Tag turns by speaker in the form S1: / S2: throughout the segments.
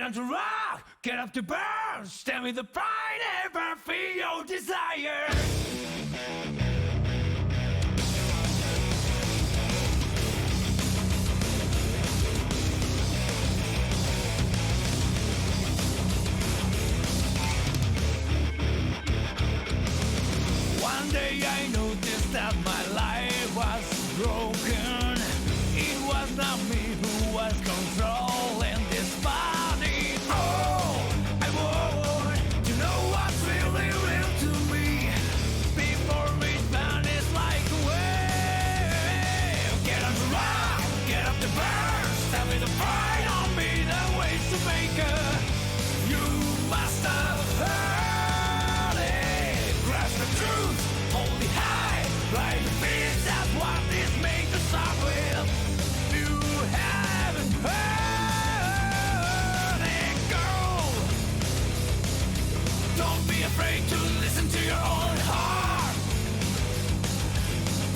S1: Get on to rock, get up to burn. Stand with the pride, ever feel your desire. One day I noticed that my life was broken. It was not me who was controlling this body. Oh, I want to know what's really real to me before it vanishes like a wave. Get on the rock, get up the burn. Stand with the pride on me, the ways to make it. You must have heard it. Grasp the truth, hold it high, right the beat. That's what this makes us start with. You haven't heard it, girl. Don't be afraid to listen to your own heart.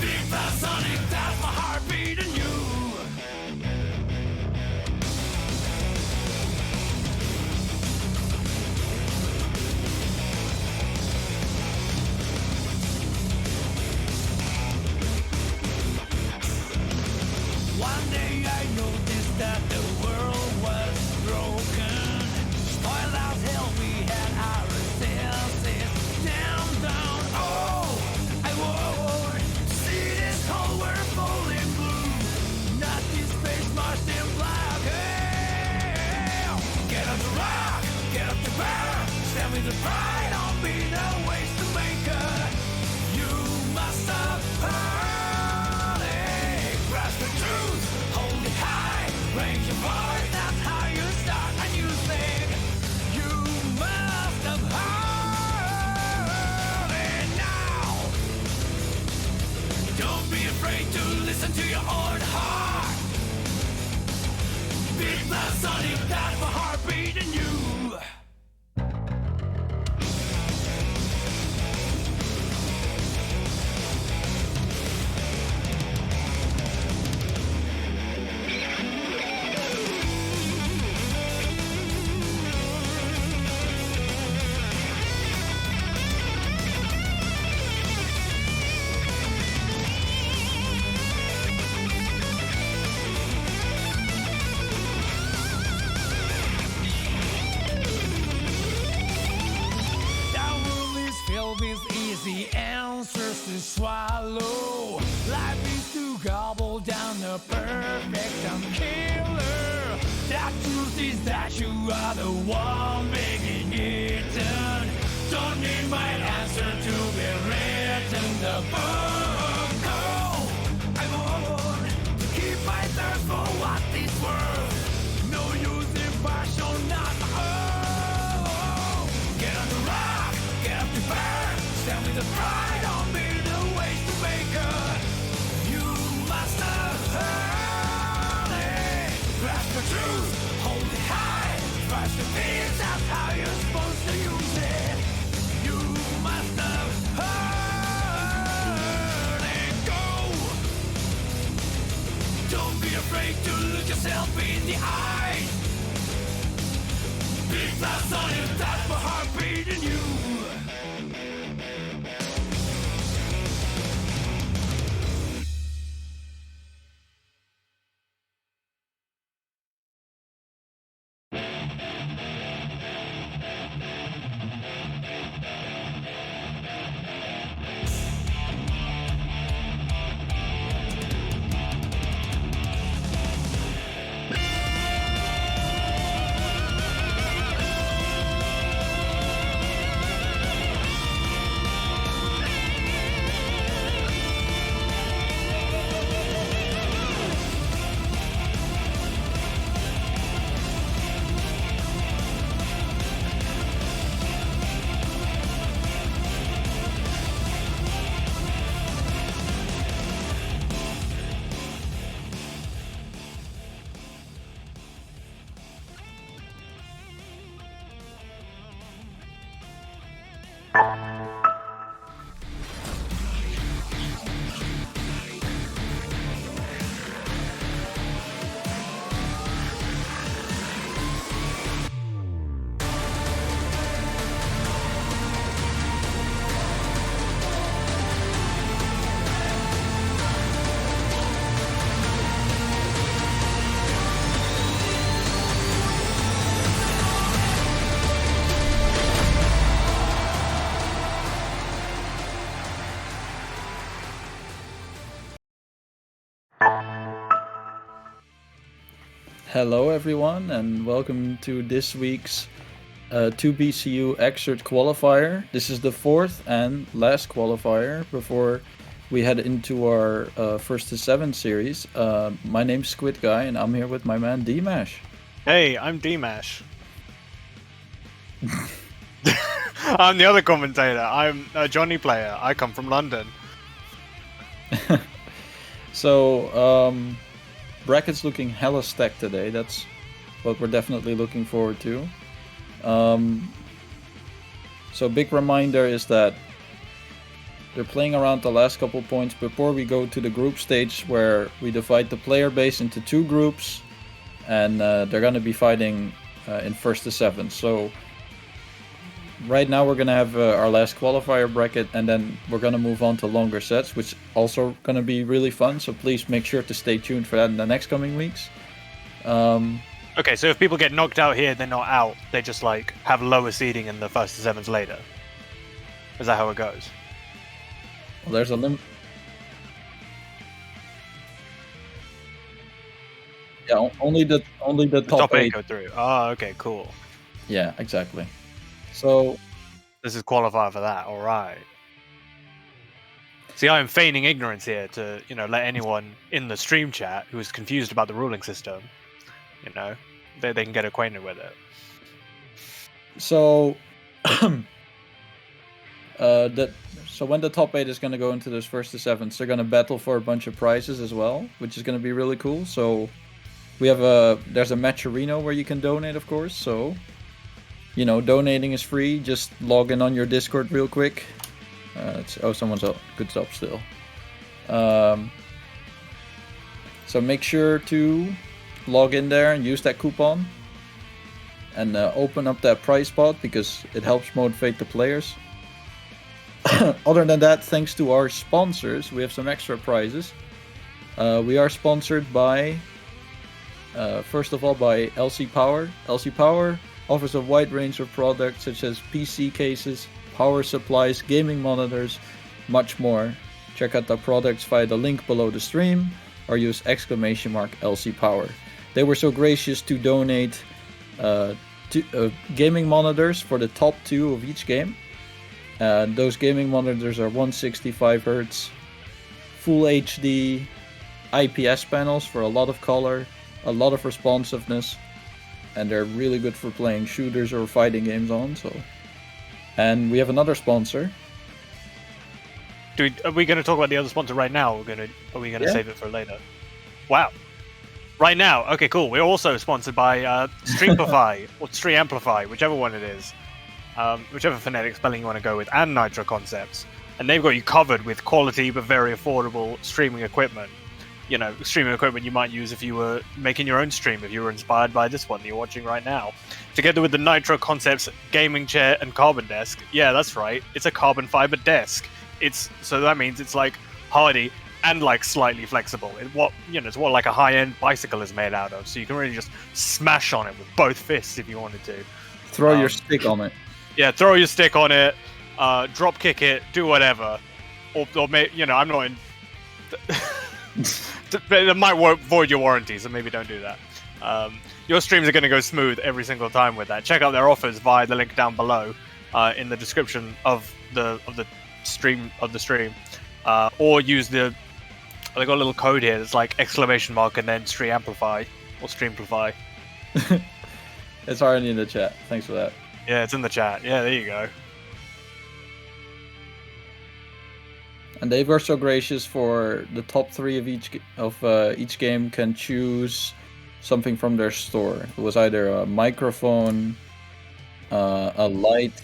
S1: Big fat sonic, that's my heart beating you. One day I noticed that the world was broken. Spoiled as hell, we had our senses down. Oh, I would see this whole world falling blue. Not this space marched in black. Hey, get up the rock, get up the burn. Stand with the pride on me, the ways to make it. You must have heard it. Grasp the truth, hold it high, raise your voice, that's how you start a new thing. You must have heard it now. Don't be afraid to listen to your own heart. Big Black Sonic, that's my heart beating you. Easy answers to swallow. Life is to gobble down the perfection killer. That truth is that you are the one being eaten. Don't need my answer to be written the book. Oh, I want to keep my thirst for what is worth. No use in passion, not oh. Get on the rock, get up the burn. Stand with the pride on me, the ways to make it. You must have heard it. Grasp the truth, hold it high. Crush the beats, that's how you're supposed to use it. You must have heard it. Go. Don't be afraid to look yourself in the eyes. Big blast on you, that's my heart beating you.
S2: Hello everyone, and welcome to this week's 2BCU GGXrd qualifier. This is the fourth and last qualifier before we head into our first to 7 series. My name's SquidGuy, and I'm here with my man D-Mash.
S3: Hey, I'm D-Mash. I'm the other commentator. I'm a Johnny player. I come from London.
S2: So, bracket's looking hella stacked today. That's what we're definitely looking forward to. So big reminder is that they're playing around the last couple points before we go to the group stage, where we divide the player base into 2 groups, and they're going to be fighting in first to 7. So right now we're going to have our last qualifier bracket, and then we're going to move on to longer sets, which also going to be really fun. So please make sure to stay tuned for that in the next coming weeks.
S3: Okay, so if people get knocked out here, they're not out. They just like have lower seeding in the first to 7s later. Is that how it goes?
S2: Well, there's a limit. Yeah, only the top 8
S3: go through. Oh, okay, cool.
S2: Yeah, exactly. So
S3: this is qualifier for that. All right. See, I am feigning ignorance here to, let anyone in the stream chat who is confused about the ruling system, they can get acquainted with it.
S2: So, so when the top 8 is going to go into those first to 7s, they're going to battle for a bunch of prizes as well, which is going to be really cool. So we have there's a matcherino where you can donate, of course. So, donating is free. Just log in on your Discord real quick. Someone's up. Good stuff still. So make sure to log in there and use that coupon. And open up that prize spot, because it helps motivate the players. Other than that, thanks to our sponsors, we have some extra prizes. We are sponsored by, first of all, by LC Power. LC Power offers a wide range of products such as PC cases, power supplies, gaming monitors, much more. Check out the products via the link below the stream, or use !LC Power. They were so gracious to donate gaming monitors for the top 2 of each game. Those gaming monitors are 165Hz, Full HD, IPS panels for a lot of color, a lot of responsiveness, and they're really good for playing shooters or fighting games on. And we have another sponsor.
S3: Are we going to talk about the other sponsor right now? Or are we going to save it for later? Wow. Right now? Okay, cool. We're also sponsored by Streamplify or Streamplify, whichever one it is. Whichever phonetic spelling you want to go with, and Nitro Concepts. And they've got you covered with quality but very affordable streaming equipment. Streaming equipment you might use if you were making your own stream, if you were inspired by this one that you're watching right now. Together with the Nitro Concepts gaming chair and carbon desk. Yeah, that's right. It's a carbon fiber desk. So that means it's like hardy and like slightly flexible. It's what like a high-end bicycle is made out of. So you can really just smash on it with both fists if you wanted to.
S2: Throw your stick on it.
S3: Yeah, throw your stick on it, drop kick it, do whatever. Or I'm not in... It might void your warranty, so maybe don't do that. Your streams are going to go smooth every single time with that. Check out their offers via the link down below in the description of the stream, or use they got a little code here that's like ! And then Streamplify or Streamplify.
S2: It's already in the chat. Thanks for that.
S3: Yeah, it's in the chat. Yeah, there you go.
S2: And they were so gracious for the top 3 of each game can choose something from their store. It was either a microphone, a light,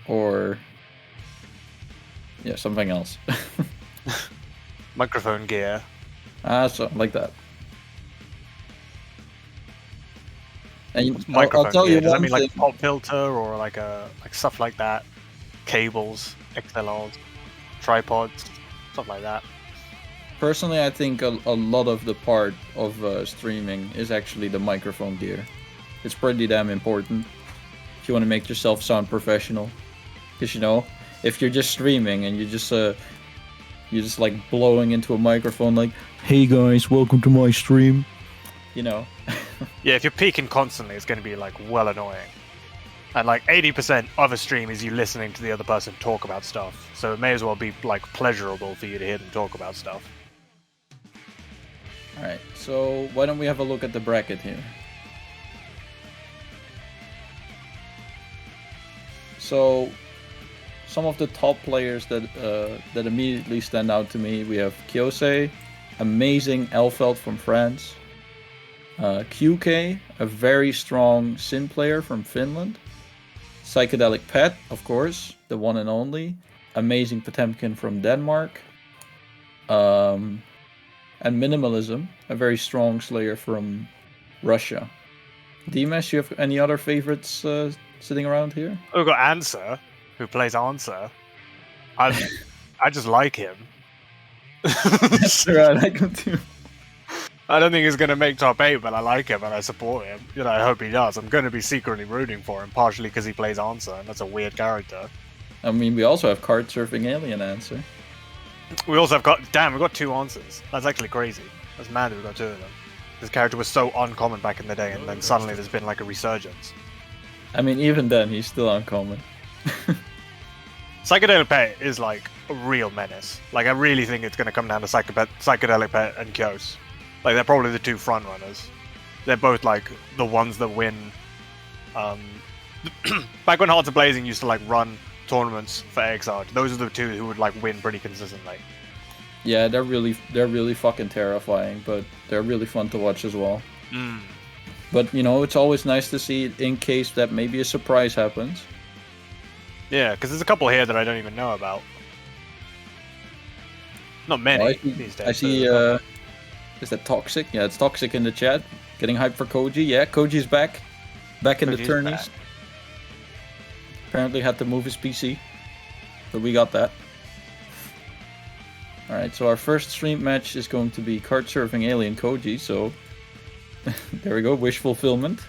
S2: or something else.
S3: Microphone gear.
S2: Something like that. And
S3: I'll
S2: tell you
S3: does that
S2: one
S3: mean
S2: thing.
S3: like pop filter or like stuff like that? Cables, XLRs, tripods, stuff like that.
S2: Personally, I think a lot of the part of streaming is actually the microphone gear. It's pretty damn important if you want to make yourself sound professional. Because if you're just streaming and you're just like blowing into a microphone like, "Hey guys, welcome to my stream," you know.
S3: Yeah, if you're peeking constantly, it's going to be like well annoying. And like 80% of a stream is you listening to the other person talk about stuff. So it may as well be like pleasurable for you to hear them talk about stuff.
S2: Alright, so why don't we have a look at the bracket here? So, some of the top players that that immediately stand out to me, we have Kyosei, amazing Elfeld from France. QK, a very strong Sin player from Finland. Psychedelic Pet, of course, the one and only. Amazing Potemkin from Denmark. And Minimalism, a very strong Slayer from Russia. D-Mash, you have any other favorites sitting around here?
S3: We've got Answer, who plays Answer. I just like him.
S2: Sure, I like him too.
S3: I don't think he's going to make top 8, but I like him and I support him. You know, I hope he does. I'm going to be secretly rooting for him, partially because he plays Answer, and that's a weird character.
S2: I mean, we also have Card Surfing Alien Answer.
S3: We also have we've got 2 Answers. That's actually crazy. That's mad that we've got 2 of them. This character was so uncommon back in the day, and then suddenly there's been like a resurgence.
S2: I mean, even then, he's still uncommon.
S3: Psychedelic Pet is like a real menace. Like, I really think it's going to come down to Psychedelic Pet and Kyos. Like, they're probably the 2 front runners. They're both like the ones that win. Back when Hearts of Blazing used to like run tournaments for XRd, those are the 2 who would like win pretty consistently.
S2: Yeah, they're really fucking terrifying, but they're really fun to watch as well. But you know, it's always nice to see it in case that maybe a surprise happens.
S3: Yeah, because there's a couple here that I don't even know about. Not many these days.
S2: I see. Is that Toxic? Yeah, it's Toxic in the chat. Getting hyped for Koji. Yeah, Koji's back in the tourneys. Apparently had to move his PC, but we got that. All right, so our first stream match is going to be Card Surfing Alien Koji. So there we go, wish fulfillment.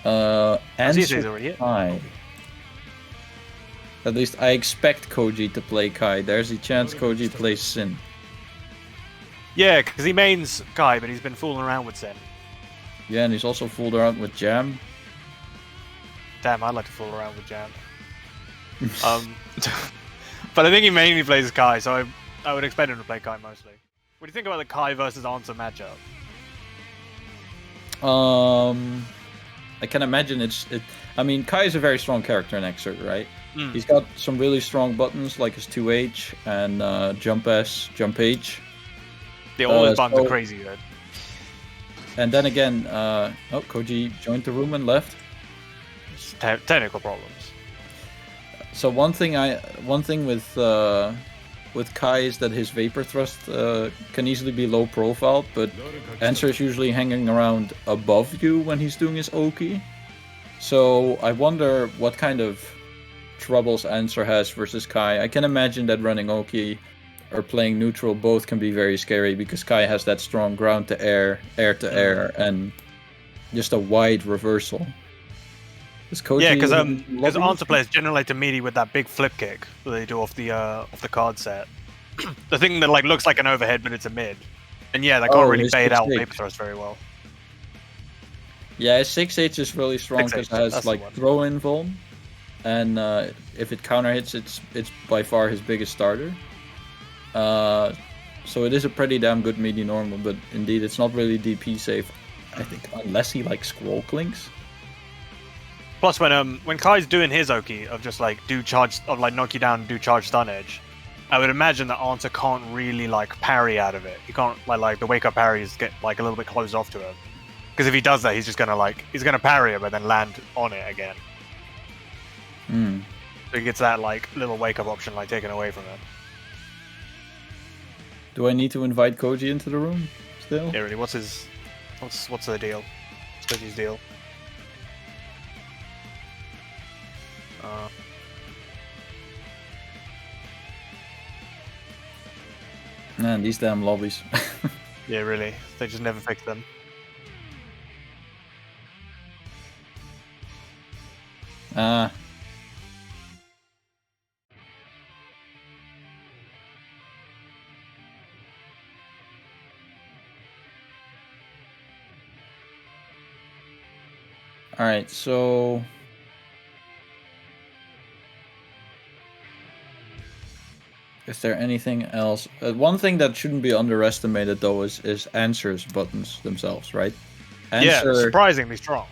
S2: Answer Kai. At least I expect Koji to play Kai. There's a chance Koji plays Sin.
S3: Yeah, because he mains Kai, but he's been fooling around with Sin.
S2: Yeah, and he's also fooled around with Jam.
S3: Damn, I'd like to fool around with Jam. But I think he mainly plays Kai, so I would expect him to play Kai mostly. What do you think about the Kai versus Answer matchup?
S2: I can imagine I mean, Kai is a very strong character in XRd, right? He's got some really strong buttons, like his 2H and Jump S, Jump H.
S3: All his buttons are crazy, though.
S2: And then again, Koji joined the room and left.
S3: Technical problems.
S2: So one thing with Kai is that his Vapor Thrust can easily be low profile, but Answer is usually hanging around above you when he's doing his Oki. So I wonder what kind of troubles Answer has versus Kai. I can imagine that running Oki or playing neutral both can be very scary because Kai has that strong ground to air, air to air, and just a wide reversal.
S3: Yeah, because Answer players generally like to melee with that big flip kick that they do off the card set. The thing that like looks like an overhead, but it's a mid. And yeah, they can't really bait out Vapor Thrust very well.
S2: Yeah, 6H is really strong because it has like throw-in vuln, and if it counter hits, it's by far his biggest starter. So it is a pretty damn good melee normal, but indeed it's not really DP safe, I think, unless he like scroll clinks.
S3: Plus, when Kai's doing his Oki of just like knock you down and do charge stun edge, I would imagine that Answer can't really like parry out of it. He can't like the wake up parries get like a little bit closed off to him. Because if he does that, he's just gonna parry it but then land on it again. So he gets that like little wake up option like taken away from him.
S2: Do I need to invite Koji into the room still?
S3: Yeah, really. What's the deal? What's Koji's deal?
S2: Man, these damn lobbies.
S3: Yeah, really. They just never fix them.
S2: Alright, so... Is there anything else? One thing that shouldn't be underestimated though is answers buttons themselves, right? Answer,
S3: Yeah, surprisingly strong.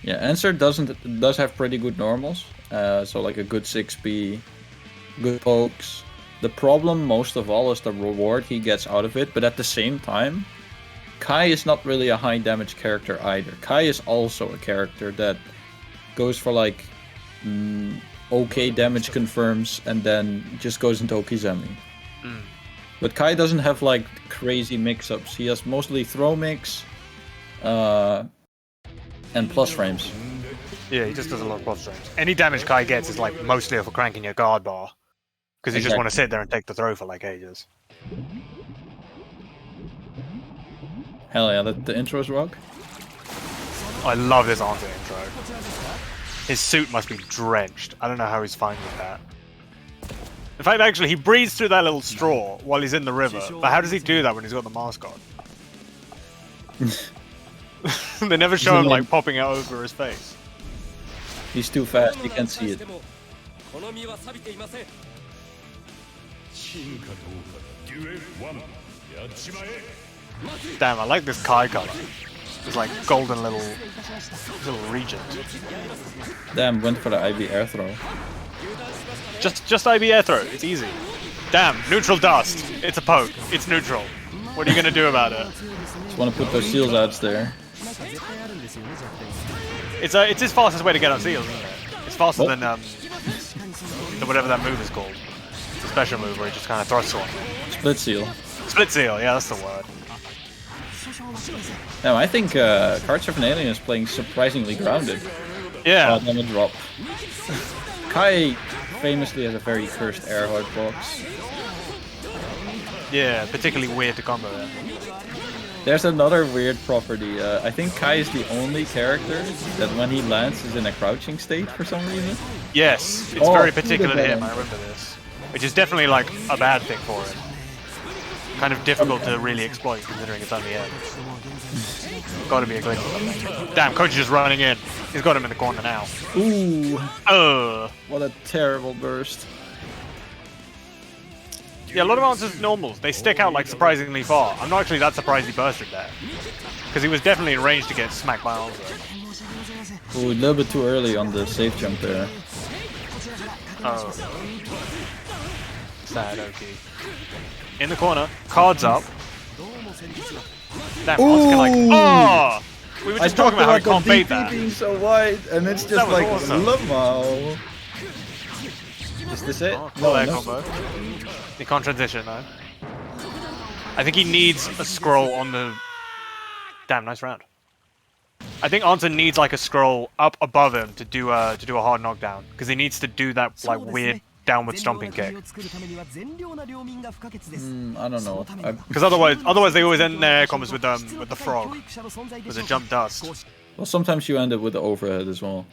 S2: Yeah, answer does have pretty good normals. So like a good 6B, good pokes. The problem most of all is the reward he gets out of it, but at the same time, Kai is not really a high damage character either. Kai is also a character that goes for like okay damage confirms and then just goes into Okizami. But Kai doesn't have like crazy mix-ups. He has mostly throw mix and plus frames.
S3: Yeah, he just does a lot of plus frames. Any damage Kai gets is like mostly for cranking your guard bar. Because you just want to sit there and take the throw for like ages.
S2: Hell yeah, the intro is rock.
S3: I love this Answer intro. His suit must be drenched. I don't know how he's fine with that. In fact, actually, he breathes through that little straw while he's in the river. But how does he do that when he's got the mask on? They never show him like popping out over his face.
S2: He's too fast, you can't see it.
S3: Damn, I like this Kai color. It's like golden little region.
S2: Damn, went for the IB air throw.
S3: Just IB air throw. It's easy. Damn, neutral dust. It's a poke. It's neutral. What are you gonna do about it?
S2: Just want to put those seals outs there.
S3: It's his fastest way to get on seals, isn't it? It's faster than whatever that move is called. It's a special move where he just kind of thrusts one.
S2: Split seal.
S3: Split seal. Yeah, that's the word.
S2: Now I think Cards of an Alien is playing surprisingly grounded.
S3: Yeah.
S2: Then a drop. Kai famously has a very cursed air hitbox.
S3: Yeah, particularly weird to combo there.
S2: There's another weird property. I think Kai is the only character that when he lands is in a crouching state for some reason.
S3: Yes, it's very particular to him, I remember this. Which is definitely like a bad thing for him. Kind of difficult to really exploit considering it's on the end. Gotta be a glitch. Damn, Coach is just running in. He's got him in the corner now.
S2: Ooh. What a terrible burst.
S3: Yeah, a lot of Answer's normals, they stick out like surprisingly far. I'm not actually that surprised he bursted there. Because he was definitely in range to get smacked by Answer.
S2: Ooh, a little bit too early on the safe jump there.
S3: Oh. Sad, okay. In the corner, cards up. Damn, Answer can like... Oh! We were just talking about how he can't bait that.
S2: Being so wide, and it's just like,
S3: awesome.
S2: Lamo. Is this it?
S3: Oh, cool air combo. He can't transition though. I think he needs a scroll on the... Damn, nice round. I think Answer needs like a scroll up above him to do a hard knockdown because he needs to do that like weird downward stomping kick.
S2: I don't know.
S3: Because otherwise they always end their combos with the frog, with the jump dust.
S2: Well, sometimes you end up with the overhead as well.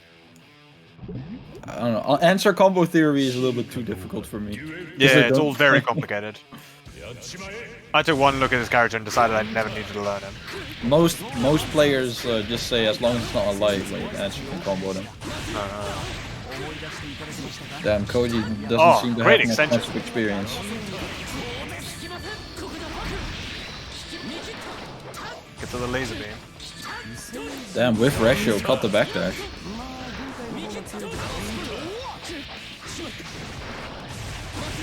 S2: I don't know. Answer combo theory is a little bit too difficult for me.
S3: Yeah, it's all very complicated. I took one look at this character and decided I never needed to learn him.
S2: Most players just say as long as it's not a live, like Answer can combo them. Damn, Koji doesn't seem to have much of experience.
S3: Get to the laser beam.
S2: Damn, with ratio, cut the backdash.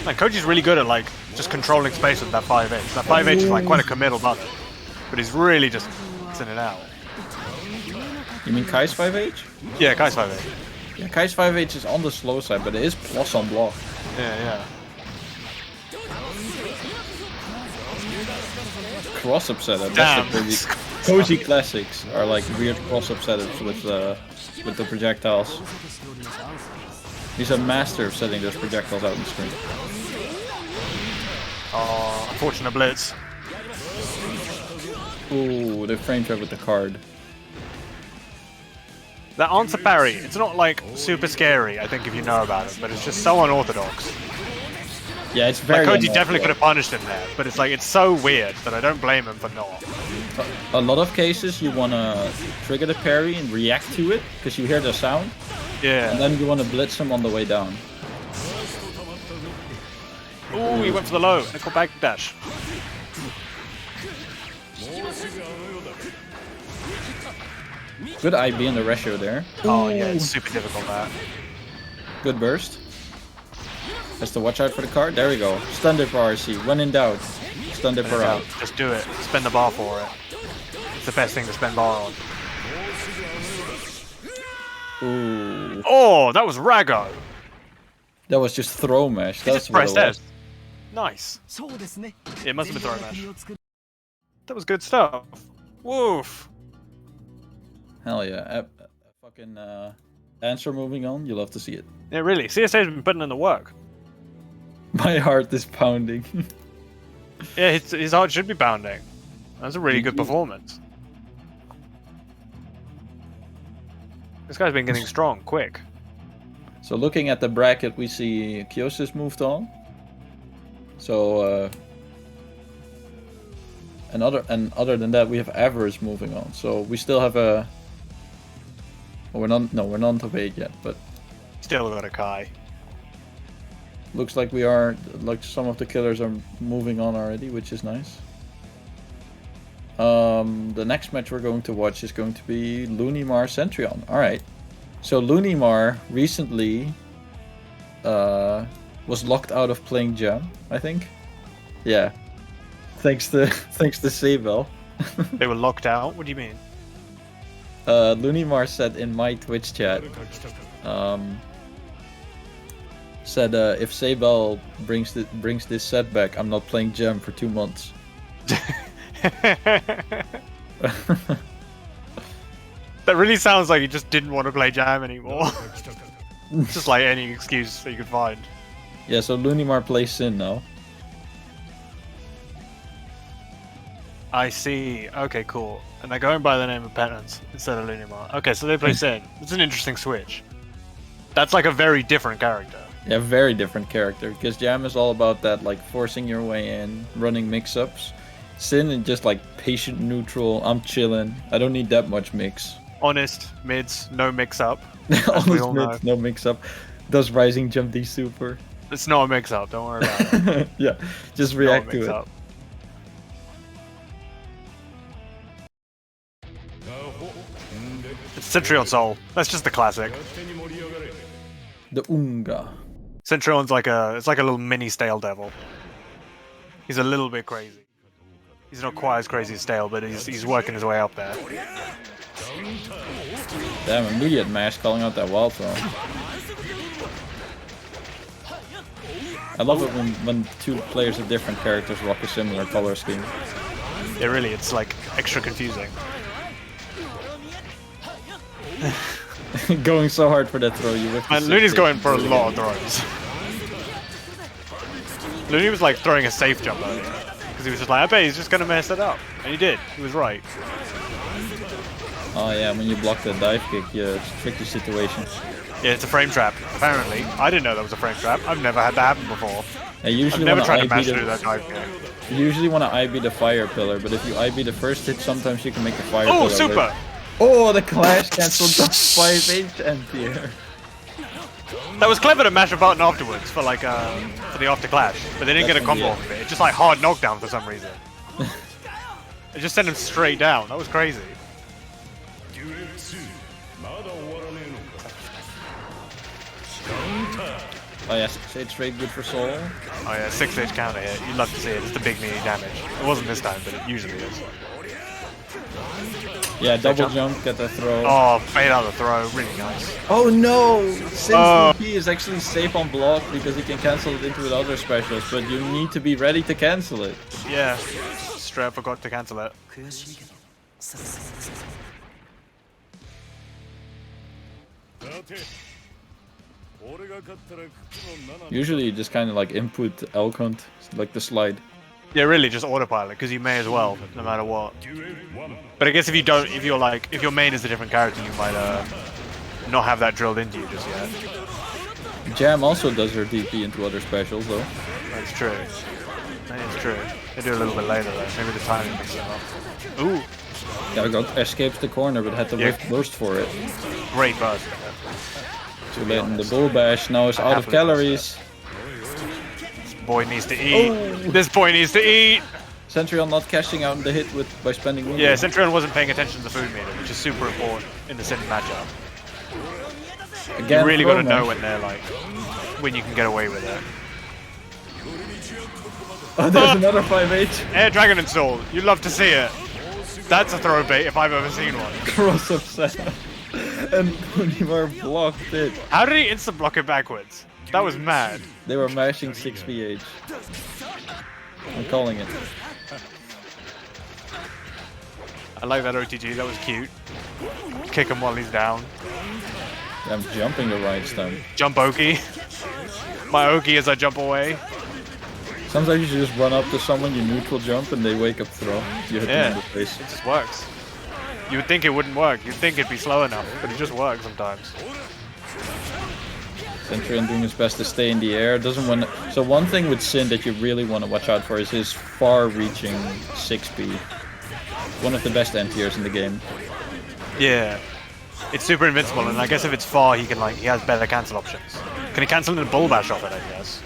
S3: Like, Koji's really good at like just controlling space with that 5H. That 5H is like quite a committal button, but he's really just sending it out.
S2: You mean Kai's 5H?
S3: Yeah, Kai's 5H.
S2: Yeah, Kai's 5H is on the slow side, but it is plus on block.
S3: Yeah.
S2: Cross-up setup.
S3: Damn.
S2: Koji classics are like weird cross-up setups with the projectiles. He's a master of setting those projectiles out on the screen.
S3: Oh, unfortunate blitz.
S2: Ooh, they frame trap with the card.
S3: That Answer parry, it's not like super scary, I think, if you know about it, but it's just so unorthodox.
S2: Yeah, it's very
S3: like, Koji definitely could have punished him there, but it's like, it's so weird that I don't blame him for not.
S2: a lot of cases you want to trigger the parry and react to it because you hear the sound.
S3: Yeah.
S2: And then you want to blitz him on the way down.
S3: Ooh, he went for the low. Nickel back dash.
S2: Good IB in the ratio there.
S3: Oh yeah, it's super difficult that.
S2: Good burst. Has to watch out for the card. There we go. Stun dip for RC. When in doubt, stun dip her out.
S3: Just do it. Spend the bar for it. It's the best thing to spend bar on.
S2: Ooh.
S3: Oh, that was Rago.
S2: That was just throw mash.
S3: He
S2: That's
S3: just
S2: what
S3: pressed
S2: it was.
S3: S. Nice. It must have been throw mash. That was good stuff. Woof.
S2: Hell yeah. Fucking answer moving on. You love to see it.
S3: Yeah, really. CSA's been putting in the work.
S2: My heart is pounding.
S3: Yeah, his heart should be pounding. That's a really good performance. This guy's been getting strong, quick.
S2: So looking at the bracket, we see Kyosis moved on. So and other than that, we have Avarice moving on. So we still have a. Well, we're not top 8 yet, but
S3: Still got a Kai.
S2: looks like we are. Like some of the killers are moving on already, which is nice. The next match we're going to watch is going to be Lunimar Centurion. Alright. So Lunimar recently was locked out of playing Jam, I think. Yeah. Thanks to Sabel.
S3: They were locked out? What do you mean?
S2: Lunimar said in my Twitch chat, said if Sabel brings this setback, I'm not playing Gem for 2 months.
S3: That really sounds like he just didn't want to play Jam anymore. Just like any excuse that you could find.
S2: Yeah, so Lunimar plays Sin now.
S3: I see. Okay, cool. And they're going by the name of Penance instead of Lunimar. Okay, so they play Sin. It's an interesting switch. That's like a very different character.
S2: Yeah, very different character, because Jam is all about that, like forcing your way in, running mix-ups. Sin is just like patient neutral, I'm chilling, I don't need that much mix.
S3: Honest, mids, no mix-up.
S2: Honest mids, no mix-up. Does Rising Jump D super.
S3: It's not a mix-up, don't worry about it.
S2: Yeah, just react to it.
S3: It's Centurion Soul. That's just the classic.
S2: The Unga.
S3: Centurion's like it's like a little mini Stale Devil. He's a little bit crazy. He's not quite as crazy as Stale, but he's working his way up there.
S2: Damn, immediate mash calling out that wild throw. I love it when two players of different characters rock a similar color scheme.
S3: Yeah, really, it's like extra confusing.
S2: Going so hard for that throw, you whipped.
S3: And Looney's going for a lot of throws. Looney was like throwing a safe jump earlier. Because he was just like, I bet he's just going to mess it up. And he did. He was right.
S2: Oh yeah, when you block that dive kick, yeah, it's a tricky situation.
S3: Yeah, it's a frame trap, apparently. I didn't know that was a frame trap. I've never had that happen before.
S2: I usually
S3: I've never tried to
S2: IB
S3: mash through that dive kick.
S2: You usually want to IB the fire pillar, but if you IB the first hit, sometimes you can make the fire pillar.
S3: Oh, super!
S2: Live. Oh, the clash cancelled the 5H anti-air.
S3: That was clever to mash a button afterwards for like for the after clash, but they didn't get a combo off of it. It's just like hard knockdown for some reason. It just sent him straight down. That was crazy.
S2: Oh yeah, 6H straight good for Soul.
S3: Oh yeah, 6H counter hit. You'd love to see it. It's the big meaty damage. It wasn't this time, but it usually is.
S2: Yeah, double jump, get the throw.
S3: Oh, fade out the throw. Really nice.
S2: Oh no! Since DP is actually safe on block because he can cancel it into with other specials, but you need to be ready to cancel it.
S3: Yeah, straight up forgot to cancel it.
S2: Usually you just kind of like input L count, like the slide.
S3: Yeah, really, just autopilot, because you may as well, no matter what. But I guess if you don't, if your main is a different character, you might not have that drilled into you just yet.
S2: Jam also does her DP into other specials though.
S3: That's true. That is true. They do a little bit later though. Maybe the timing mixes them up. Ooh,
S2: Yeah, got escaped the corner, but had to burst for it.
S3: great burst.
S2: Too late in the bull bash. Now it's out of
S3: happily
S2: calories.
S3: This boy needs to eat. This boy needs to eat.
S2: Centurion not cashing out the hit by spending wound.
S3: Yeah, Centurion wasn't paying attention to the food meter, which is super important in the Sin matchup.
S2: Again,
S3: You really got to
S2: promo.
S3: know when you can get away with it.
S2: Oh, there's another 5H.
S3: Air Dragon installed. You'd love to see it. That's a throw bait if I've ever seen one.
S2: Cross of Sam. And Kunimar blocked it.
S3: How did he instant block it backwards? That was mad.
S2: They were mashing 6VH. I'm calling it.
S3: I like that OTG. That was cute. Kick him while he's down.
S2: I'm jumping the right stump.
S3: Jump Oki. My Oki as I jump away.
S2: Sometimes you should just run up to someone, you neutral jump, and they wake up throw. You hit them in the face.
S3: It just works. You would think it wouldn't work. You'd think it'd be slow enough, but it just works sometimes.
S2: Centurion doing his best to stay in the air. Doesn't want. So one thing with Sin that you really want to watch out for is his far-reaching 6B. One of the best anti-airs in the game.
S3: Yeah. It's super invincible, and I guess if it's far, he has better cancel options. Can he cancel in a bull bash off it, I guess?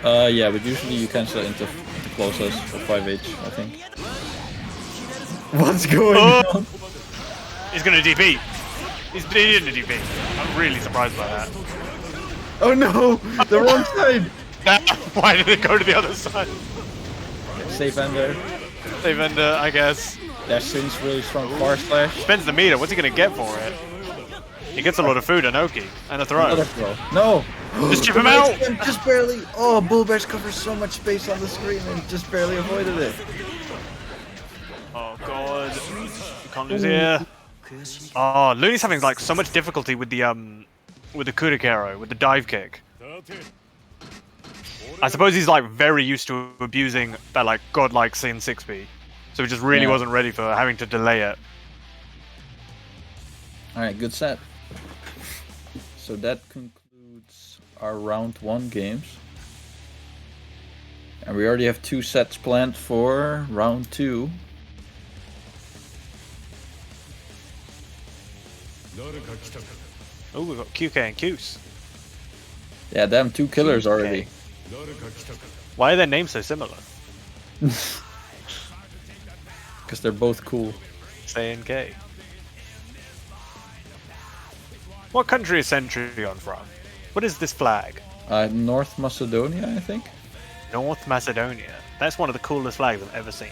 S2: Yeah, but usually you cancel it into closest for 5H, I think. What's going on?
S3: He's gonna DP. He didn't DP. I'm really surprised by that.
S2: Oh no! The wrong side!
S3: Why did it go to the other side?
S2: Safe ender.
S3: Save ender, I guess.
S2: Dash Sin's really strong far slash.
S3: Spends the meter. What's he gonna get for it? He gets a lot of food, an Oki, and a throw.
S2: Another throw. No!
S3: Just chip him out!
S2: Just barely. Oh, Bull Bash covers so much space on the screen and just barely avoided it.
S3: Oh god. You can't lose here. Oh, Looney's having like so much difficulty with the Kudakero, with the dive kick. I suppose he's like very used to abusing that like godlike Sin 6B. So he just really wasn't ready for having to delay it.
S2: Alright, good set. So that concludes our round 1 games. And we already have 2 sets planned for round 2.
S3: Oh, we've got QK and Qs.
S2: Yeah, damn, 2 killers already.
S3: Why are their names so similar?
S2: Because they're both cool.
S3: Saying K. What country is Centurion from? What is this flag?
S2: North Macedonia, I think.
S3: North Macedonia. That's one of the coolest flags I've ever seen.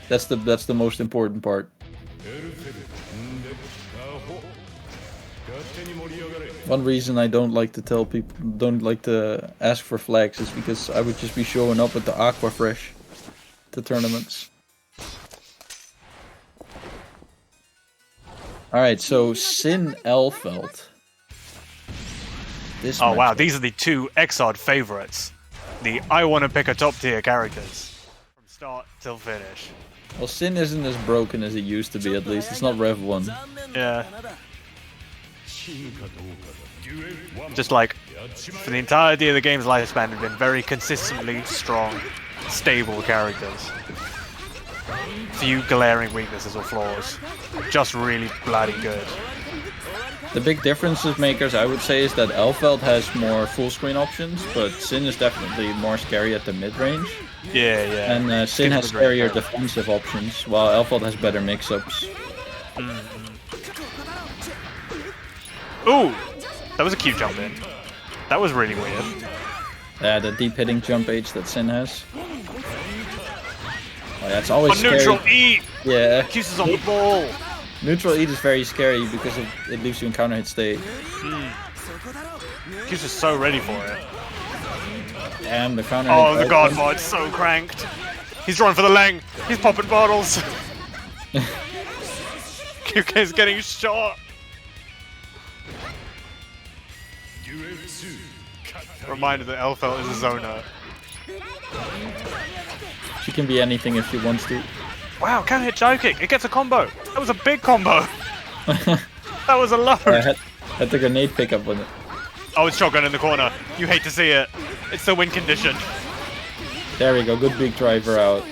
S2: That's the most important part. One reason I don't like to tell people, don't like to ask for flags, is because I would just be showing up with the Aqua Fresh to tournaments. Alright, so Sin Elfeld. This
S3: Oh wow,
S2: matchup.
S3: these are the 2 XrD favorites. The I want to pick a top tier characters. From start till finish.
S2: Well, Sin isn't as broken as it used to be, at least. It's not Rev 1.
S3: Yeah. Just like, for the entirety of the game's lifespan, have been very consistently strong, stable characters. Few glaring weaknesses or flaws. Just really bloody good.
S2: The big differences makers, I would say, is that Elfeld has more full screen options, but Sin is definitely more scary at the mid range.
S3: Yeah, yeah.
S2: And Sin has scarier defensive options, while Elfeld has better mix-ups.
S3: Ooh! That was a cute jump in. That was really weird.
S2: Yeah, the deep hitting jump H that Sin has. Oh, that's always scary.
S3: Neutral E!
S2: Yeah.
S3: Q's is on the ball!
S2: Neutral E is very scary because it leaves you in counter hit state.
S3: Q's is so ready for it.
S2: And the counter
S3: Oh,
S2: hit
S3: the God Bod's so cranked. He's drawing for the lane. He's popping bottles. QK's getting shot. Reminder that Elfeld is a zoner.
S2: She can be anything if she wants to.
S3: Wow, counter hit dive kick. It gets a combo. That was a big combo. That was a load.
S2: I had the grenade pickup on it.
S3: Oh, it's shotgun in the corner. You hate to see it. It's the win condition.
S2: There we go. Good big driver out.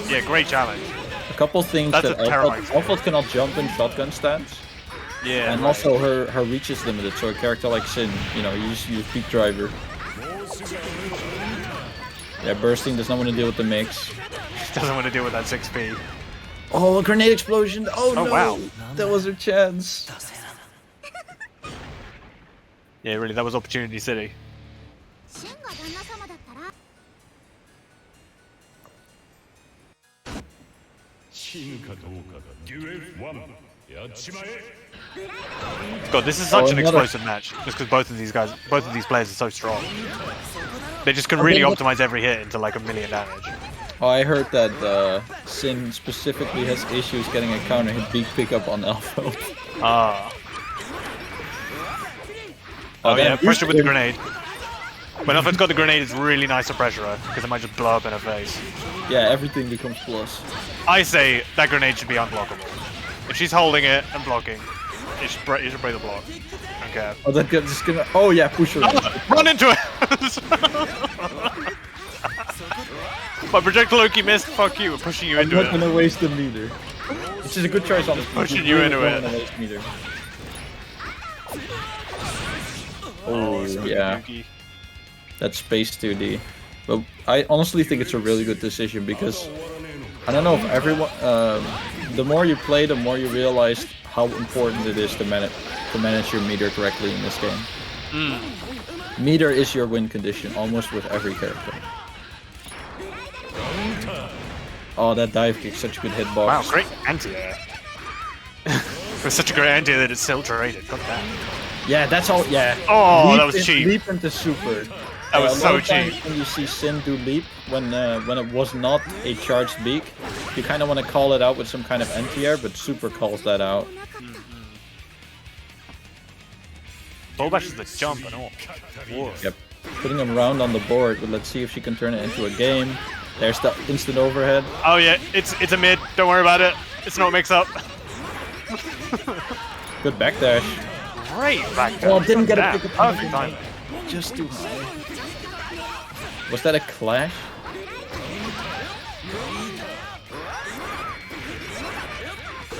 S3: Yeah, great challenge.
S2: A couple things
S3: That's
S2: that
S3: a terrifying
S2: Alphalt cannot jump in shotgun stats.
S3: Yeah.
S2: And also her reach is limited, so a character like Sin, you know, you just use peak driver. Yeah, bursting does not want to deal with the mix.
S3: Doesn't want to deal with that 6p.
S2: Oh, a grenade explosion! Oh, no!
S3: Wow.
S2: That was her chance.
S3: Yeah, really, that was Opportunity City. God, this is such an explosive match. Just because both of these players are so strong. They just can really optimize every hit into like 1,000,000 damage.
S2: Oh, I heard that Sin specifically has issues getting a counter hit big pickup on Alpha.
S3: Ah. Oh yeah, pressure with the grenade. When Alpha's got the grenade, it's really nice to pressure her, because it might just blow up in her face.
S2: Yeah, everything becomes plus.
S3: I say that grenade should be unblockable. If she's holding it and blocking, it should break the block. Okay.
S2: Oh, that guy's just gonna... Oh yeah, push her.
S3: Run into it! My projectile Loki missed. Fuck you. We're pushing you into it.
S2: I'm not gonna waste the meter. Which is a good choice, honestly.
S3: Pushing you into it.
S2: Waste meter. Oh yeah. That's space 2D. But I honestly think it's a really good decision because I don't know if everyone. The more you play, the more you realize how important it is to manage your meter correctly in this game. Meter is your win condition almost with every character. Oh, that dive kick, such a good hitbox.
S3: Wow, great anti-air. It was such a great anti-air that it's still traded. God damn.
S2: Yeah, that's all. Yeah.
S3: Oh, that was cheap.
S2: Leap into super.
S3: That was so cheap.
S2: When you see Sin do leap, when it was not a charged beak, you kind of want to call it out with some kind of anti-air, but super calls that out.
S3: Bull bash is the jump and all. Whoa.
S2: Yep. Putting him round on the board, but let's see if she can turn it into a game. There's the instant overhead.
S3: Oh yeah, it's a mid. Don't worry about it. It's no mix-up.
S2: Good backdash.
S3: Great backdash.
S2: Oh, didn't get a pick up.
S3: Perfect timing.
S2: Just too high. Was that a clash?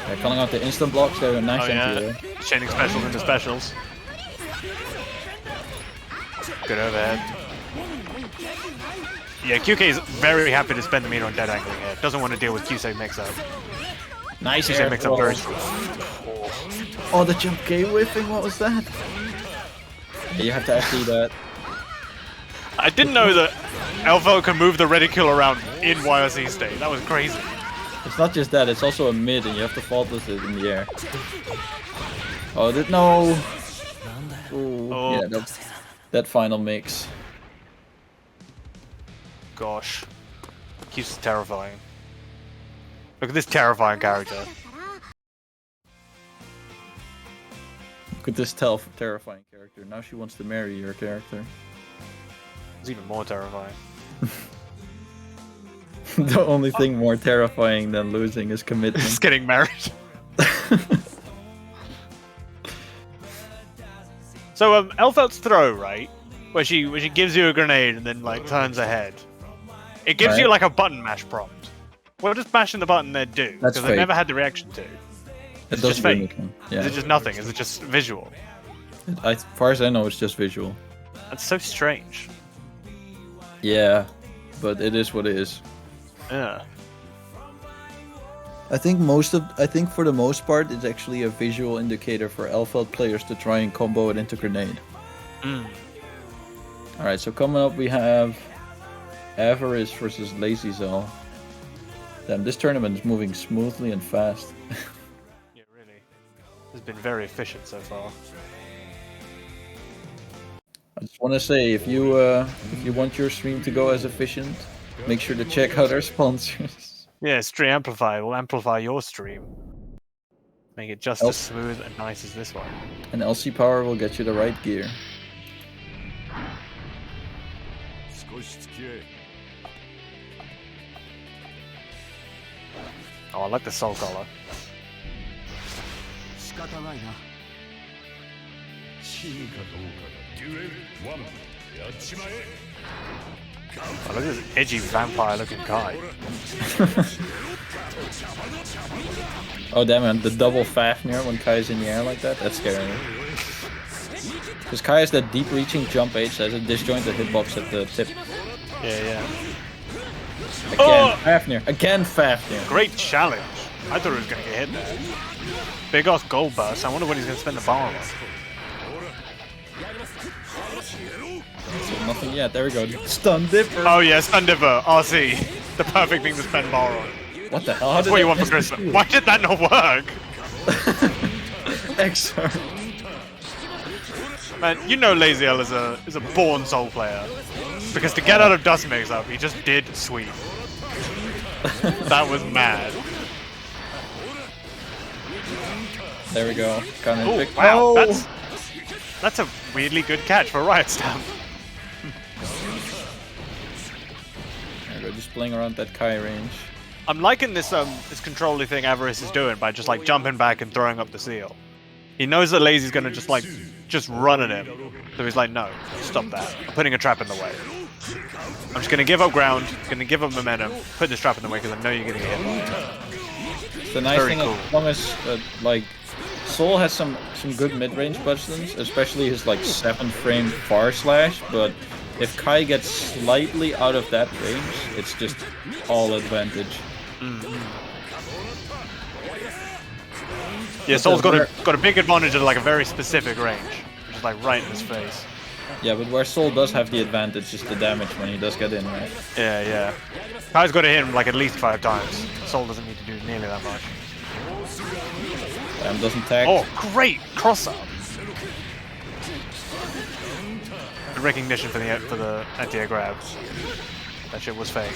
S2: They're calling out the instant blocks. They're a nice anti-air.
S3: Chaining specials into specials. Good overhead. Yeah, QK is very happy to spend the meter on dead angling here. Doesn't want to deal with QC mix-up.
S2: Nice
S3: QC mix-up very strong.
S2: Oh, the jump K whiffing, what was that? Yeah, you have to FD that.
S3: I didn't know that Elfo can move the reticule around in YRC state. That was crazy.
S2: It's not just that, it's also a mid and you have to faultless it in the air. Oh, no! Ooh,
S3: oh.
S2: Yeah, that final mix.
S3: Gosh. Keeps terrifying. Look at this terrifying character.
S2: Look at this terrifying character. Now she wants to marry your character.
S3: It's even more terrifying.
S2: The only thing more terrifying than losing is commitment.
S3: Just getting married. So Elfelt's throw, right? Where she gives you a grenade and then like turns her head. It gives you like a button mash prompt. What does mashing the button there do? Because I've never had the reaction to. It's just fake.
S2: Yeah.
S3: Is it just nothing? Is it just visual?
S2: As far as I know, it's just visual.
S3: That's so strange.
S2: Yeah, but it is what it is.
S3: Yeah.
S2: I think for the most part, it's actually a visual indicator for Elfeld players to try and combo it into grenade. Alright, so coming up we have Avarice versus Lazy Zell. Damn, this tournament is moving smoothly and fast.
S3: Yeah, really. It's been very efficient so far.
S2: I just want to say, if you want your stream to go as efficient, make sure to check out our sponsors.
S3: Yeah, Stream Amplify will amplify your stream. Make it just as smooth and nice as this one.
S2: And LC Power will get you the right gear.
S3: Oh, I like the soul color. Oh, look at this edgy vampire-looking guy.
S2: Oh damn it, the double Fafnir when Kai's in the air like that? That's scary. Because Kai has that deep reaching jump H, has a disjointed hitbox at the tip.
S3: Yeah.
S2: Again, Fafnir. Again, Fafnir.
S3: Great challenge. I thought he was going to get hit there. Big ass gold burst. I wonder when he's going to spend the bar on.
S2: So nothing yet. There we go. Stun Dipper.
S3: Oh yeah, Stun Dipper. RC. The perfect thing to spend bar on.
S2: What the hell?
S3: That's what you want for Christmas. Why did that not work?
S2: XR.
S3: Man, you know Lazy L is a born soul player. Because to get out of Dust Mix Up, he just did sweep. That was mad.
S2: There we go.
S3: Oh, wow. That's a weirdly good catch for a Riot Stamp.
S2: There we go, just playing around that Kai range.
S3: I'm liking this this control-y thing Avarice is doing by just like jumping back and throwing up the seal. He knows that Lazy's gonna just run at him. So he's like, no, stop that. I'm putting a trap in the way. I'm just gonna give up ground, gonna give up momentum, put this trap in the way because I know you're gonna get hit by it.
S2: The nice
S3: Very
S2: thing,
S3: cool.
S2: as long as like Soul has some good mid-range buttons, especially his like 7-frame far slash, but if Kai gets slightly out of that range, it's just all advantage.
S3: Yeah, Soul's got a big advantage at like a very specific range, which is like right in his face.
S2: Yeah, but where Soul does have the advantage is the damage when he does get in, right?
S3: Yeah. Kai's got to hit him like at least 5 times. Soul doesn't need to do nearly that much.
S2: Doesn't tag.
S3: Oh, great cross-up! Good recognition for the anti-air grab. That shit was fake.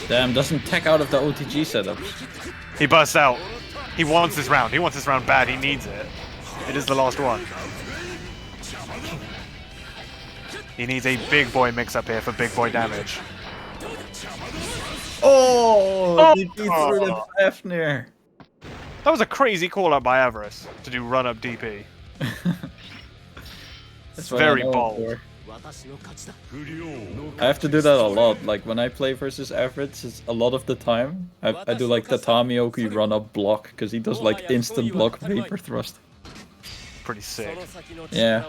S2: Damn, doesn't tech out of the OTG setups.
S3: He busts out. He wants this round. He wants this round bad. He needs it. It is the last one. He needs a big boy mix-up here for big boy damage.
S2: Oh! DP through the Fafnir.
S3: That was a crazy call-out by Avarice to do run-up DP.
S2: That's
S3: very bold.
S2: I have to do that a lot. Like when I play versus Avarice, it's a lot of the time I do like Tatami Oki run up block because he does like instant block vapor thrust.
S3: Pretty sick.
S2: Yeah.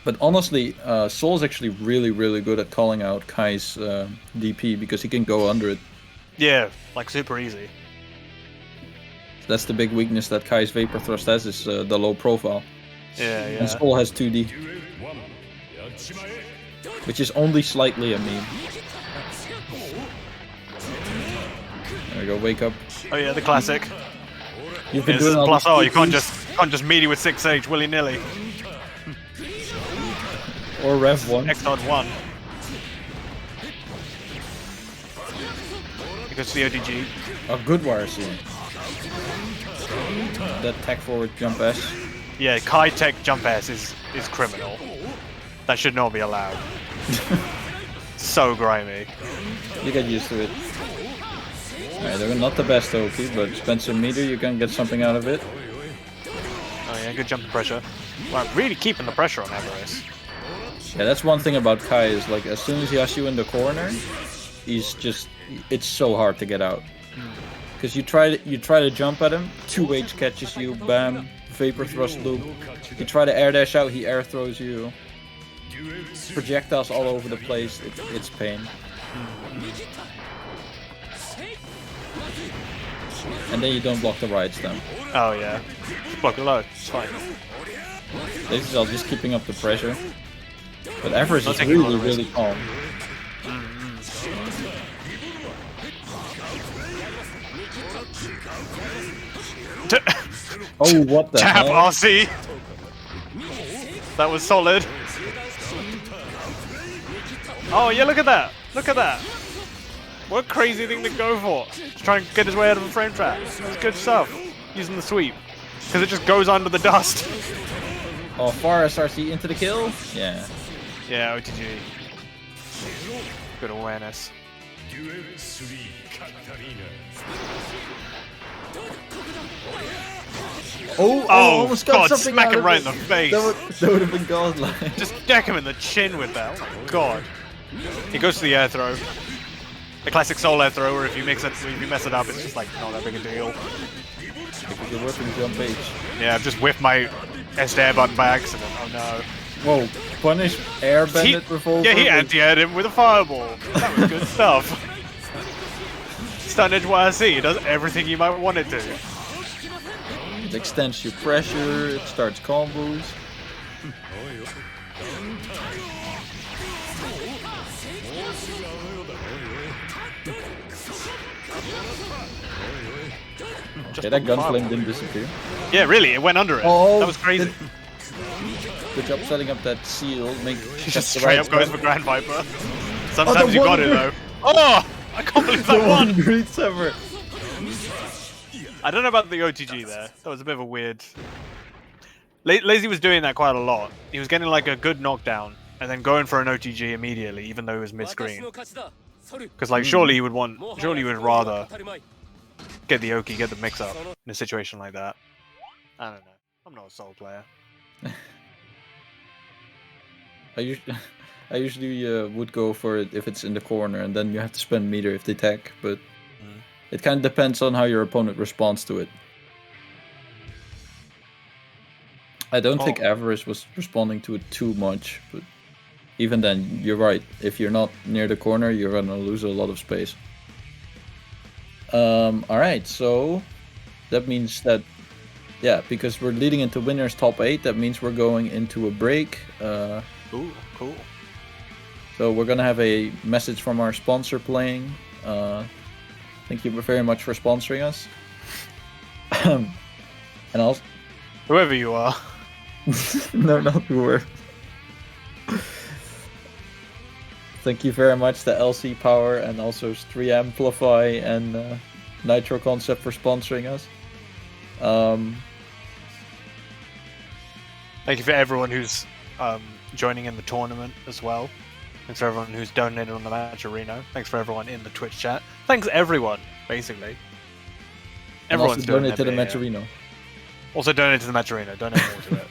S2: But honestly, Soul's actually really good at calling out Kai's DP because he can go under it.
S3: Yeah, like super easy.
S2: That's the big weakness that Kai's vapor thrust has is the low profile.
S3: Yeah.
S2: And Soul has 2D. Which is only slightly a meme. There we go, wake up.
S3: Oh yeah, the classic.
S2: You've been
S3: This is
S2: doing all
S3: plus
S2: these
S3: oh, you can't
S2: DPs.
S3: just meaty with 6H willy-nilly.
S2: Or Rev 1.
S3: X-Nod 1. He goes to the ODG.
S2: A good wire scene. That tech forward jump S.
S3: Yeah, Kai Tech jump S is criminal. That should not be allowed. So grimy.
S2: You get used to it. Alright, they're not the best Oki, but spend some meter, you can get something out of it.
S3: Oh yeah, good jump to pressure. Wow, really keeping the pressure on Avarice.
S2: Yeah, that's one thing about Kai is like as soon as he has you in the corner, he's just it's so hard to get out. Because you try to jump at him, 2H catches you, bam, vapor thrust loop. You try to air dash out, he air throws you. Projectiles all over the place, it's pain. And then you don't block the right stem.
S3: Oh yeah. Block it low, it's fine.
S2: This is all just keeping up the pressure. But Avarice
S3: Not
S2: is
S3: taking a lot of
S2: really
S3: risk.
S2: calm. Oh, what the
S3: Tap
S2: hell?
S3: RC! That was solid. Oh yeah, look at that! Look at that! What a crazy thing to go for! Just trying to get his way out of a frame trap. It's good stuff. Using the sweep. Because it just goes under the dust.
S2: Oh, far SRC into the kill? Yeah.
S3: Yeah, OTG. Good awareness.
S2: Oh,
S3: Oh,
S2: almost got
S3: God,
S2: something
S3: smack
S2: out
S3: him
S2: of
S3: right
S2: it.
S3: in the face.
S2: That would have been godlike.
S3: Just deck him in the chin with that. Oh my God. He goes to the air throw. The classic soul air throw, where if you mess it up, it's just like not that big a deal.
S2: Because you're whipping jump H.
S3: Yeah, I've just whipped my S air button by accident. Oh no.
S2: Whoa, punish air bandit revolver.
S3: Yeah, he
S2: with-
S3: anti-aired him with a fireball. That was good stuff. Stun Edge YRC, it does everything you might want it to.
S2: It extends your pressure, it starts combos. Okay, that gunflame didn't disappear.
S3: Yeah, really, it went under it.
S2: Oh,
S3: that was crazy.
S2: Good job setting up that seal. Make
S3: He just straight up goes for Grand Viper. Sometimes
S2: Oh, the
S3: you got
S2: one
S3: it though. Oh! I can't believe that won!
S2: Great summer.
S3: I don't know about the OTG there. That was a bit of a weird... Lazy was doing that quite a lot. He was getting like a good knockdown and then going for an OTG immediately, even though he was mid-screen. Because like surely you would rather get the Oki, get the mix-up in a situation like that. I don't know. I'm not a Soul player.
S2: I usually would go for it if it's in the corner, and then you have to spend meter if they tech, but it kind of depends on how your opponent responds to it. I don't think Avarice was responding to it too much, but even then, you're right. If you're not near the corner, you're gonna lose a lot of space. Alright, so that means that, yeah, because we're leading into winners top 8, that means we're going into a break.
S3: Ooh, cool.
S2: So we're gonna have a message from our sponsor playing. Thank you very much for sponsoring us. And also,
S3: Whoever you are.
S2: no, not whoever. Thank you very much to LC Power and also Stream Amplify and Nitro Concept for sponsoring us.
S3: Thank you for everyone who's joining in the tournament as well. Thanks for everyone who's donated on the Match Arena. Thanks for everyone in the Twitch chat. Thanks everyone, basically.
S2: And
S3: Everyone's
S2: also
S3: doing
S2: donate to the
S3: their bit, yeah.
S2: Matcherino.
S3: Also donate to the Match Arena. Donate more to it.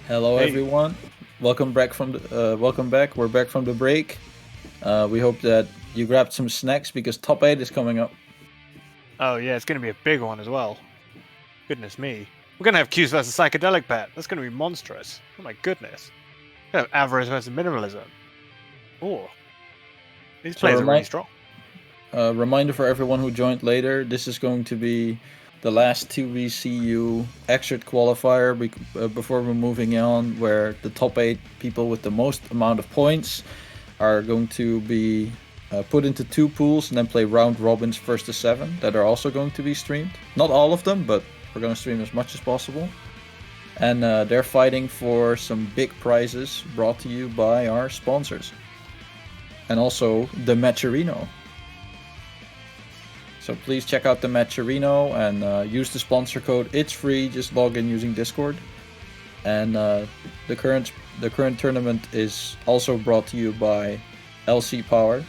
S2: Hello,
S3: Hey.
S2: everyone. Welcome back from the, welcome back. We're back from the break. We hope that you grabbed some snacks because top 8 is coming up.
S3: Oh yeah, it's going to be a big one as well. Goodness me. We're going to have Q's versus Psychedelic Pet. That's going to be monstrous. Oh my goodness. We're going to have Avarice versus Minimalism. Oh. These players are really strong.
S2: Reminder for everyone who joined later, this is going to be the last 2VCU XRD qualifier before we're moving on, where the top 8 people with the most amount of points are going to be put into 2 pools and then play round robins first to 7 that are also going to be streamed. Not all of them, but we're going to stream as much as possible. And they're fighting for some big prizes brought to you by our sponsors. And also the Matcherino. So please check out the Matcherino and use the sponsor code. It's free. Just log in using Discord. And the current tournament is also brought to you by LC Power,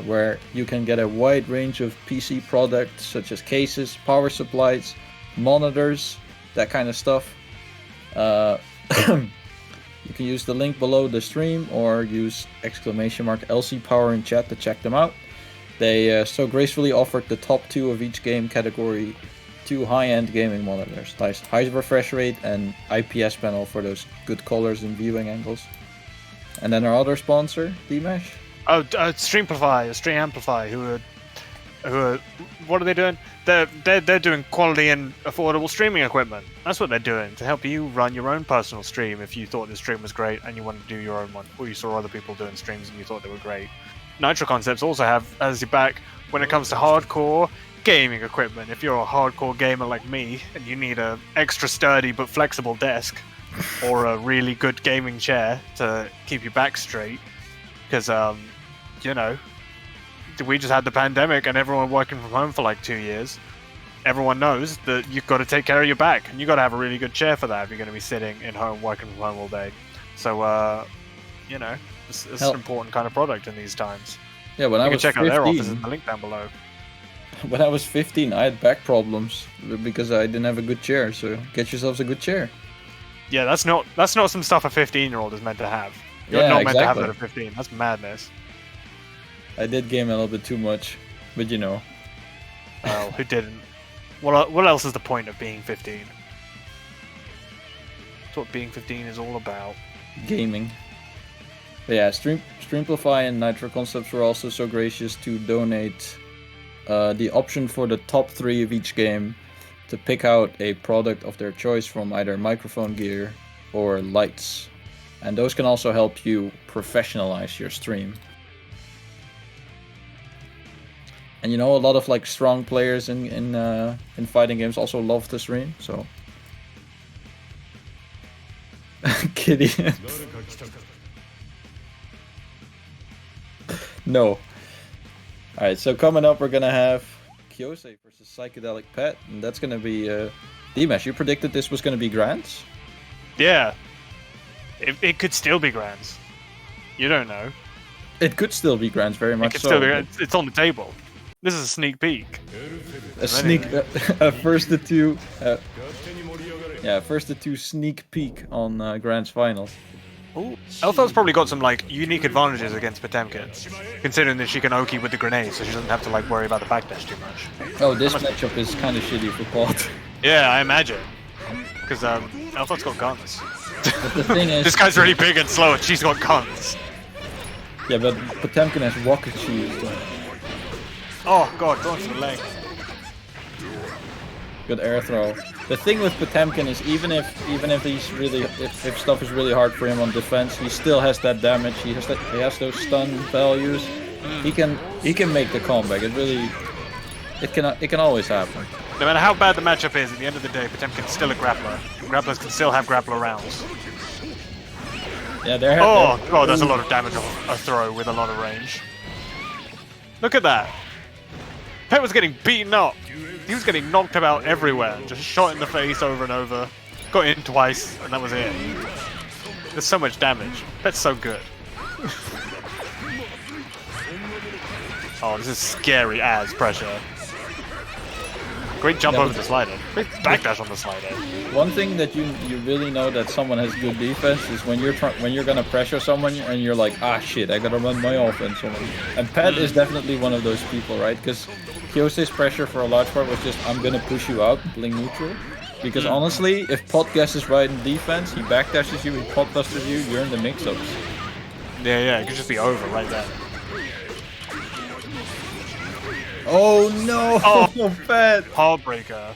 S2: where you can get a wide range of PC products such as cases, power supplies, monitors, that kind of stuff. You can use the link below the stream or use !LC Power in chat to check them out. They so gracefully offered the top 2 of each game category 2 high-end gaming monitors. Nice high refresh rate and IPS panel for those good colors and viewing angles. And then our other sponsor, D-Mash.
S3: Oh, Streamplify, Stream Amplify, who are what are they doing? They're doing quality and affordable streaming equipment. That's what they're doing to help you run your own personal stream. If you thought the stream was great and you wanted to do your own one, or you saw other people doing streams and you thought they were great. Nitro Concepts also have as your back when it comes to hardcore gaming equipment. If you're a hardcore gamer like me and you need a extra sturdy but flexible desk or a really good gaming chair to keep your back straight, because you know, we just had the pandemic and everyone working from home for like 2 years. Everyone knows that you've got to take care of your back, and you've got to have a really good chair for that if you're going to be sitting in home working from home all day. So you know, it's an important kind of product in these times.
S2: Yeah, when I was
S3: check
S2: 15,
S3: out their office in the link down below.
S2: When I was 15, I had back problems because I didn't have a good chair. So get yourselves a good chair.
S3: Yeah, that's not some stuff a 15-year-old is meant to have. You're
S2: Yeah,
S3: not meant to have
S2: exactly.
S3: that at 15. That's madness.
S2: I did game a little bit too much, but you know.
S3: Oh, who didn't? What else is the point of being 15? That's what being 15 is all about.
S2: Gaming. But yeah, Streamplify and Nitro Concepts were also so gracious to donate the option for the top 3 of each game to pick out a product of their choice from either microphone gear or lights. And those can also help you professionalize your stream. And you know, a lot of like strong players in fighting games also love to stream, so Kitty. No. Alright, so coming up we're gonna have Kyosei versus Psychedelic Pet, and that's gonna be D-Mash, you predicted this was gonna be Grands?
S3: Yeah. It could still be Grands. You don't know.
S2: It could still be Grands, very much so.
S3: Still be, it's on the table. This is a sneak peek.
S2: A sneak, first to 2, first to 2 sneak peek on Grands Finals.
S3: Ooh. Elthar's probably got some like unique advantages against Potemkin, considering that she can Oki with the grenade, so she doesn't have to like worry about the backdash too much.
S2: Oh, this matchup is kind of shitty for Quad.
S3: Yeah, I imagine. Because Elthar's got guns.
S2: But the thing is,
S3: this guy's really big and slow, and she's got guns.
S2: Yeah, but Potemkin has rocket shields.
S3: Oh god, going for the leg.
S2: Good air throw. The thing with Potemkin is even if he's really if stuff is really hard for him on defense, he still has that damage. He has those stun values. He can make the comeback. It can always happen.
S3: No matter how bad the matchup is, at the end of the day, Potemkin's still a grappler. Grapplers can still have grappler rounds.
S2: Yeah,
S3: god, that's a lot of damage off a throw with a lot of range. Look at that. Pet was getting beaten up. He was getting knocked about everywhere. Just shot in the face over and over. Got in twice, and that was it. There's so much damage. Pet's so good. Oh, this is scary as pressure. Great jump
S2: Yeah,
S3: over
S2: but-
S3: the slider. Great backdash on the slider.
S2: One thing that you really know that someone has good defense is when you're gonna pressure someone and you're like, ah shit, I gotta run my offense on him. And Pat is definitely one of those people, right? Because Kyose's pressure for a large part was just, I'm gonna push you out, playing neutral. Because honestly, if Pot guesses right in defense, he backdashes you, he pot busters you, you're in the mix-ups.
S3: Yeah, it could just be over right there.
S2: Oh no!
S3: Oh.
S2: Pat!
S3: Heartbreaker.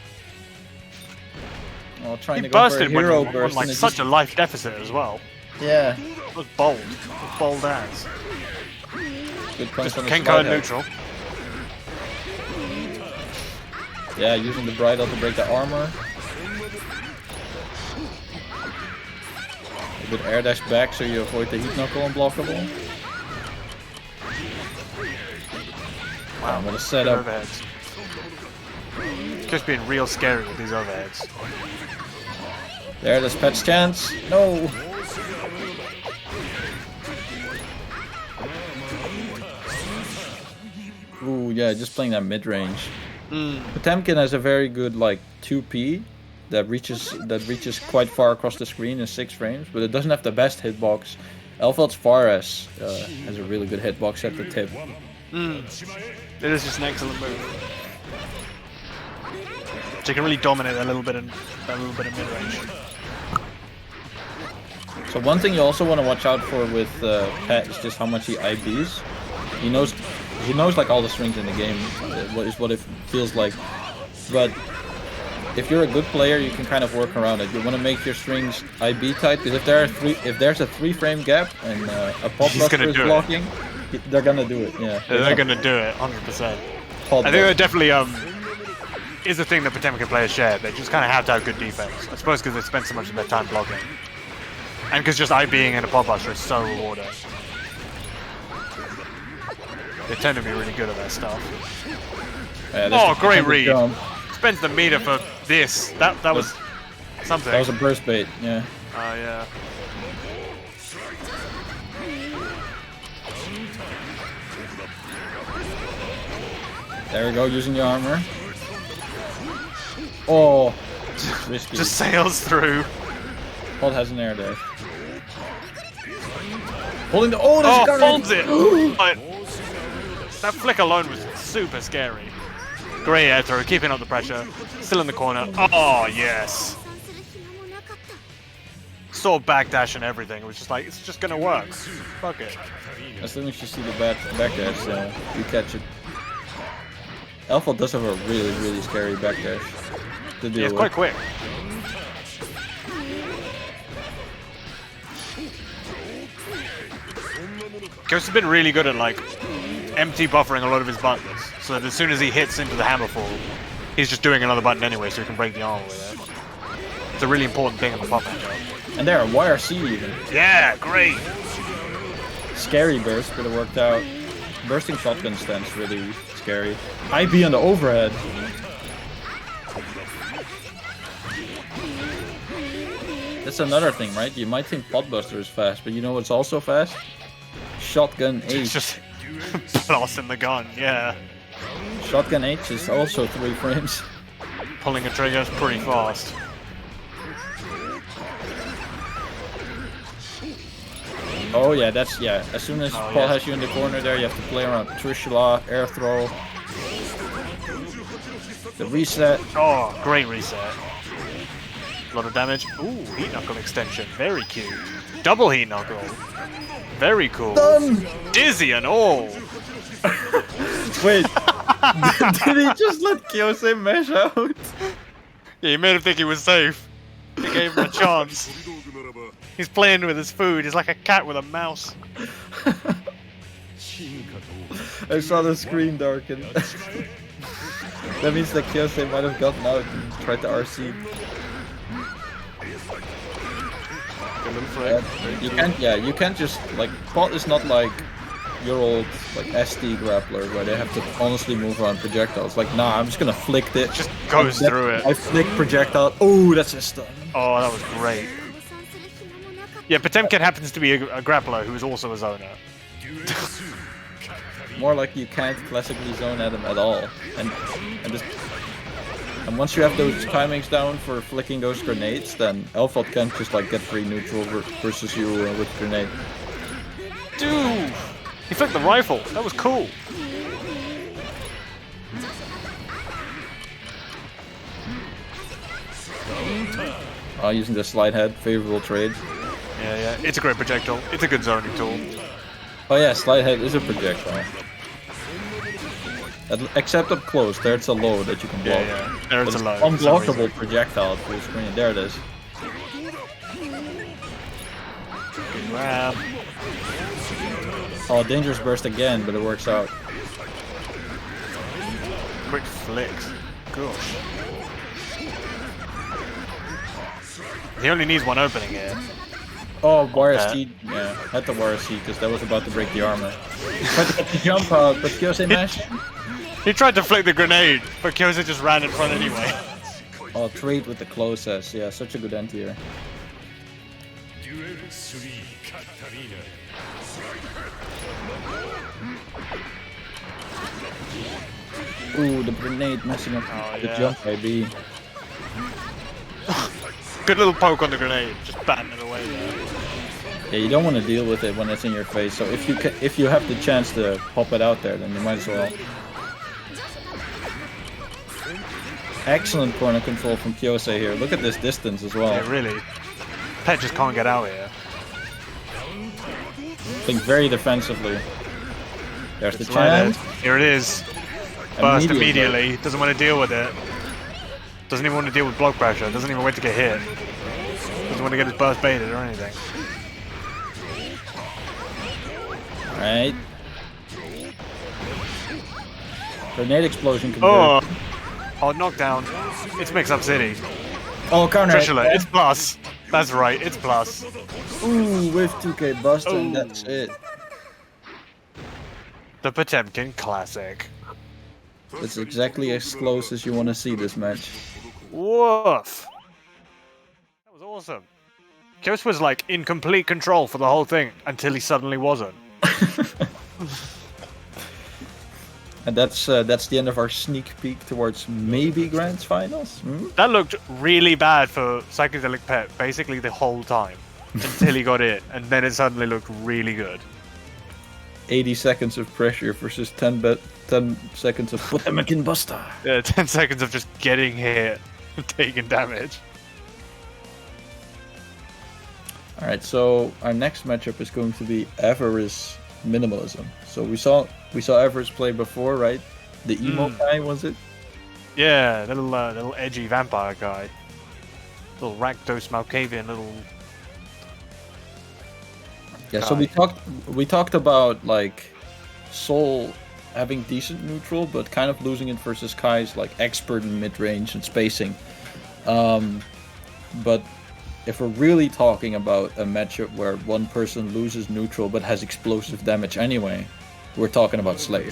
S2: Oh, trying
S3: He
S2: to go for a
S3: bursted when
S2: hero
S3: on
S2: burst.
S3: like
S2: and it
S3: such
S2: just-
S3: a life deficit as well.
S2: Yeah.
S3: It was bold. It was bold as.
S2: Good punch
S3: Just
S2: on the
S3: Kenko
S2: slider.
S3: neutral.
S2: Yeah, using the bridle to break the armor. A good air dash back so you avoid the heat knuckle unblockable. Wow, what a
S3: Good
S2: setup.
S3: overheads. Just being real scary with these overheads.
S2: There's Pat's chance. No! Ooh, yeah, just playing that mid-range. Potemkin has a very good, like, 2P that reaches quite far across the screen in 6 frames, but it doesn't have the best hitbox. Elfeld's Fares has a really good hitbox at the tip.
S3: It is just an excellent move. So you can really dominate a little bit of mid-range.
S2: So one thing you also want to watch out for with Pat is just how much he IBs. He knows like all the strings in the game, what it feels like. But if you're a good player, you can kind of work around it. You want to make your strings IB tight, because if there's a 3-frame gap and a pop buster is blocking, they're gonna do it. Yeah,
S3: they're gonna do it 100%.
S2: Pod
S3: I think that definitely is the thing that Potemkin players share. They just kind of have to have good defense. I suppose because they spend so much of their time blocking. And because just IBing in a pop buster is so rewarding. They tend to be really good at that stuff.
S2: Yeah,
S3: Oh, great read.
S2: Jump.
S3: Spends the meter for this. That was something.
S2: That was a burst bait, yeah.
S3: Oh, yeah.
S2: There we go, using the armor. Oh, risky.
S3: Just sails through.
S2: Pod has an air dash. Holding the oh,
S3: Oh,
S2: there's
S3: folds it! But that flick alone was super scary. Great air throw, keeping up the pressure. Still in the corner. Oh, yes. Saw backdash and everything. It was just like, it's just gonna work. Fuck it.
S2: As soon as you see the backdash, you catch it. Alpha does have a really, really scary backdash to deal
S3: Yeah, it's
S2: with.
S3: quite quick. Ghost has been really good at like empty buffering a lot of his buttons, so that as soon as he hits into the hammerfall, he's just doing another button anyway, so he can break the armor with it. It's a really important thing in the pop matchup.
S2: And there, YRC even.
S3: Yeah, great.
S2: Scary burst, but it worked out. Bursting shotgun stance really scary. IB on the overhead. That's another thing, right? You might think Potbuster is fast, but you know what's also fast? Shotgun H.
S3: It's just blasting the gun, yeah.
S2: Shotgun H is also 3 frames.
S3: Pulling a trigger is pretty fast.
S2: Oh yeah, that's, yeah. As soon as Paul has you in the corner there, you have to play around Trishula, air throw. The reset.
S3: Oh, great reset. A lot of damage. Ooh, heat knuckle extension. Very cute. Double heat knuckle. Very cool.
S2: Done!
S3: Dizzy and all.
S2: Wait, did he just let Kyose mesh out?
S3: Yeah, you made him think he was safe. You gave him a chance. He's playing with his food. He's like a cat with a mouse.
S2: I saw the screen darken. That means that Kyose might have gotten out and tried to RC. You can't just, like, Pot is not like your old, like, SD grappler where they have to honestly move around projectiles. Like, nah, I'm just gonna flick it.
S3: Just goes through it.
S2: I flick projectile. Oh, that's a stun.
S3: Oh, that was great. Yeah, Potemkin happens to be a grappler who is also a zoner.
S2: More like you can't classically zone at him at all. And just once you have those timings down for flicking those grenades, then Elfot can just like get free neutral versus you with grenade.
S3: Dude! He flicked the rifle. That was cool.
S2: Using the slide head, favorable trade.
S3: Yeah. It's a great projectile. It's a good zoning tool.
S2: Oh yeah, slide head is a projectile. Except up close, there it's a low that you can block.
S3: Yeah. There it's a low.
S2: Unblockable projectile at full screen. There it is.
S3: Good grab.
S2: Oh, dangerous burst again, but it works out.
S3: Quick flicks. Gosh. He only needs one opening here.
S2: Oh, YRC, yeah, had the YRC because that was about to break the armor. Tried to get the jump out, but Kyose mashed.
S3: He tried to flick the grenade, but Kyose just ran in front anyway.
S2: Oh, trade with the closest. Yeah, such a good end here. Ooh, the grenade messing up the jump, baby.
S3: Good little poke on the grenade, just batting it away there.
S2: Yeah, you don't want to deal with it when it's in your face. So if you have the chance to pop it out there, then you might as well. Excellent corner control from Kyose here. Look at this distance as well.
S3: Yeah, really. Pet just can't get out here.
S2: Think very defensively. There's the chance.
S3: Here it is. Burst immediately. Doesn't want to deal with it. Doesn't even want to deal with block pressure. Doesn't even wait to get hit. Doesn't want to get his burst baited or anything.
S2: Alright. Grenade explosion can
S3: Oh! Oh, knockdown. It's Mix-Up City.
S2: Oh, counter.
S3: Trishula, it's plus. That's right, it's plus.
S2: Ooh, with 2k bust and that's it.
S3: The Potemkin Classic.
S2: That's exactly as close as you want to see this match.
S3: Woof! That was awesome. Kyose was like in complete control for the whole thing until he suddenly wasn't.
S2: And that's the end of our sneak peek towards maybe Grand Finals.
S3: That looked really bad for Psychedelic Pet basically the whole time until he got it, and then it suddenly looked really good.
S2: 80 seconds of pressure versus 10 seconds of Potemkin Buster.
S3: Yeah, 10 seconds of just getting hit and taking damage.
S2: Alright, so our next matchup is going to be Avarice Minimalism. So we saw Avarice play before, right? The emo guy, was it?
S3: Yeah, little edgy vampire guy. Little Rakdos Malkavian little.
S2: Yeah, so we talked about like Soul having decent neutral, but kind of losing it versus Kai's like expert in mid range and spacing. But if we're really talking about a matchup where one person loses neutral but has explosive damage anyway, we're talking about Slayer.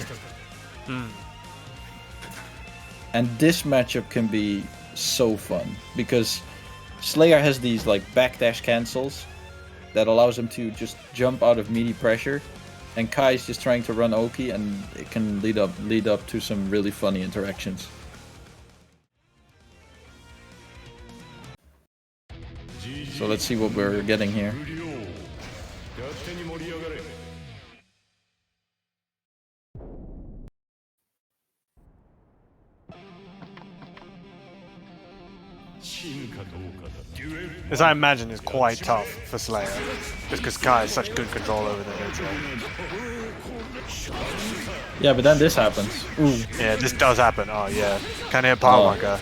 S2: And this matchup can be so fun because Slayer has these like backdash cancels that allows him to just jump out of meaty pressure, and Kai's just trying to run Oki, and it can lead up to some really funny interactions. So let's see what we're getting here.
S3: This, I imagine, is quite tough for Slayer, just because Kai has such good control over the neutral.
S2: Yeah, but then this happens. Ooh.
S3: Yeah, this does happen. Oh yeah, kind of hit power marker.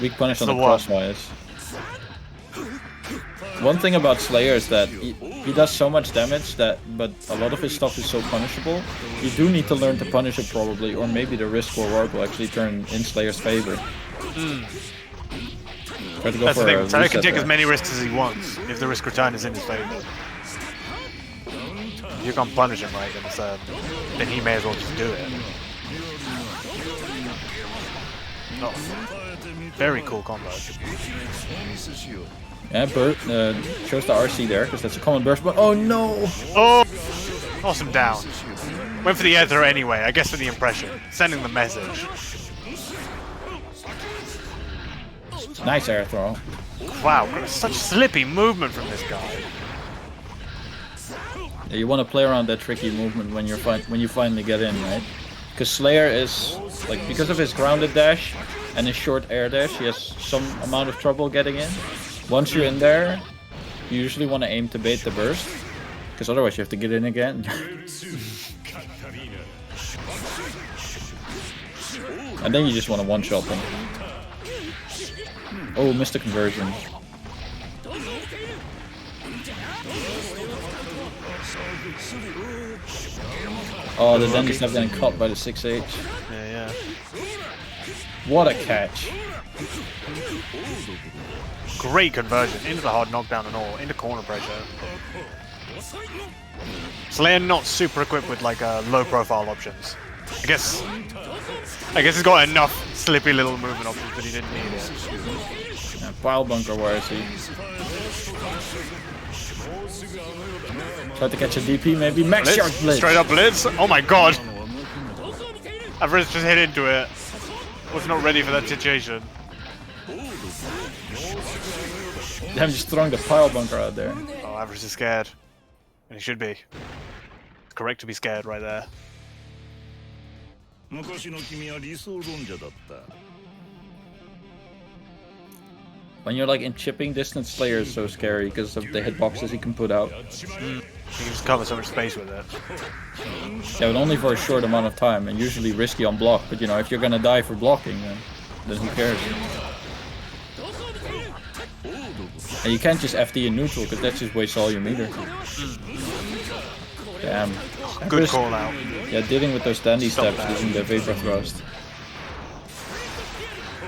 S2: Weak punish on the crosswise. One thing about Slayer is that he does so much damage but a lot of his stuff is so punishable. You do need to learn to punish it probably, or maybe the risk reward will actually turn in Slayer's favor. Try to go
S3: That's
S2: for
S3: the thing. Slayer can take
S2: there.
S3: as many risks as he wants if the risk return is in his favor. If you can't punish him right, then he may as well just do it. Oh, very cool combo.
S2: Yeah, Bert shows the RC there because that's a common burst. But oh no!
S3: Oh, awesome down. Went for the air throw anyway. I guess for the impression, sending the message.
S2: Nice air throw.
S3: Wow, such slippy movement from this guy.
S2: Yeah, you want to play around that tricky movement when you finally get in, right? Because Slayer is like, because of his grounded dash and his short air dash, he has some amount of trouble getting in. Once you're in there, you usually want to aim to bait the burst, because otherwise you have to get in again. And then you just want to one-shot them. Oh, missed the conversion. Oh, the Dendy step getting caught by the 6H.
S3: Yeah.
S2: What a catch.
S3: Great conversion into the hard knockdown and all, into corner pressure. Slayer not super equipped with like low profile options. I guess he's got enough slippy little movement options, but he didn't need it.
S2: Yeah, pile bunker, where is he? Try to catch a DP, maybe. Max Shark Blitz!
S3: Straight up Blitz! Oh my god! Average just hit into it. Was not ready for that situation.
S2: I'm just throwing the pile bunker out there.
S3: Oh, Average is scared. And he should be. It's correct to be scared right there.
S2: When you're like in chipping distance, Slayer is so scary because of the hitboxes he can put out.
S3: You can just cover so much space with it.
S2: Yeah, but only for a short amount of time, and usually risky on block. But you know, if you're gonna die for blocking, then who cares? And you can't just FD in neutral, because that just wastes all your meter. Damn.
S3: Good call out.
S2: Yeah, dealing with those dandy steps using the Vapor Thrust.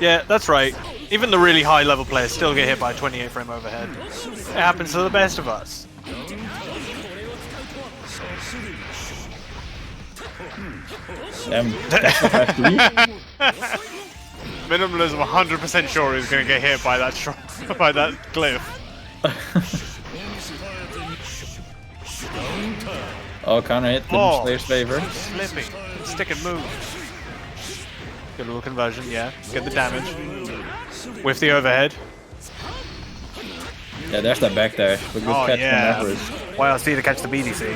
S3: Yeah, that's right. Even the really high level players still get hit by a 28 frame overhead. It happens to the best of us.
S2: Damn.
S3: Minimalism 100% sure is going to get hit by that by that glyph.
S2: Oh, counter hit, the Slayer's favor.
S3: Slipping. Stick and move. Good little conversion, yeah. Get the damage. With the overhead.
S2: Yeah, there's that back dash. But good catch from Average.
S3: YLC to catch the BDC.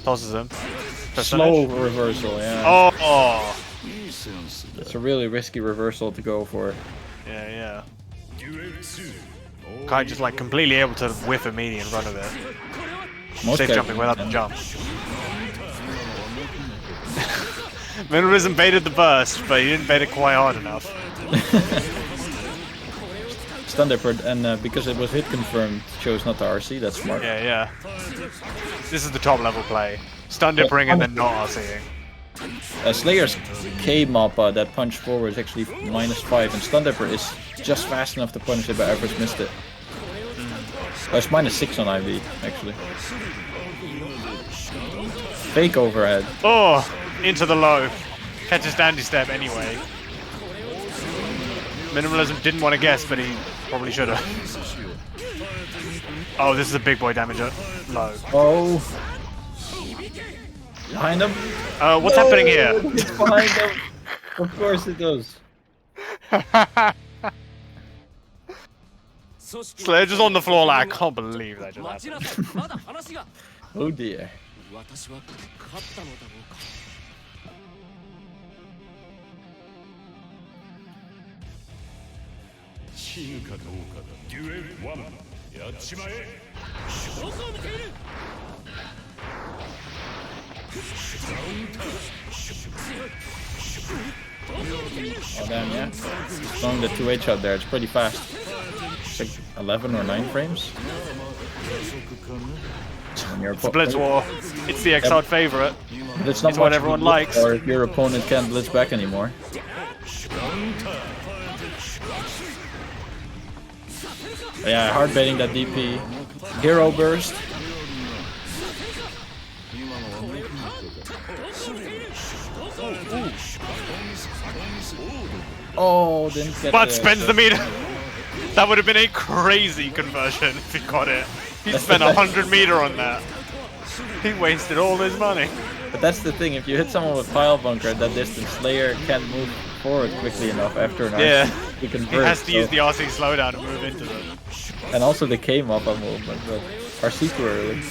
S3: Tosses him.
S2: Slow reversal, yeah.
S3: Oh!
S2: It's a really risky reversal to go for.
S3: Yeah. Kai just like completely able to whiff a meaty in front of it. Safe jumping without the jump. Minimalism baited the burst, but he didn't bait it quite hard enough.
S2: Stun Dipper, and because it was hit confirmed, chose not to RC, that's smart.
S3: Yeah. This is the top level play. Stun Dippering and then not RCing.
S2: Slayer's K-Mop, that punch forward, is actually -5, and Stun Dipper is just fast enough to punish it, but Average missed it. Oh, it's -6 on IV, actually. Fake overhead.
S3: Oh! Into the low. Catches dandy step anyway. Minimalism didn't want to guess, but he probably should have. Oh, this is a big boy damage low.
S2: Oh. Behind him?
S3: What's happening here?
S2: It's behind him. Of course it does.
S3: Slayer just on the floor like, I can't believe that just happened.
S2: Oh dear. Oh damn, yeah. Throwing the 2H out there, it's pretty fast. It's like 11 or 9 frames.
S3: It's a Blitz War. It's the Xrd favorite.
S2: But it's not
S3: what everyone likes.
S2: Or if your opponent can't blitz back anymore. Yeah, hard baiting that DP. Hero burst. Oh, didn't get
S3: But spends the meter. That would have been a crazy conversion if he got it. He spent 100 meter on that. He wasted all his money.
S2: But that's the thing, if you hit someone with pile bunker at that distance, Slayer can't move forward quickly enough after an
S3: Yeah.
S2: RC to
S3: He
S2: convert.
S3: has to use the RC slowdown to move into them.
S2: And also the K Mappa movement, but RC too early.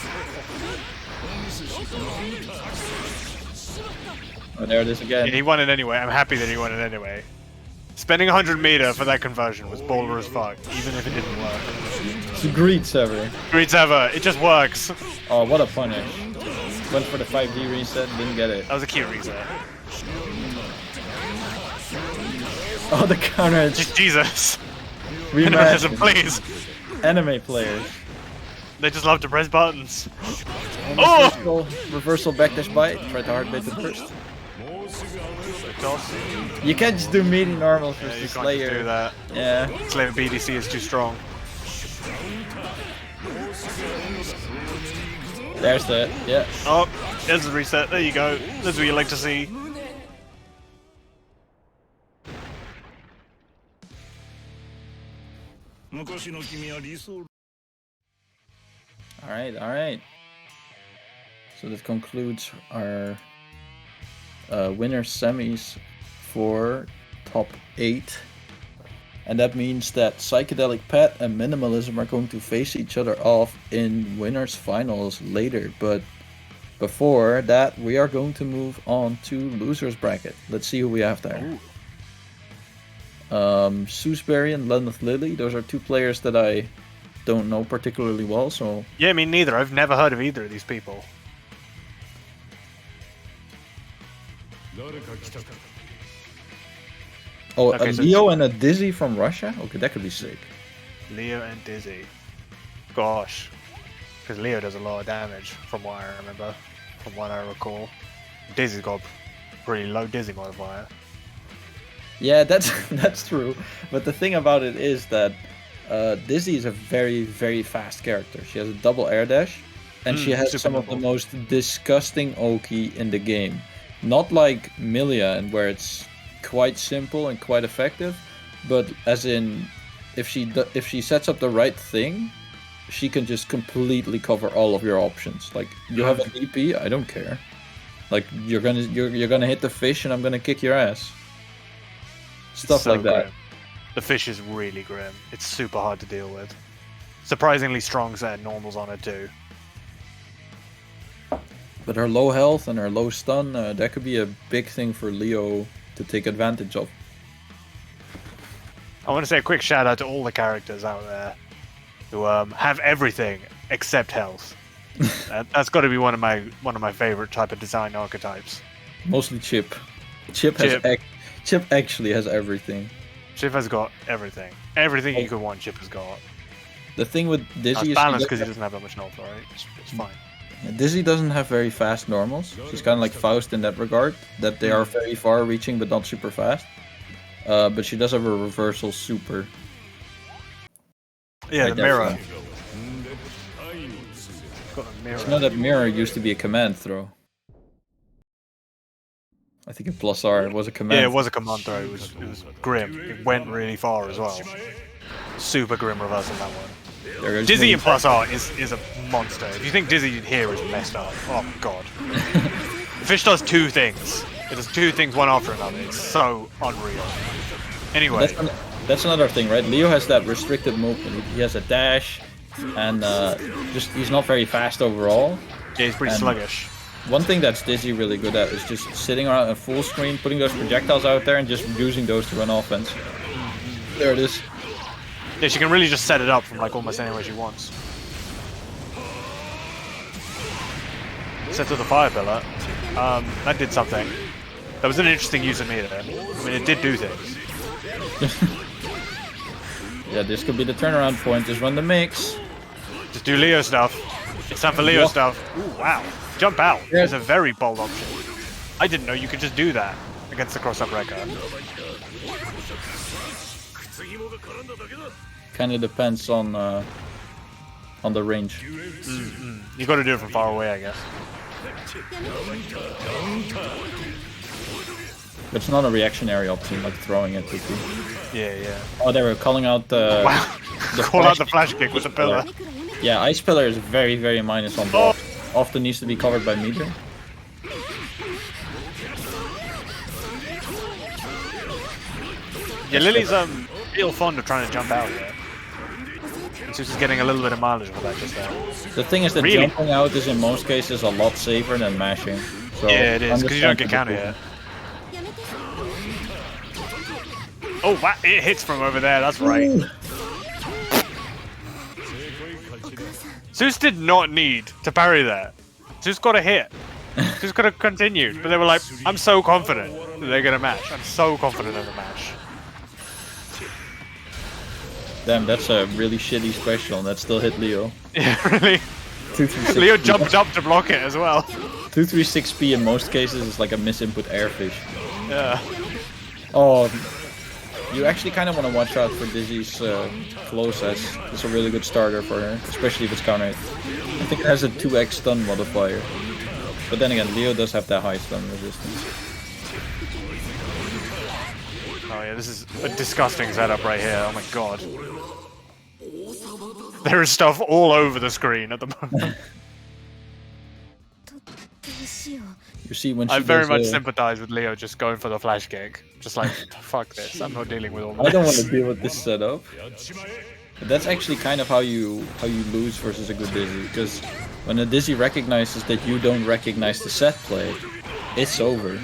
S2: Oh, there it is again.
S3: Yeah, he won it anyway. I'm happy that he won it anyway. Spending 100 meter for that conversion was baller as fuck, even if it didn't work.
S2: It's a great server.
S3: Great server, it just works.
S2: Oh, what a punish. Went for the 5D reset, didn't get it.
S3: That was a cute reset.
S2: Oh, the counter.
S3: Jesus.
S2: Reimagine.
S3: Minimalism, please.
S2: Anime players.
S3: They just love to press buttons.
S2: Oh! Reversal backdash bite. Try to hard bait it first. You can't just do meaty normal for
S3: Yeah, you
S2: the
S3: can't
S2: Slayer.
S3: just do that.
S2: Yeah.
S3: Slayer BDC is too strong.
S2: There's that. Yeah.
S3: Oh, there's the reset. There you go. That's what you like to see.
S2: Alright, alright. So that concludes our winner semis for top 8. And that means that Psychedelic Pet and Minimalism are going to face each other off in winners finals later. But before that, we are going to move on to losers bracket. Let's see who we have there. Sewsbury and Lenneth Lilly. Those are two players that I don't know particularly well, so...
S3: Yeah, me neither. I've never heard of either of these people.
S2: Oh,
S3: Okay,
S2: a
S3: so
S2: Leo and a Dizzy from Russia? Okay, that could be sick.
S3: Leo and Dizzy. Gosh. Because Leo does a lot of damage, from what I remember. From what I recall. Dizzy's got a pretty low Dizzy modifier.
S2: Yeah, that's true. But the thing about it is that Dizzy is a very, very fast character. She has a double air dash, and she has some of the most disgusting Oki in the game. Not like Milia, and where it's quite simple and quite effective, but as in, if she sets up the right thing, she can just completely cover all of your options. Like, you have an DP, I don't care. Like, you're gonna hit the fish, and I'm gonna kick your ass. Stuff like that.
S3: Grim. The fish is really grim. It's super hard to deal with. Surprisingly strong set of normals on it too.
S2: But her low health and her low stun, that could be a big thing for Leo to take advantage of.
S3: I want to say a quick shout out to all the characters out there who have everything except health. That's got to be one of my favorite type of design archetypes.
S2: Mostly Chip. Chip actually has everything.
S3: Chip has got everything. Everything you could want, Chip has got.
S2: The thing with Dizzy
S3: It's
S2: is
S3: balanced because he doesn't have that much health, right? It's fine.
S2: Dizzy doesn't have very fast normals. She's kind of like Faust in that regard, that they are very far reaching but not super fast. But she does have a reversal super.
S3: Yeah,
S2: Right
S3: the
S2: there,
S3: mirror.
S2: so.
S3: Got a mirror.
S2: You know that mirror used to be a command throw. I think in Plus R it was a command.
S3: Yeah, it was a command throw. It was grim. It went really far as well. Super grim reversal that one. Dizzy in Plus R is a monster. If you think Dizzy here is messed up, oh my god. The fish does two things. It does two things one after another. It's so unreal. Anyway.
S2: That's another thing, right? Leo has that restricted movement. He has a dash, and he's not very fast overall.
S3: Yeah, he's pretty sluggish.
S2: One thing that's Dizzy really good at is just sitting around a full screen, putting those projectiles out there, and just using those to run offense. There it is.
S3: Yeah, she can really just set it up from like almost anywhere she wants. Set to the fire pillar. That did something. That was an interesting use of meter. I mean, it did do things.
S2: Yeah, this could be the turnaround point. Just run the mix.
S3: Just do Leo stuff. It's time for Leo stuff. Ooh, wow. Jump out is a very bold option. I didn't know you could just do that against the cross-up wrecker.
S2: Kind of depends on the range.
S3: You got to do it from far away, I guess.
S2: It's not a reactionary option like throwing it.
S3: Yeah.
S2: Oh, they were calling out the.
S3: Wow. Call out the flash kick with the pillar.
S2: Yeah, Ice Pillar is very, very minus on block. Often needs to be covered by meter.
S3: Yeah, Lily's real fond of trying to jump out here. And Zeus is getting a little bit of mileage with that just there.
S2: The thing is that
S3: Really?
S2: jumping out is in most cases a lot safer than mashing. So
S3: Yeah, it is, because you don't get counter
S2: understand
S3: yet. Oh, wow, it hits from over there, that's right.
S2: Ooh.
S3: Zeus did not need to parry that. Zeus got a hit. Zeus could have continued, but they were like, I'm so confident that they're going to match. I'm so confident in the match.
S2: Damn, that's a really shitty special, and that still hit Leo.
S3: Yeah, really.
S2: 236.
S3: Leo jumped up to block it as well.
S2: 236p in most cases is like a misinput airfish.
S3: Yeah.
S2: Oh, you actually kind of want to watch out for Dizzy's close S. It's a really good starter for her, especially if it's counter hit. I think it has a 2x stun modifier. But then again, Leo does have that high stun resistance.
S3: Oh yeah, this is a disgusting setup right here. Oh my god. There is stuff all over the screen at the moment.
S2: You see when she
S3: I very
S2: does,
S3: much sympathize with Leo just going for the flash kick. Just like, fuck this, I'm not dealing with all this.
S2: I don't want to deal with this setup. But that's actually kind of how you lose versus a good Dizzy, because when a Dizzy recognizes that you don't recognize the set play, it's over.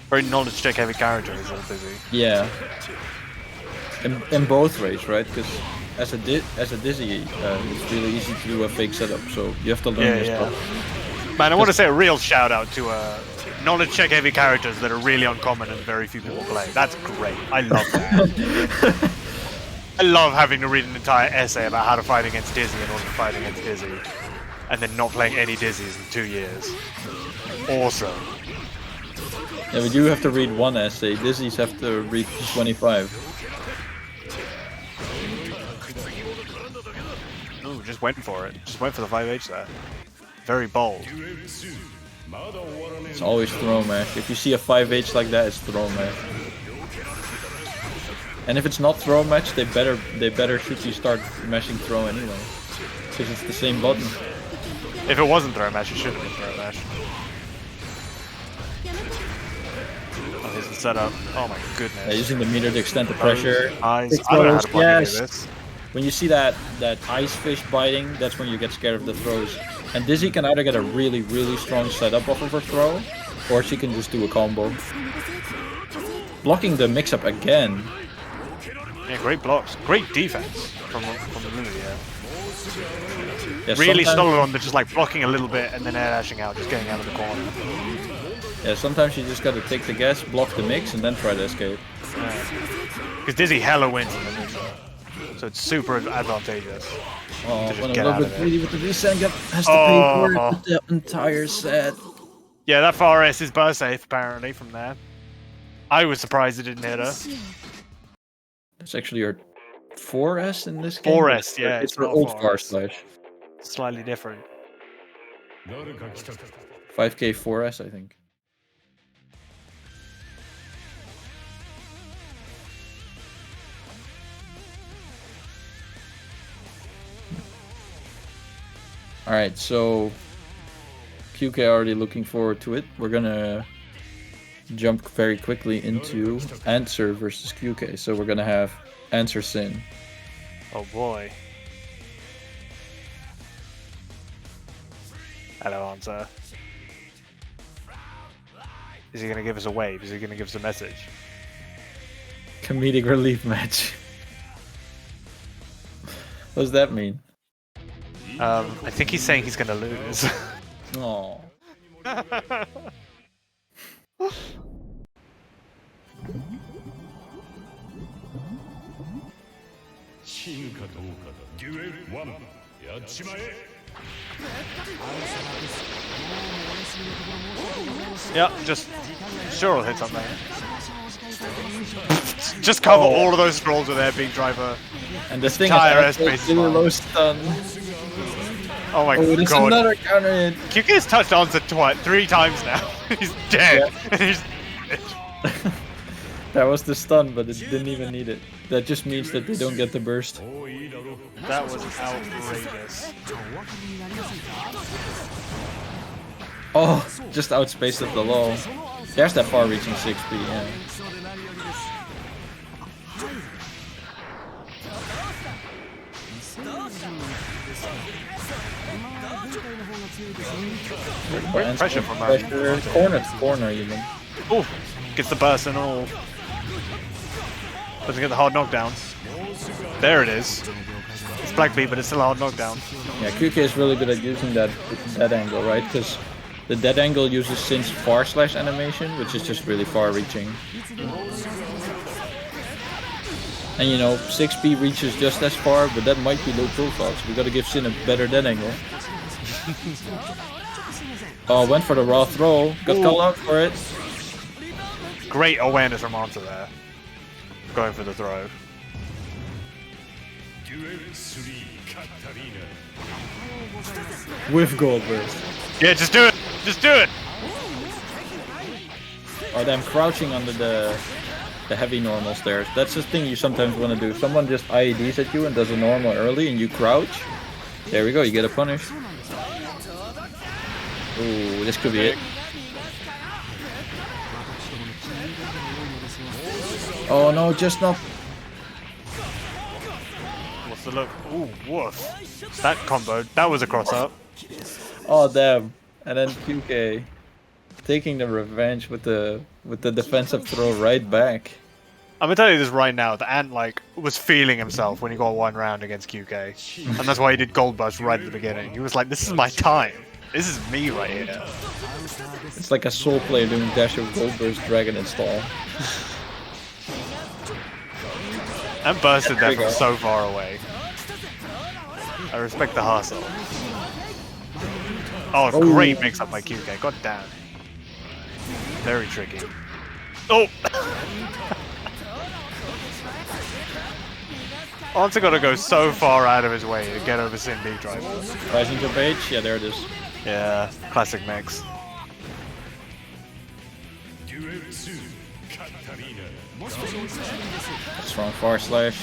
S3: Very knowledge check heavy character is a Dizzy.
S2: Yeah. In both ways, right? Because as a Dizzy, it's really easy to do a fake setup, so you have to learn this stuff.
S3: Man, I want to say a real shout out to knowledge check heavy characters that are really uncommon and very few people play. That's great. I love that. I love having to read an entire essay about how to fight against Dizzy in order to fight against Dizzy, and then not playing any Dizzies in 2 years. Awesome.
S2: Yeah, but you have to read one essay. Dizzies have to read 25.
S3: Ooh, just went for it. Just went for the 5H there. Very bold.
S2: It's always throw mash. If you see a 5H like that, it's throw mash. And if it's not throw match, they better shoot you start mashing throw anyway, because it's the same button.
S3: If it wasn't throw match, it should have been throw match. Oh, here's the setup. Oh my goodness.
S2: Yeah, using the meter to extend the pressure.
S3: Eyes. I don't know how to bloody do this.
S2: When you see that ice fish biting, that's when you get scared of the throws. And Dizzy can either get a really, really strong setup off of her throw, or she can just do a combo. Blocking the mix-up again.
S3: Yeah, great blocks. Great defense from Lily, yeah.
S2: Yeah,
S3: really solid on the just like blocking a little bit and then air dashing out, just getting out of the corner.
S2: Yeah, sometimes you just gotta take the gas, block the mix, and then try to escape.
S3: Because Dizzy hella wins in the mix, so it's super advantageous.
S2: Oh,
S3: to just
S2: when
S3: get
S2: a little
S3: out
S2: bit
S3: of
S2: greedy with the reset, has to pay for it with the entire set.
S3: Yeah, that far S is burst safe apparently from there. I was surprised it didn't hit her.
S2: It's actually her 4S in this game.
S3: 4S, yeah.
S2: It's her old far slash.
S3: Slightly different.
S2: 5k 4S, I think. Alright, so QK already looking forward to it. We're gonna jump very quickly into Answer versus QK. So we're gonna have Answer Sin.
S3: Oh boy. Hello, Answer. Is he gonna give us a wave? Is he gonna give us a message?
S2: Comedic relief match. What does that mean?
S3: I think he's saying he's gonna lose.
S2: Oh.
S3: Yeah, just sure will hit something. Just cover all of those scrolls with their big driver.
S2: And the thing
S3: is,
S2: is really low stun.
S3: Oh my
S2: there's
S3: god.
S2: Another counter hit.
S3: QK's touched Answer 3 times now. He's dead.
S2: Yeah.
S3: He's
S2: That was the stun, but it didn't even need it. That just means that they don't get the burst.
S3: That was outrageous.
S2: Oh, just outspaced at the low. There's that far-reaching 6p, yeah.
S3: Pressure from
S2: Pressure, corner to corner even.
S3: Ooh, gets the burst and all. Doesn't get the hard knockdown. There it is. It's Black Beat, but it's still a hard knockdown.
S2: Yeah, QK is really good at using that angle, right? Because the dead angle uses Sin's far slash animation, which is just really far reaching. And you know, 6B reaches just as far, but that might be low profile, so we gotta give Sin a better dead angle. Oh, went for the raw throw. Got called out for it.
S3: Great awareness from Anta there. Going for the throw.
S2: With gold burst.
S3: Yeah, just do it! Just do it!
S2: Or them crouching under the heavy normals there. That's the thing you sometimes want to do. Someone just IEDs at you and does a normal early and you crouch. There we go, you get a punish. Ooh, this could be it. Oh no, just not.
S3: What's the look? Ooh, woof. That combo, that was a cross up.
S2: Oh damn. And then QK taking the revenge with the defensive throw right back.
S3: I'm gonna tell you this right now, the Ant was feeling himself when he got one round against QK. And that's why he did Gold Burst right at the beginning. He was like, this is my time. This is me right here.
S2: It's like a soul player doing dash of Gold Burst Dragon install.
S3: And bursted there from so far away. I respect the hustle. Oh, great mix up by QK. God damn. Very tricky. Oh! Anta gotta go so far out of his way to get over Sin B driver.
S2: Rising to Page? Yeah, there it is.
S3: Yeah, classic mix.
S2: Strong far slash.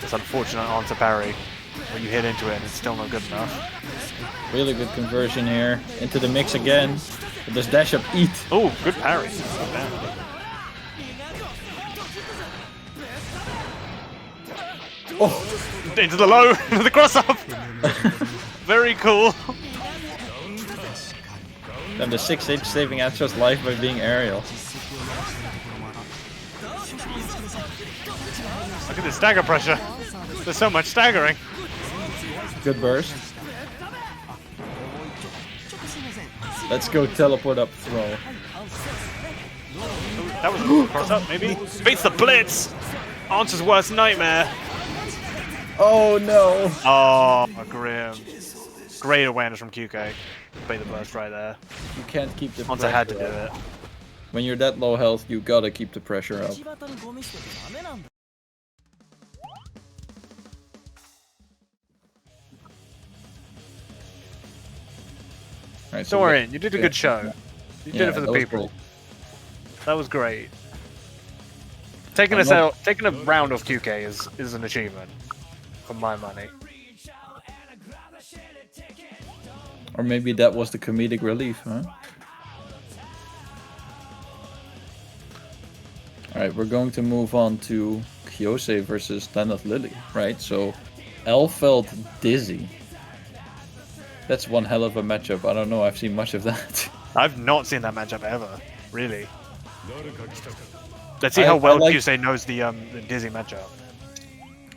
S3: It's unfortunate Anta parry when you hit into it and it's still not good enough.
S2: Really good conversion here. Into the mix again. With this dash up eat.
S3: Oh, good parry. Oh, damn.
S2: Oh!
S3: Into the low, the cross up. Very cool.
S2: And the 6H saving Astra's life by being aerial.
S3: Look at the stagger pressure. There's so much staggering.
S2: Good burst. Let's go teleport up throw.
S3: That was a cool cross up, maybe? Beats the blitz! Anta's worst nightmare.
S2: Oh no!
S3: Oh, grim. Great awareness from QK. Bait the burst right there.
S2: You can't keep the
S3: Anta
S2: pressure
S3: had to do
S2: up.
S3: it.
S2: When you're that low health, you gotta keep the pressure up. Alright,
S3: Don't worry, you did a good show. You did it for the people.
S2: Great.
S3: That was great. Taking a round off QK is an achievement, for my money.
S2: Or maybe that was the comedic relief, huh? Alright, we're going to move on to Kyose versus Lennart Lily, right? So, L felt dizzy. That's one hell of a matchup. I don't know, I've seen much of that.
S3: I've not seen that matchup ever, really. Let's see how well Kyose knows the Dizzy matchup.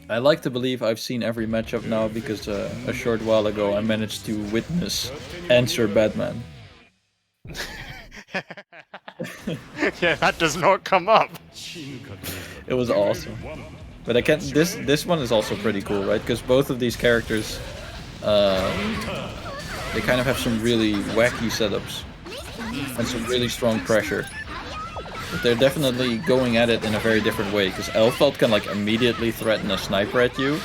S2: I like to believe I've seen every matchup now because a short while ago I managed to witness Answer Batman.
S3: Yeah, that does not come up.
S2: It was awesome. But I can't. This one is also pretty cool, right? Because both of these characters, they kind of have some really wacky setups and some really strong pressure. But they're definitely going at it in a very different way. Because Elfeld can like immediately threaten a sniper at you,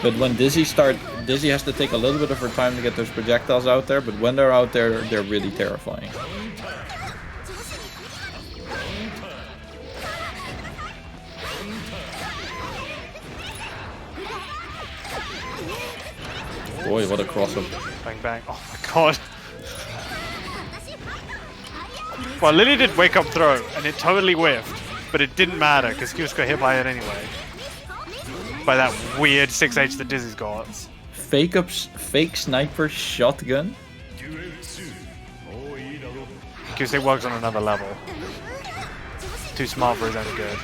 S2: but when Dizzy has to take a little bit of her time to get those projectiles out there. But when they're out there, they're really terrifying. Boy, what a cross-up.
S3: Bang bang. Oh my god. Well, Lily did wake up throw and it totally whiffed, but it didn't matter because Kyusa got hit by it anyway. By that weird 6H that Dizzy's got.
S2: Fake sniper shotgun.
S3: Kyusa works on another level. Too smart for his own good.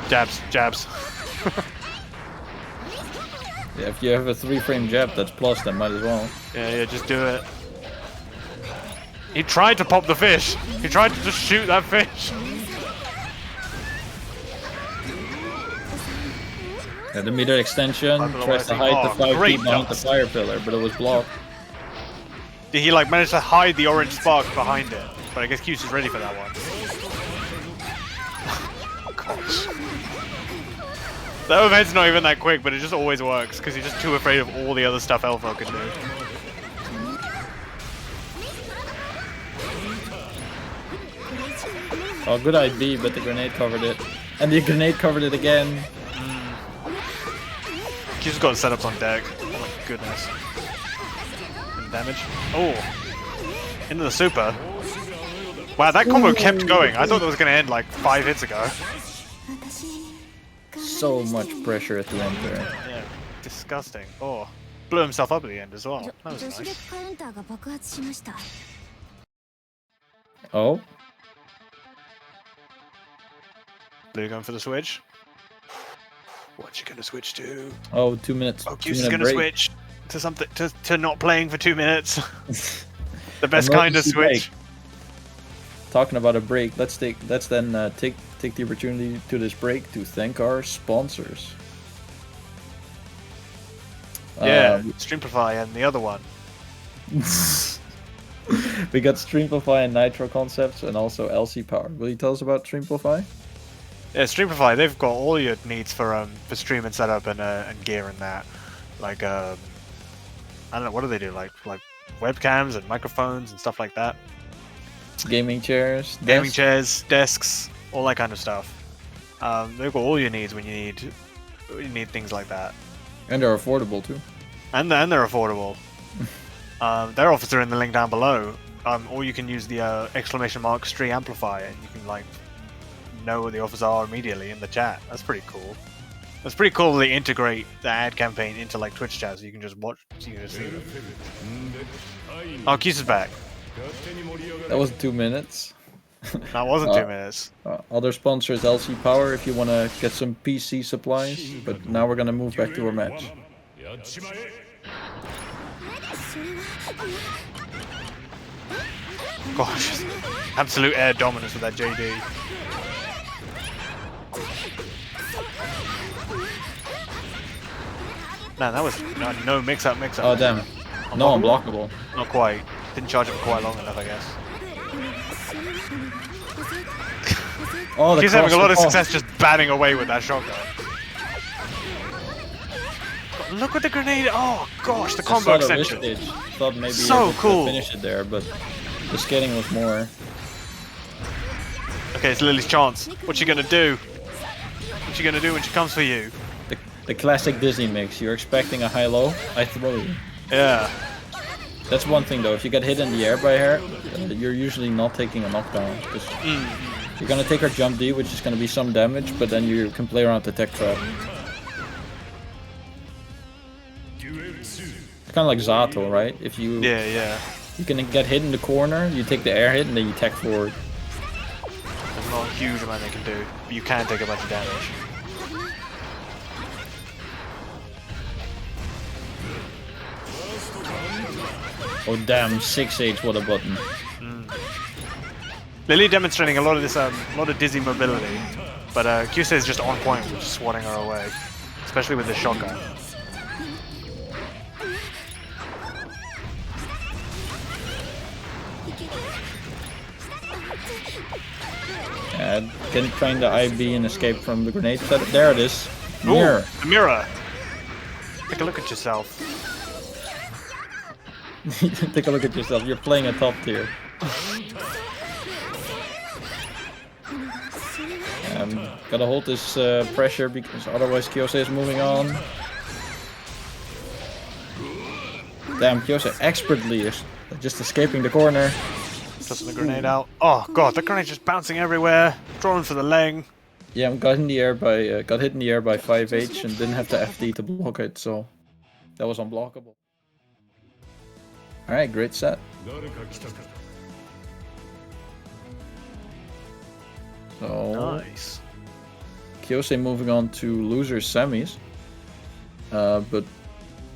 S3: Jabs, jabs.
S2: Yeah, if you have a 3-frame jab that's plus, then might as well.
S3: Yeah, just do it. He tried to pop the fish. He tried to just shoot that fish.
S2: Yeah, the meter extension tries to hide the 5 feet behind the fire pillar, but it was blocked.
S3: Did he like manage to hide the orange spark behind it? But I guess Q's is ready for that one. Oh, gosh. The overhead's not even that quick, but it just always works because you're just too afraid of all the other stuff Elfo can do.
S2: Oh, good ID, but the grenade covered it. And the grenade covered it again.
S3: Q's got setups on deck. Oh my goodness. And damage. Oh! Into the super. Wow, that combo kept going. I thought it was going to end like 5 hits ago.
S2: So much pressure at the end there.
S3: Yeah, disgusting. Oh, blew himself up at the end as well. That was nice.
S2: Oh?
S3: Blue going for the switch. What's you gonna switch to?
S2: Oh, 2 minutes.
S3: Oh, Q's is gonna switch to something to not playing for 2 minutes. The best kind of switch.
S2: Break. Talking about a break, let's then take the opportunity to this break to thank our sponsors.
S3: Yeah, Streamplify and the other one.
S2: We got Streamplify and Nitro Concepts, and also LC Power. Will you tell us about Streamplify?
S3: Yeah, Streamplify. They've got all your needs for stream and setup and gear and that. Like I don't know, what do they do? Like webcams and microphones and stuff like that.
S2: Gaming chairs,
S3: desks, all that kind of stuff. They've got all your needs when you need things like that.
S2: And they're affordable too.
S3: And they're affordable. Their offers are in the link down below. Or you can use the !STREE amplifier, and you can like know what the offers are immediately in the chat. That's pretty cool. That's pretty cool. They integrate the ad campaign into like Twitch chat, so you can just watch, so you can just see them. Oh, Q's is back.
S2: That was 2 minutes.
S3: That wasn't 2 minutes.
S2: Other sponsor is LC Power if you want to get some PC supplies. But now we're gonna move back to our match.
S3: Gosh, absolute air dominance with that JD. Man, that was no mix-up.
S2: Oh damn. No, unblockable.
S3: Not quite. Didn't charge it for quite long enough, I guess.
S2: Oh,
S3: He's having a lot of success just batting away with that shotgun. Look at the grenade! Oh gosh, the combo extension.
S2: Thought maybe
S3: so cool.
S2: Finish it there, but the skating was more.
S3: Okay, it's Lily's chance. What's she gonna do? What's she gonna do when she comes for you?
S2: The classic Disney mix. You're expecting a high-low, I throw you.
S3: Yeah.
S2: That's one thing though. If you get hit in the air by her, you're usually not taking a knockdown. Because you're gonna take her jump D, which is gonna be some damage, but then you can play around the tech trap. It's kind of like Zato, right? If you you can get hit in the corner, you take the air hit, and then you tech forward.
S3: There's not a huge amount they can do, but you can take a bunch of damage.
S2: Oh damn, 6H, what a button.
S3: Lily demonstrating a lot of this, a lot of dizzy mobility, but Kyusa is just on point with swatting her away, especially with the shotgun.
S2: Trying to IB and escape from the grenade. There it is. Mirror.
S3: Ooh, the mirror. Take a look at yourself.
S2: Take a look at yourself. You're playing a top tier. Gotta hold this pressure because otherwise Kyose is moving on. Damn, Kyose expertly is just escaping the corner.
S3: Tossing a grenade out. Oh god, the grenade's just bouncing everywhere. Drawing for the lane.
S2: Yeah, got hit in the air by 5H and didn't have the FD to block it, so that was unblockable. Alright, great set. So
S3: Nice.
S2: Kyosei moving on to losers semis. But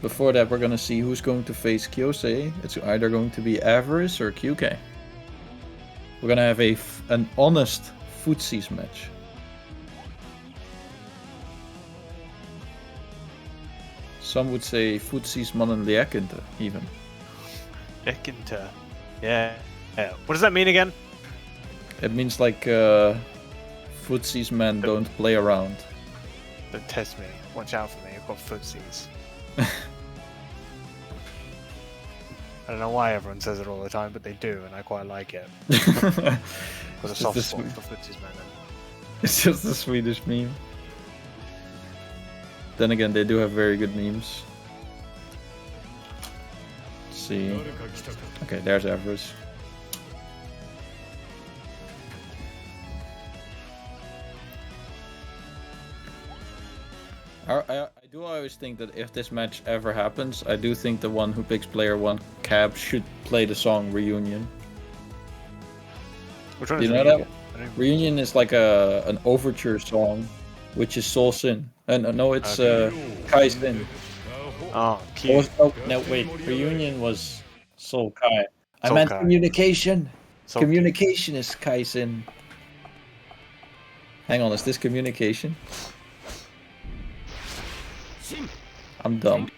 S2: before that, we're gonna see who's going to face Kyosei. It's either going to be Avarice or QK. We're gonna have an honest footsies match. Some would say footsies mannen lekente, even.
S3: Lekente. Yeah. What does that mean again?
S2: It means like footsies men don't play around.
S3: Don't test me. Watch out for me. I've got footsies. I don't know why everyone says it all the time, but they do, and I quite like it. Got a soft spot for footsies men.
S2: It's just a Swedish meme. Then again, they do have very good memes. Let's see. Okay, there's Avarice. I do always think that if this match ever happens, I do think the one who picks player 1 cab should play the song Reunion.
S3: Which one
S2: Do
S3: is
S2: you know
S3: Reunion?
S2: that? Reunion is like an overture song, which is Soul Sin. No, it's Kai Sin.
S3: Oh, cute.
S2: No, wait. Reunion was Soul Kai. I
S3: Soul
S2: meant
S3: Kai.
S2: communication.
S3: Soul
S2: Communication is Kai Sin. Hang on, is this communication? I'm dumb.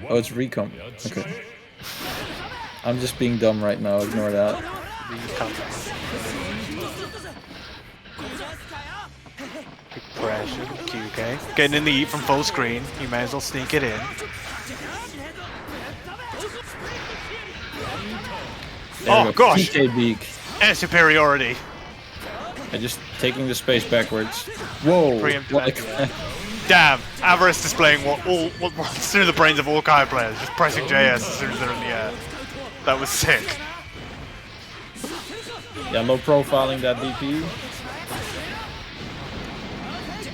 S2: Oh, it's Recom. Okay. I'm just being dumb right now, ignore that.
S3: Big pressure. QK. Getting in the eat from full screen. You may as well sneak it in.
S2: There we go.
S3: Gosh!
S2: TK Beak.
S3: Air superiority.
S2: I'm just taking the space backwards. Whoa!
S3: Preemptive
S2: What
S3: anti-air. Damn, Avarice displaying what runs through the brains of all Kai players, just pressing JS as soon as they're in the air. That was sick.
S2: Yeah, low profiling that DP.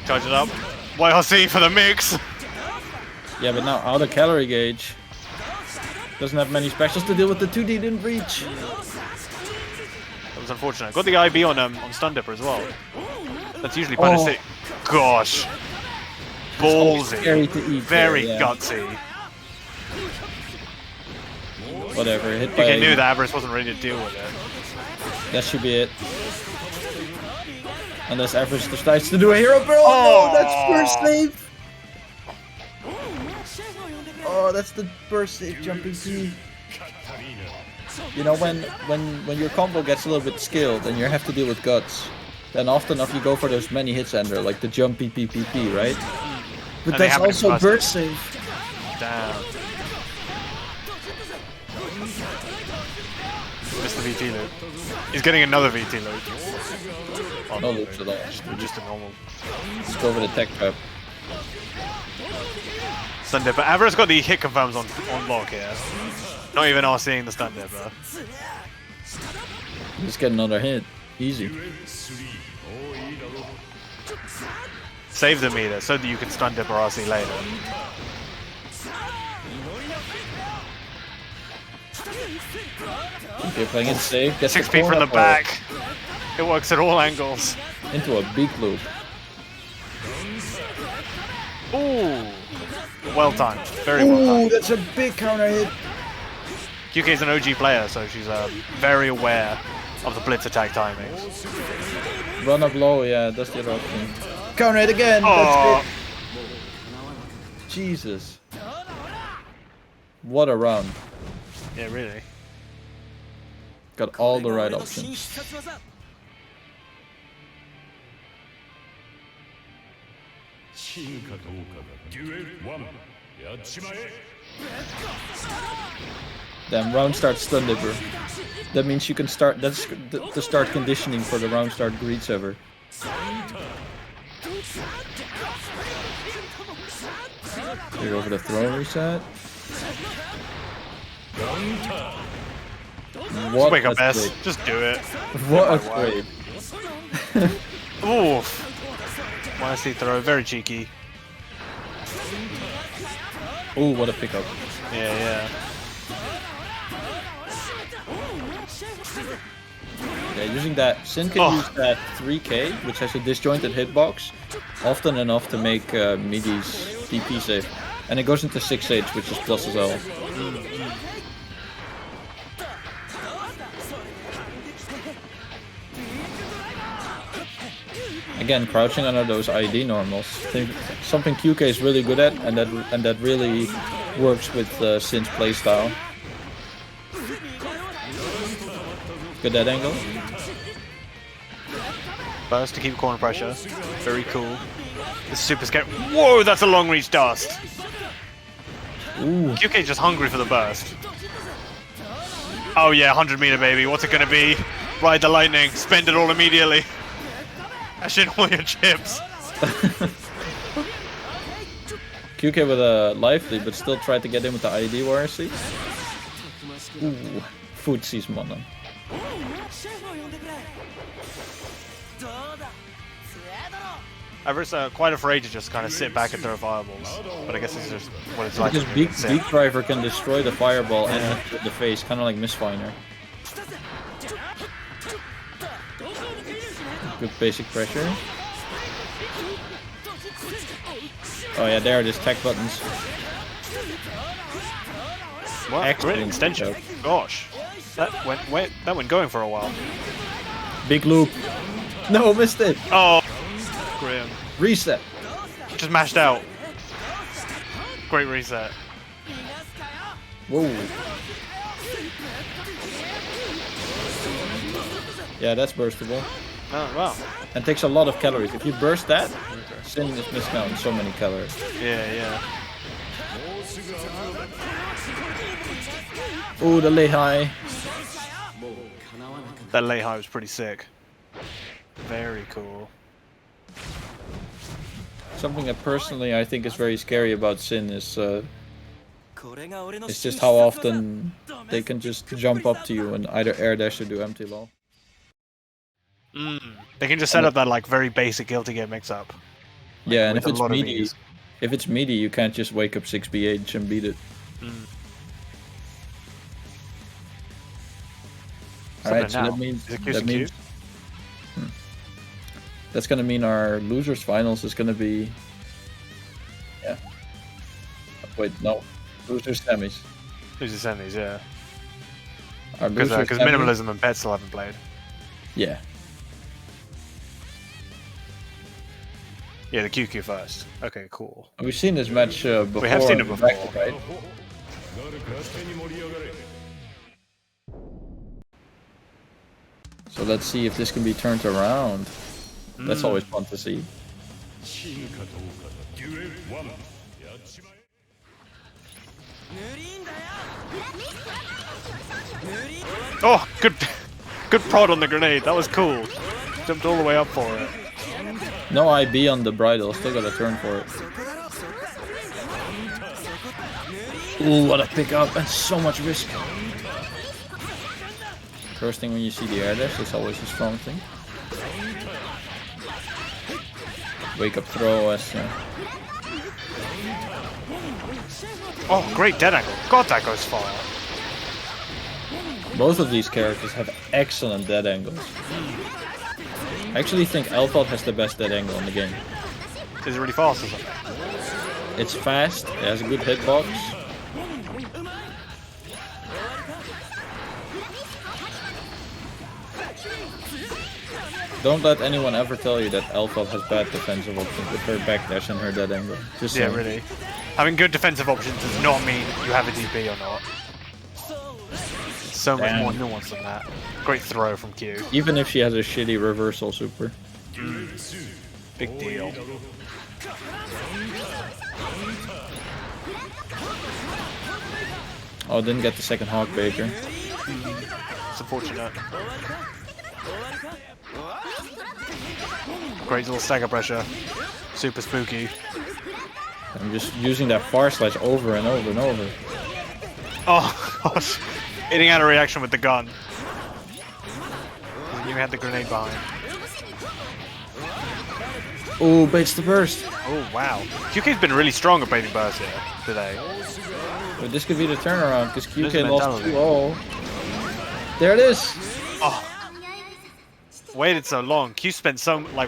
S3: Charge it up. YRC for the mix.
S2: Yeah, but now out of calorie gauge. Doesn't have many specials to deal with. The 2D didn't reach.
S3: That was unfortunate. Got the IB on Stun Dipper as well. That's usually kind of sick. Gosh. Ballsy.
S2: Scary to eat.
S3: Very
S2: there, yeah.
S3: gutsy.
S2: Whatever. Hit
S3: You
S2: by
S3: knew that Avarice wasn't ready to deal with it.
S2: That should be it. Unless Avarice decides to do a hero burn.
S3: Oh!
S2: No, that's burst save. Oh, that's the burst save jumping P. You know, when your combo gets a little bit skilled and you have to deal with guts, then often enough you go for those many hits ender, like the jump PPPP, right? But
S3: And they
S2: that's
S3: happen
S2: also
S3: fast.
S2: burst save.
S3: Damn. Missed the VT loop. He's getting another VT loop. Oh,
S2: No loops at all.
S3: Just a normal.
S2: Let's go for the tech trap.
S3: Stun Dipper. Avarice got the hit confirms on lock here. Not even RCing the Stun Dipper.
S2: Just get another hit. Easy.
S3: Save the meter so that you can Stun Dipper RC later.
S2: If you're playing it safe, gets
S3: 6
S2: the
S3: feet from the
S2: corner ball
S3: back. It works at all angles.
S2: into a beak loop.
S3: Ooh. Well timed. Very well
S2: Ooh,
S3: timed.
S2: that's a big counter hit.
S3: QK is an OG player, so she's very aware of the blitz attack timings.
S2: Run up low, yeah, that's the other option. Counter hit again.
S3: Oh.
S2: That's it. Jesus. What a round.
S3: Yeah, really.
S2: Got all the right options. Then round start stun dipper. That means you can start. That's the start conditioning for the round start greed sever. Here over the throne reset.
S3: Just wake up S. Just do it.
S2: What a trade.
S3: Oof. Nicely throw. Very cheeky.
S2: Ooh, what a pickup.
S3: Yeah.
S2: Yeah, using that, Sin can use that 3K, which has a disjointed hitbox, often enough to make Midi's DP safe. And it goes into 6H, which is plus as well. Again, crouching under those ID normals. Something QK is really good at, and that really works with Sin's playstyle. Good dead angle.
S3: Burst to keep corner pressure. Very cool. This is super scary. Whoa, that's a long reach dust.
S2: Ooh.
S3: QK just hungry for the burst. Oh yeah, 100 meter baby. What's it gonna be? Ride the lightning. Spend it all immediately. Cash in all your chips.
S2: QK with a life lead, but still tried to get in with the ID warrior seat. Ooh, food sees Mono.
S3: I was quite afraid to just kind of sit back and throw fireballs, but I guess it's just what it's like.
S2: Because Beak Driver can destroy the fireball and hit the face, kind of like Misfiner. Good basic pressure. Oh yeah, there it is, tech buttons.
S3: Wow,
S2: excellent
S3: great extension.
S2: joke.
S3: Gosh, that went going for a while.
S2: Big loop. No, missed it.
S3: Oh, grim.
S2: Reset.
S3: Just mashed out. Great reset.
S2: Whoa. Yeah, that's burstable.
S3: Oh wow.
S2: And takes a lot of calories. If you burst that, Sin is missing out on so many calories.
S3: Yeah.
S2: Ooh, the lay high.
S3: That lay high was pretty sick. Very cool.
S2: Something that personally I think is very scary about Sin is just how often they can just jump up to you and either air dash or do empty low.
S3: They can just set up that like very basic guilty gear mix-up.
S2: Yeah, and if it's meaty, you can't just wake up 6BH and beat it. Alright, so that means that's gonna mean our losers finals is gonna be wait, no. Losers semis.
S3: Losers semis, yeah.
S2: Because
S3: minimalism and pets still haven't played.
S2: Yeah.
S3: Yeah, the QQ first. Okay, cool.
S2: We've seen this match before.
S3: We have seen it before.
S2: Right? So let's see if this can be turned around. That's always fun to see.
S3: Oh, good prod on the grenade. That was cool. Jumped all the way up for it.
S2: No IB on the bridle. Still got to turn for it. Ooh, what a pickup and so much risk. First thing when you see the air dash, it's always a strong thing. Wake up throw as
S3: Oh, great dead angle. God, that goes far.
S2: both of these characters have excellent dead angles. I actually think Elfald has the best dead angle in the game.
S3: Is it really fast or something?
S2: It's fast, it has a good hitbox. Don't let anyone ever tell you that Elfald has bad defensive options with her backdash and her dead angle. Just
S3: yeah, really. Having good defensive options does not mean you have a DP or not. It's so much more nuanced than that. Great throw from Q.
S2: Even if she has a shitty reversal super.
S3: Big deal.
S2: Oh, didn't get the second Hawk Baker.
S3: It's unfortunate. Great little stagger pressure. Super spooky.
S2: I'm just using that far slash over and over and over.
S3: Oh, gosh. Hitting out a reaction with the gun. You had the grenade behind.
S2: Oh, baits the burst.
S3: Oh, wow. QK's been really strong at baiting burst here today.
S2: But this could be the turnaround because
S3: There's
S2: QK lost
S3: mentality.
S2: 2-0. There it is.
S3: Oh. Waited so long. Q spent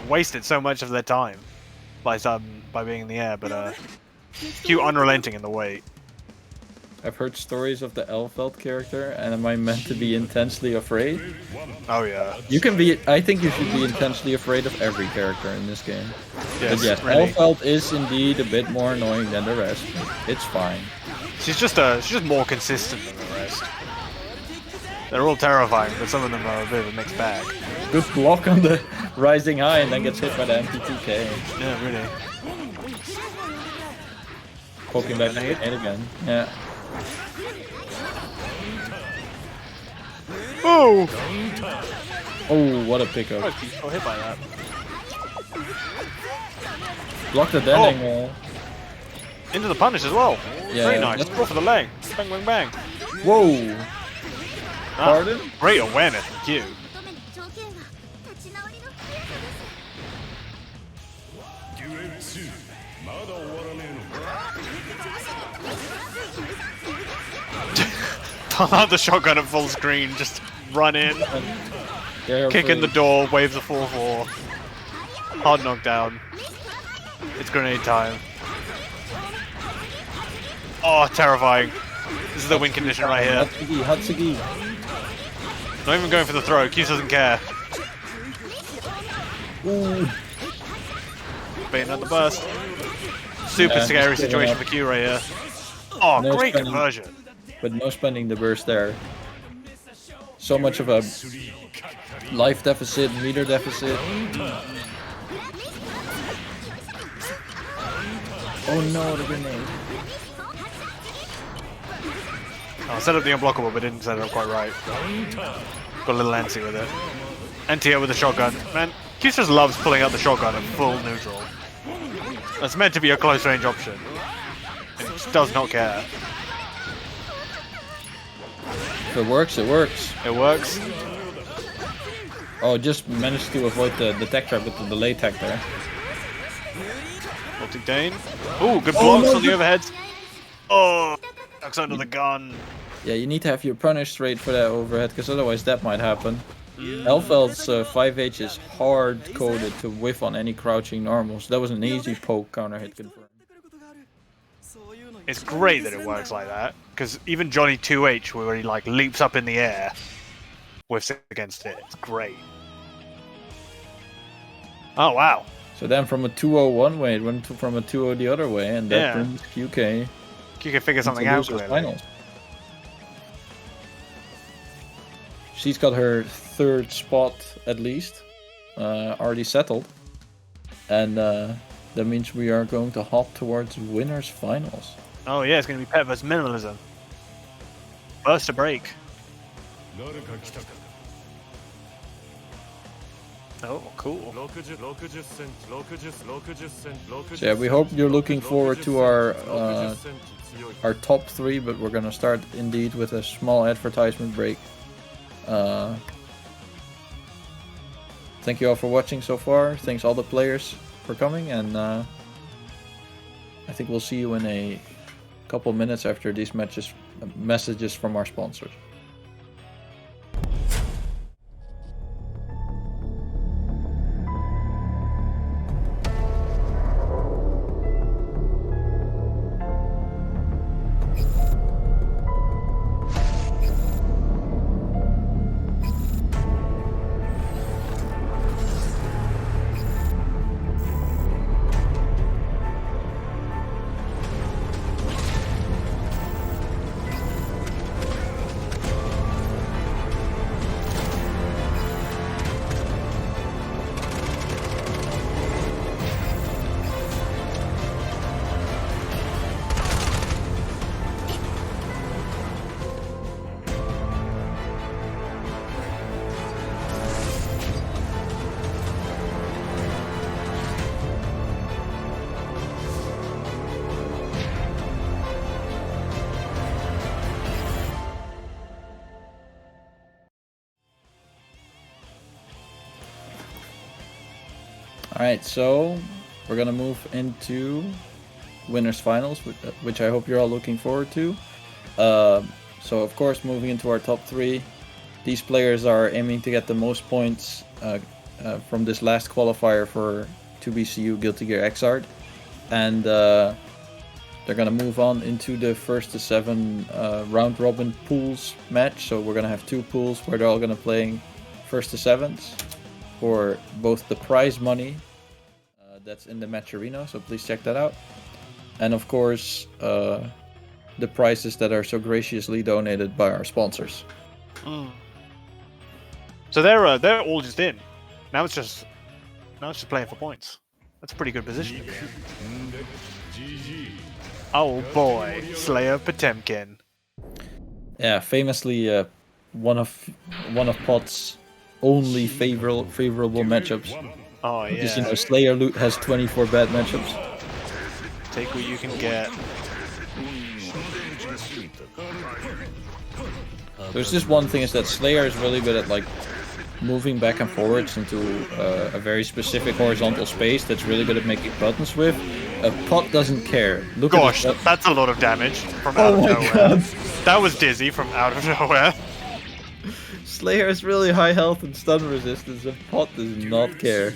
S3: wasted so much of their time by being in the air, but Q unrelenting in the wait.
S2: I've heard stories of the Elfeld character, and am I meant to be intensely afraid?
S3: Oh yeah.
S2: You can be. I think you should be intensely afraid of every character in this game.
S3: Yes,
S2: But yes,
S3: really.
S2: Elfeld is indeed a bit more annoying than the rest. It's fine.
S3: She's just more consistent than the rest. They're all terrifying, but some of them are a bit of a mixed bag.
S2: Good block on the rising high, and then gets hit by the MTTK.
S3: Yeah, really.
S2: Poking back the grenade again. Yeah.
S3: Oh!
S2: Oh, what a pickup.
S3: Oh, Q got hit by that.
S2: Block the dead angle.
S3: Into the punish as well.
S2: Yeah,
S3: Very nice.
S2: that's-
S3: Go for the leg. Bang, bang, bang.
S2: Whoa!
S3: Ah,
S2: Pardon?
S3: great awareness from Q. Pull out the shotgun at full screen, just run in, kick in the door, wave the 4-4. Hard knockdown. It's grenade time. Oh, terrifying. This is the win condition right here.
S2: Hatsugi.
S3: Not even going for the throw, Q doesn't care.
S2: Ooh.
S3: Baiting at the burst. Super
S2: Yeah,
S3: scary
S2: just
S3: situation
S2: giving
S3: for Q right here. Oh,
S2: No
S3: great
S2: spending.
S3: conversion.
S2: But no spending the burst there. So much of a life deficit, meter deficit. Oh no, the grenade.
S3: Oh, set up the unblockable, but didn't set it up quite right. Got a little antsy with it. NTO with the shotgun. Man, Q just loves pulling out the shotgun at full neutral. That's meant to be a close range option. And he just does not care.
S2: If it works, it works.
S3: It works.
S2: Oh, just managed to avoid the tech trap with the delay tech there.
S3: Multi Dane. Ooh, good
S2: Oh,
S3: blocks
S2: no,
S3: on the
S2: good-
S3: overheads. Oh, ducks under the gun.
S2: Yeah, you need to have your punish straight for that overhead, because otherwise that might happen. Elfeld's 5H is hard-coded to whiff on any crouching normals. That was an easy poke counter hit confirmed.
S3: It's great that it works like that, because even Johnny 2H, where he like leaps up in the air, whiffs against it. It's great. Oh wow.
S2: So then from a 2-0 one way, it went from a 2-0 the other way, and that
S3: Yeah.
S2: brings QK
S3: You can figure something
S2: to
S3: out
S2: losers
S3: clearly.
S2: finals. She's got her third spot at least already settled, and that means we are going to hop towards winners finals.
S3: Oh yeah, it's going to be Pet vs Minimalism. Burst to break. Oh, cool.
S2: So yeah, we hope you're looking forward to our top 3, but we're gonna start indeed with a small advertisement break. Thank you all for watching so far. Thanks all the players for coming, and I think we'll see you in a couple minutes after these messages from our sponsors. Alright, so we're gonna move into winners finals, which I hope you're all looking forward to. So of course, moving into our top 3, these players are aiming to get the most points from this last qualifier for 2BCU Guilty Gear Xrd, and they're gonna move on into the first to 7 round robin pools match. So we're gonna have 2 pools where they're all gonna play first to 7s for both the prize money that's in the match arena. So please check that out, and of course the prizes that are so graciously donated by our sponsors.
S3: So they're all just in. Now it's just playing for points. That's a pretty good position. Oh boy, Slayer Potemkin.
S2: Yeah, famously one of Pot's only favorable matchups.
S3: Oh yeah.
S2: Because, you know, Slayer Loot has 24 bad matchups.
S3: Take what you can get.
S2: There's just one thing, is that Slayer is really good at like moving back and forwards into a very specific horizontal space that's really good at making buttons with. Pot doesn't care. Look
S3: Gosh,
S2: at
S3: that's a lot of damage from out of nowhere.
S2: God.
S3: That was dizzy from out of nowhere.
S2: Slayer has really high health and stun resistance, and Pot does not care.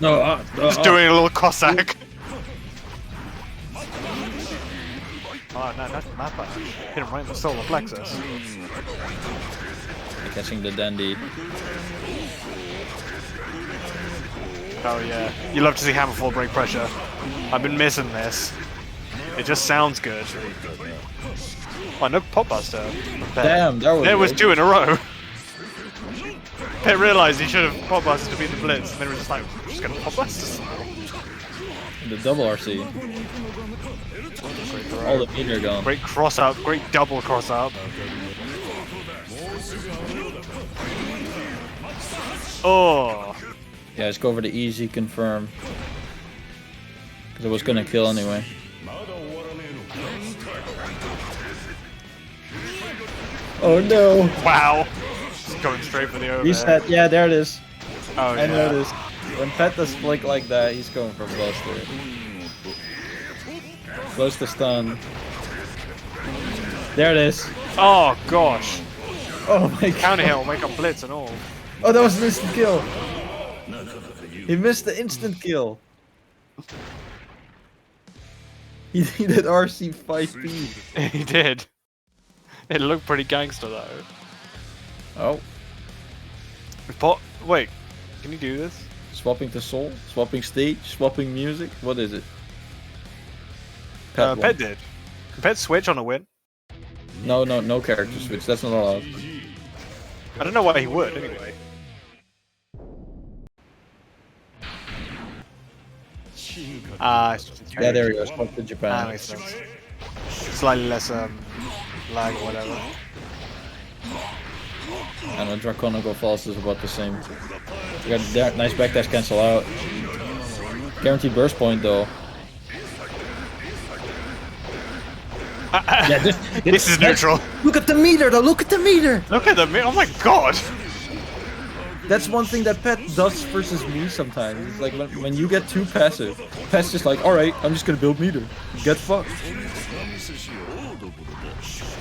S2: No,
S3: Just doing a little Cossack. Oh no, that's Mappa. Hit him right in the solar plexus.
S2: Catching the dandy.
S3: Oh yeah, you love to see Hammerfall break pressure. I've been missing this. It just sounds good. Oh, no Popbuster.
S2: Damn,
S3: there was 2 in a row. Pet realized he should have Popbusted to beat the Blitz, and they were just like, we're just gonna Popbust.
S2: The double RC. All the meter gone.
S3: Great cross up, great double cross up. Oh.
S2: Yeah, let's go over the easy confirm. Because it was gonna kill anyway. Oh no!
S3: Wow. Just going straight for the over.
S2: Reset, yeah, there it is.
S3: Oh yeah.
S2: I noticed. When Pet does flick like that, he's going for Buster. Close to stun. There it is.
S3: Oh gosh.
S2: Oh my god.
S3: Counter hit will make up Blitz and all.
S2: Oh, that was an instant kill. He missed the instant kill. He did RC 5P.
S3: He did. It looked pretty gangster though.
S2: Oh.
S3: Wait, can you do this?
S2: Swapping to soul? Swapping stage? Swapping music? What is it?
S3: Pet did. Can Pet switch on a win?
S2: No character switch. That's not allowed.
S3: I don't know why he would anyway.
S2: Yeah, there he goes. Swap to Japan.
S3: That makes sense. Slightly less lag or whatever.
S2: And the Draconical Falls is about the same. You got nice backdash cancel out. Guaranteed burst point though.
S3: Yeah, this is neutral.
S2: Look at the meter though, look at the meter!
S3: Look at the meter, oh my god!
S2: That's one thing that Pet does versus me sometimes. It's like when you get too passive, Pet's just like, alright, I'm just gonna build meter. Get fucked.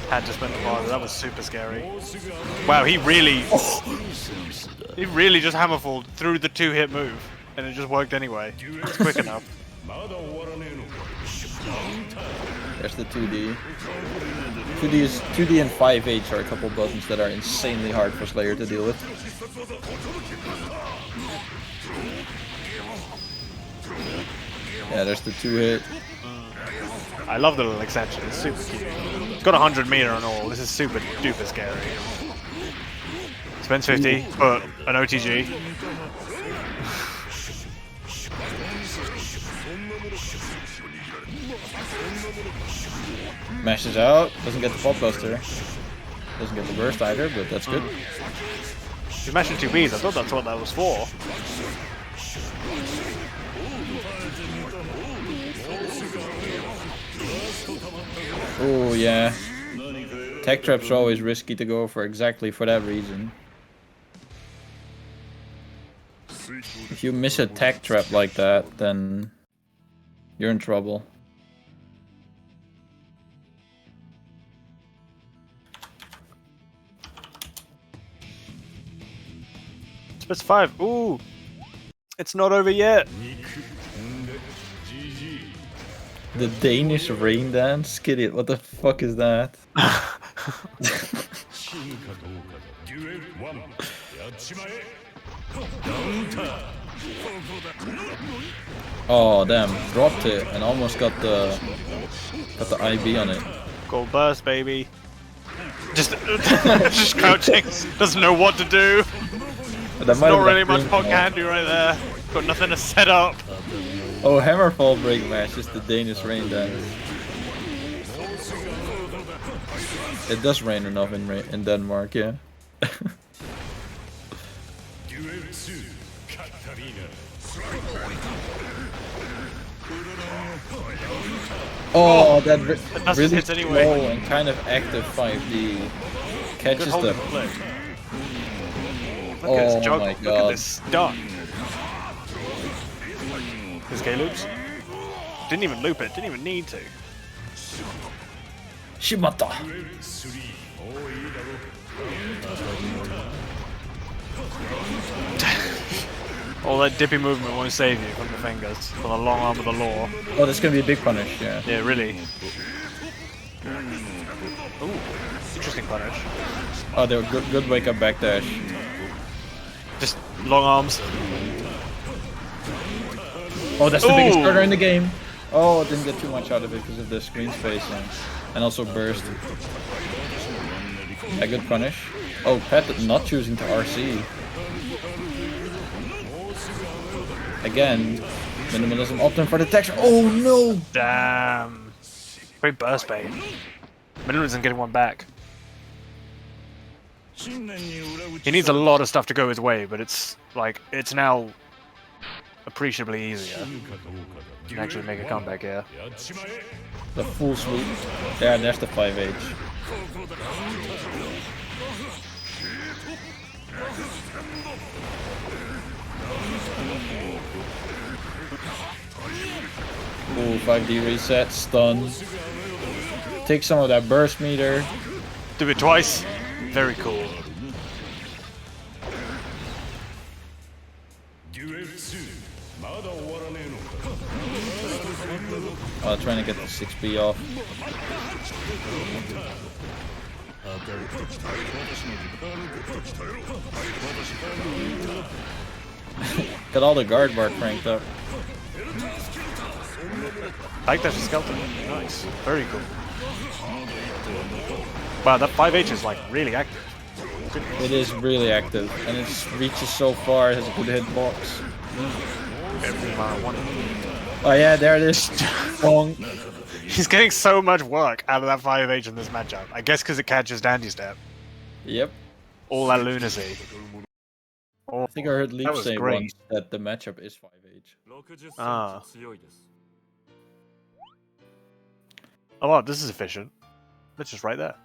S3: Had to spend the bar, that was super scary. Wow, he really just hammerfalled through the 2-hit move, and it just worked anyway. It's quick enough.
S2: There's the 2D. 2D and 5H are a couple buttons that are insanely hard for Slayer to deal with. Yeah, there's the 2-hit.
S3: I love the little extension, it's super cute. It's got 100 meter and all, this is super duper scary. Spends 50, but an OTG.
S2: Mashes out, doesn't get the pop buster. Doesn't get the burst either, but that's good.
S3: He's mashing 2Bs, I thought that's what that was for.
S2: Oh yeah. Tech traps are always risky to go for exactly for that reason. If you miss a tech trap like that, then you're in trouble.
S3: Spitz 5. Ooh! It's not over yet!
S2: The Danish rain dance? Skidit, what the fuck is that? Oh damn, dropped it and almost got the IB on it.
S3: Gold burst, baby. Just just crouching, doesn't know what to do. There's not really much Pog can do right there. Got nothing to set up.
S2: Oh, Hammerfall break match is the Danish rain dance. It does rain enough in Denmark, yeah. Oh, that really
S3: hits
S2: slow
S3: anyway.
S2: and kind of active 5D catches them.
S3: Look at his juggle.
S2: My
S3: Look
S2: god.
S3: at this stun. His K loops. Didn't even loop it. Didn't even need to.
S2: Shimata.
S3: All that dippy movement won't save you from the fingers, from the long arm of the law.
S2: Oh, that's gonna be a big punish, yeah.
S3: Yeah, really. Ooh, interesting punish.
S2: Oh, they were good wake up backdash.
S3: Just long arms.
S2: Oh, that's the biggest
S3: Ooh.
S2: starter in the game. Oh, didn't get too much out of it because of the screen spacing. And also burst. A good punish. Oh, Pat not choosing to RC. Again, minimalism opting for the texture. Oh no!
S3: Damn. Great burst bait. Minimalism getting one back. He needs a lot of stuff to go his way, but it's like, it's now appreciably easier. You can actually make a comeback here.
S2: The full sweep. Yeah, there's the 5H. Ooh, 5D reset, stun. Take some of that burst meter.
S3: Do it twice. Very cool.
S2: Oh, trying to get the 6B off. Got all the guard bar cranked up.
S3: I like that skeleton. Nice. Very cool. Wow, that 5H is like really active.
S2: It is really active, and it reaches so far, it has a good hitbox. Oh yeah, there it is. Bonk.
S3: He's getting so much work out of that 5H in this matchup. I guess because it catches Dandy Step.
S2: Yep.
S3: All that lunacy.
S2: I think I heard Leaf
S3: was
S2: say
S3: great.
S2: once that the matchup is 5H.
S3: Ah. Oh wow, this is efficient. Let's just write that.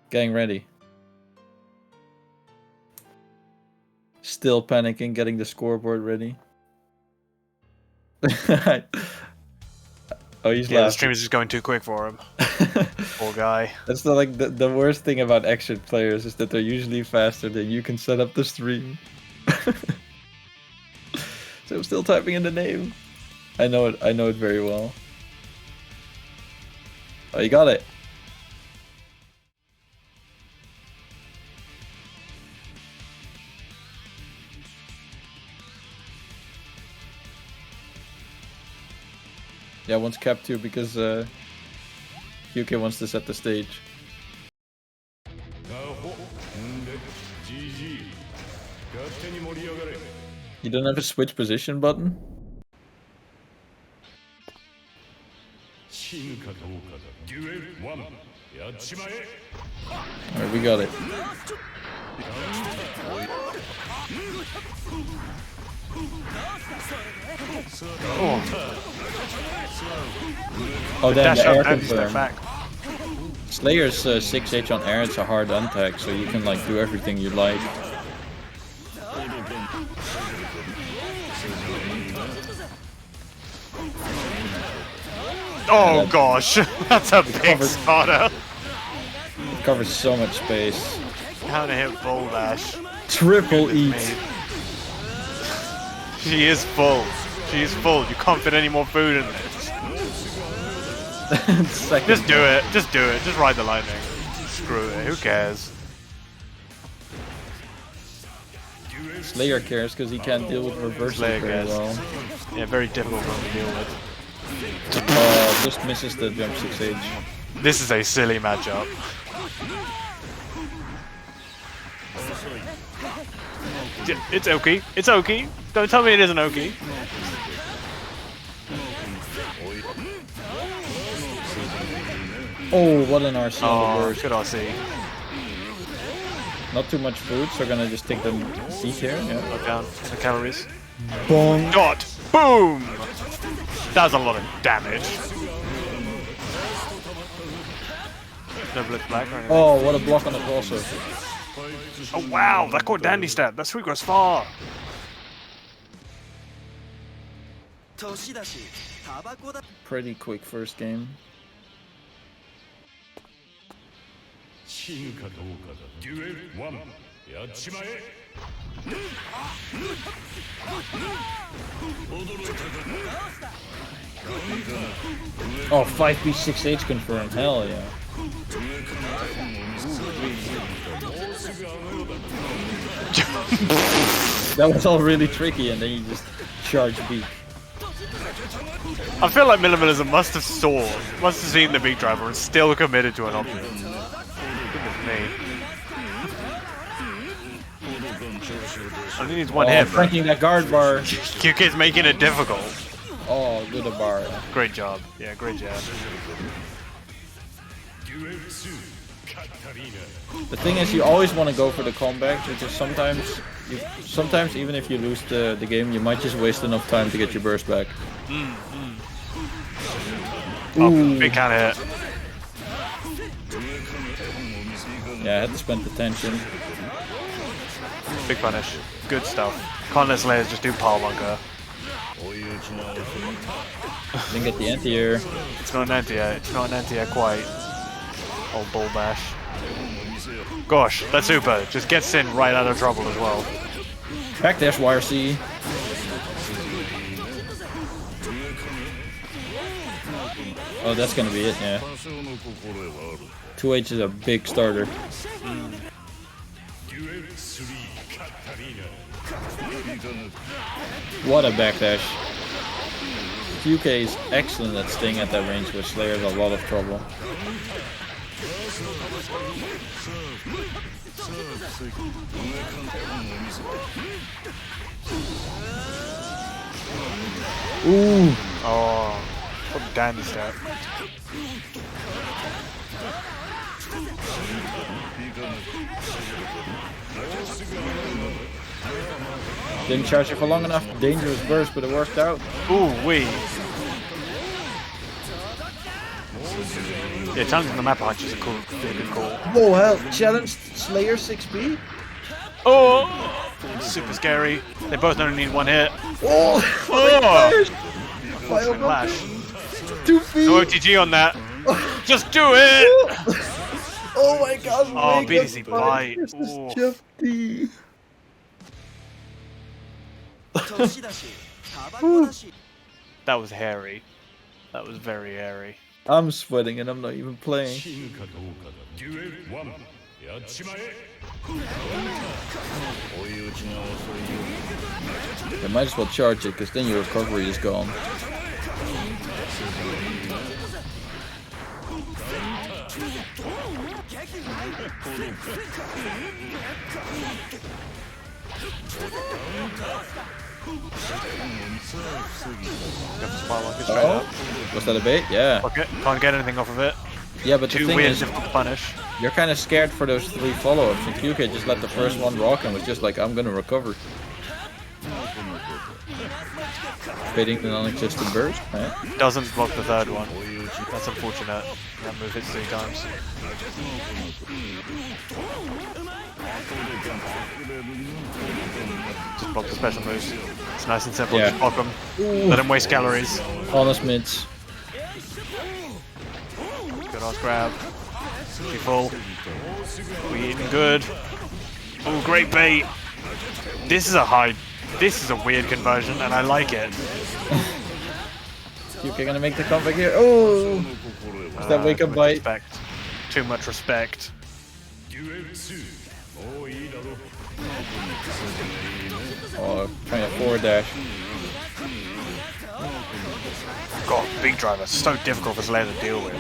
S2: Getting ready. Still panicking, getting the scoreboard ready. Oh, he's
S3: Yeah, the
S2: laughing.
S3: stream is just going too quick for him. Poor guy.
S2: That's the worst thing about Xrd players is that they're usually faster than you can set up the stream. So I'm still typing in the name. I know it very well. Oh, you got it. Yeah, once cap 2 because UK wants to set the stage. You don't have a switch position button? Alright, we got it. Oh damn,
S3: Dash
S2: the air
S3: up and step
S2: confirm.
S3: back.
S2: Slayer's 6H on air, it's a hard untag, so you can like do everything you like.
S3: Oh gosh, that's a big
S2: covers-
S3: starter.
S2: It covers so much space.
S3: Counter hit full dash.
S2: Triple eat.
S3: She is full. She is full. You can't fit any more food in this. Just do it. Just do it. Just ride the lightning. Screw it. Who cares?
S2: Slayer cares because he can't deal with reversal
S3: Slayer
S2: very
S3: cares.
S2: well.
S3: Yeah, very difficult one to deal with.
S2: Just misses the jump 6H.
S3: This is a silly matchup. It's Oki. It's Oki. Don't tell me it isn't Oki.
S2: Oh, what an RC on the
S3: Oh,
S2: burst.
S3: good RC.
S2: Not too much food, so we're gonna just take the seat here. Yeah.
S3: Knock down the calories.
S2: Boom.
S3: Dot. Boom! That was a lot of damage. No blitz black or anything.
S2: Oh, what a block on the crossover.
S3: Oh wow, that caught dandy stab. That sweep goes far.
S2: Pretty quick first game. Oh, 5B 6H confirmed. Hell yeah. That was all really tricky, and then you just charge beak.
S3: I feel like Minimalism must have seen the beat driver and still committed to an option. Goodness me. I think he's one hit.
S2: Franking that guard bar.
S3: QK's making it difficult.
S2: Oh, good a bar.
S3: Great job. Yeah, great job.
S2: The thing is, you always want to go for the comeback, because sometimes even if you lose the game, you might just waste enough time to get your burst back.
S3: Oh, big counter hit.
S2: Yeah, I had to spend the tension.
S3: Big punish. Good stuff. Can't let Slayers just do power bunker.
S2: Didn't get the anti-air.
S3: It's not an anti-air. It's not an anti-air quite. Old bull bash. Gosh, that super just gets Sin right out of trouble as well.
S2: Backdash YRC. Oh, that's gonna be it, yeah. 2H is a big starter. What a backdash. QK is excellent at staying at that range, which Slayer's a lot of trouble. Ooh!
S3: Oh, what a dandy step.
S2: Didn't charge it for long enough. Dangerous burst, but it worked out.
S3: Ooh wee. Yeah, challenging the map punch is a cool, really good call.
S2: Oh hell! Challenged Slayer 6B?
S3: Oh, super scary. They both only need one hit.
S2: Oh!
S3: Unfortunate flash.
S2: 2B!
S3: No OTG on that. Just do it!
S2: Oh my god!
S3: Oh,
S2: Mega
S3: BDC bite. Ooh.
S2: Jeff D.
S3: That was hairy. That was very hairy.
S2: I'm sweating and I'm not even playing. They might as well charge it, because then your recovery is gone. Was that a bait? Yeah.
S3: Okay, can't get anything off of it.
S2: Yeah, but the
S3: Too
S2: thing
S3: weird
S2: is,
S3: to punish.
S2: you're kind of scared for those 3 follow-ups, and QK just let the first one rock and was just like, I'm gonna recover. Fading the non-existent burst, right?
S3: Doesn't block the third one. That's unfortunate. That move hits 3 times. Just block the special moves. It's nice and simple.
S2: Yeah.
S3: Just block them. Let him waste calories.
S2: Honest mids.
S3: Good ass grab. She full. We eating good. Oh, great bait. This is a weird conversion, and I like it.
S2: QK gonna make the comeback here. Oh! Is that wake up bite?
S3: Respect. Too much respect.
S2: Oh, trying to forward dash.
S3: God, big driver. So difficult for Slayer to deal with.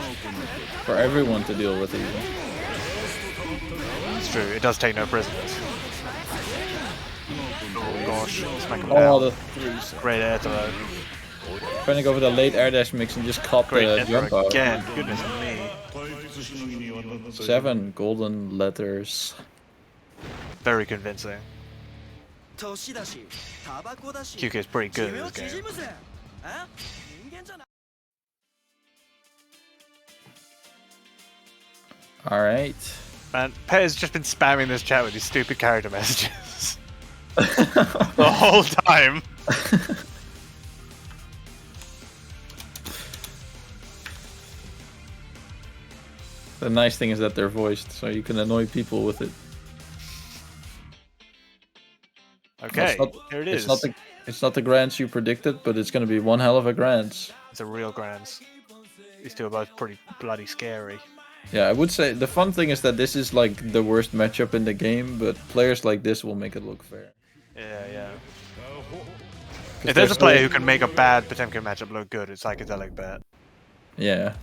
S2: For everyone to deal with even.
S3: It's true, it does take no prisoners. Oh gosh, smack him
S2: Oh,
S3: down.
S2: the threes.
S3: Great air throw.
S2: Trying to go for the late air dash mix and just cop
S3: Great
S2: the
S3: air
S2: jump
S3: throw
S2: out.
S3: again. Goodness me.
S2: 7 golden letters.
S3: Very convincing. QK is pretty good in this game.
S2: Alright.
S3: Man, Pet has just been spamming this chat with these stupid character messages. The whole time.
S2: The nice thing is that they're voiced, so you can annoy people with it.
S3: Okay,
S2: not,
S3: here it is.
S2: It's not the grants you predicted, but it's gonna be one hell of a grants.
S3: It's a real grands. These two are both pretty bloody scary.
S2: Yeah, I would say the fun thing is that this is like the worst matchup in the game, but players like this will make it look fair.
S3: Yeah, yeah. If there's a player who can make a bad Potemkin matchup look good, it's Psychedelic Bet.
S2: Yeah.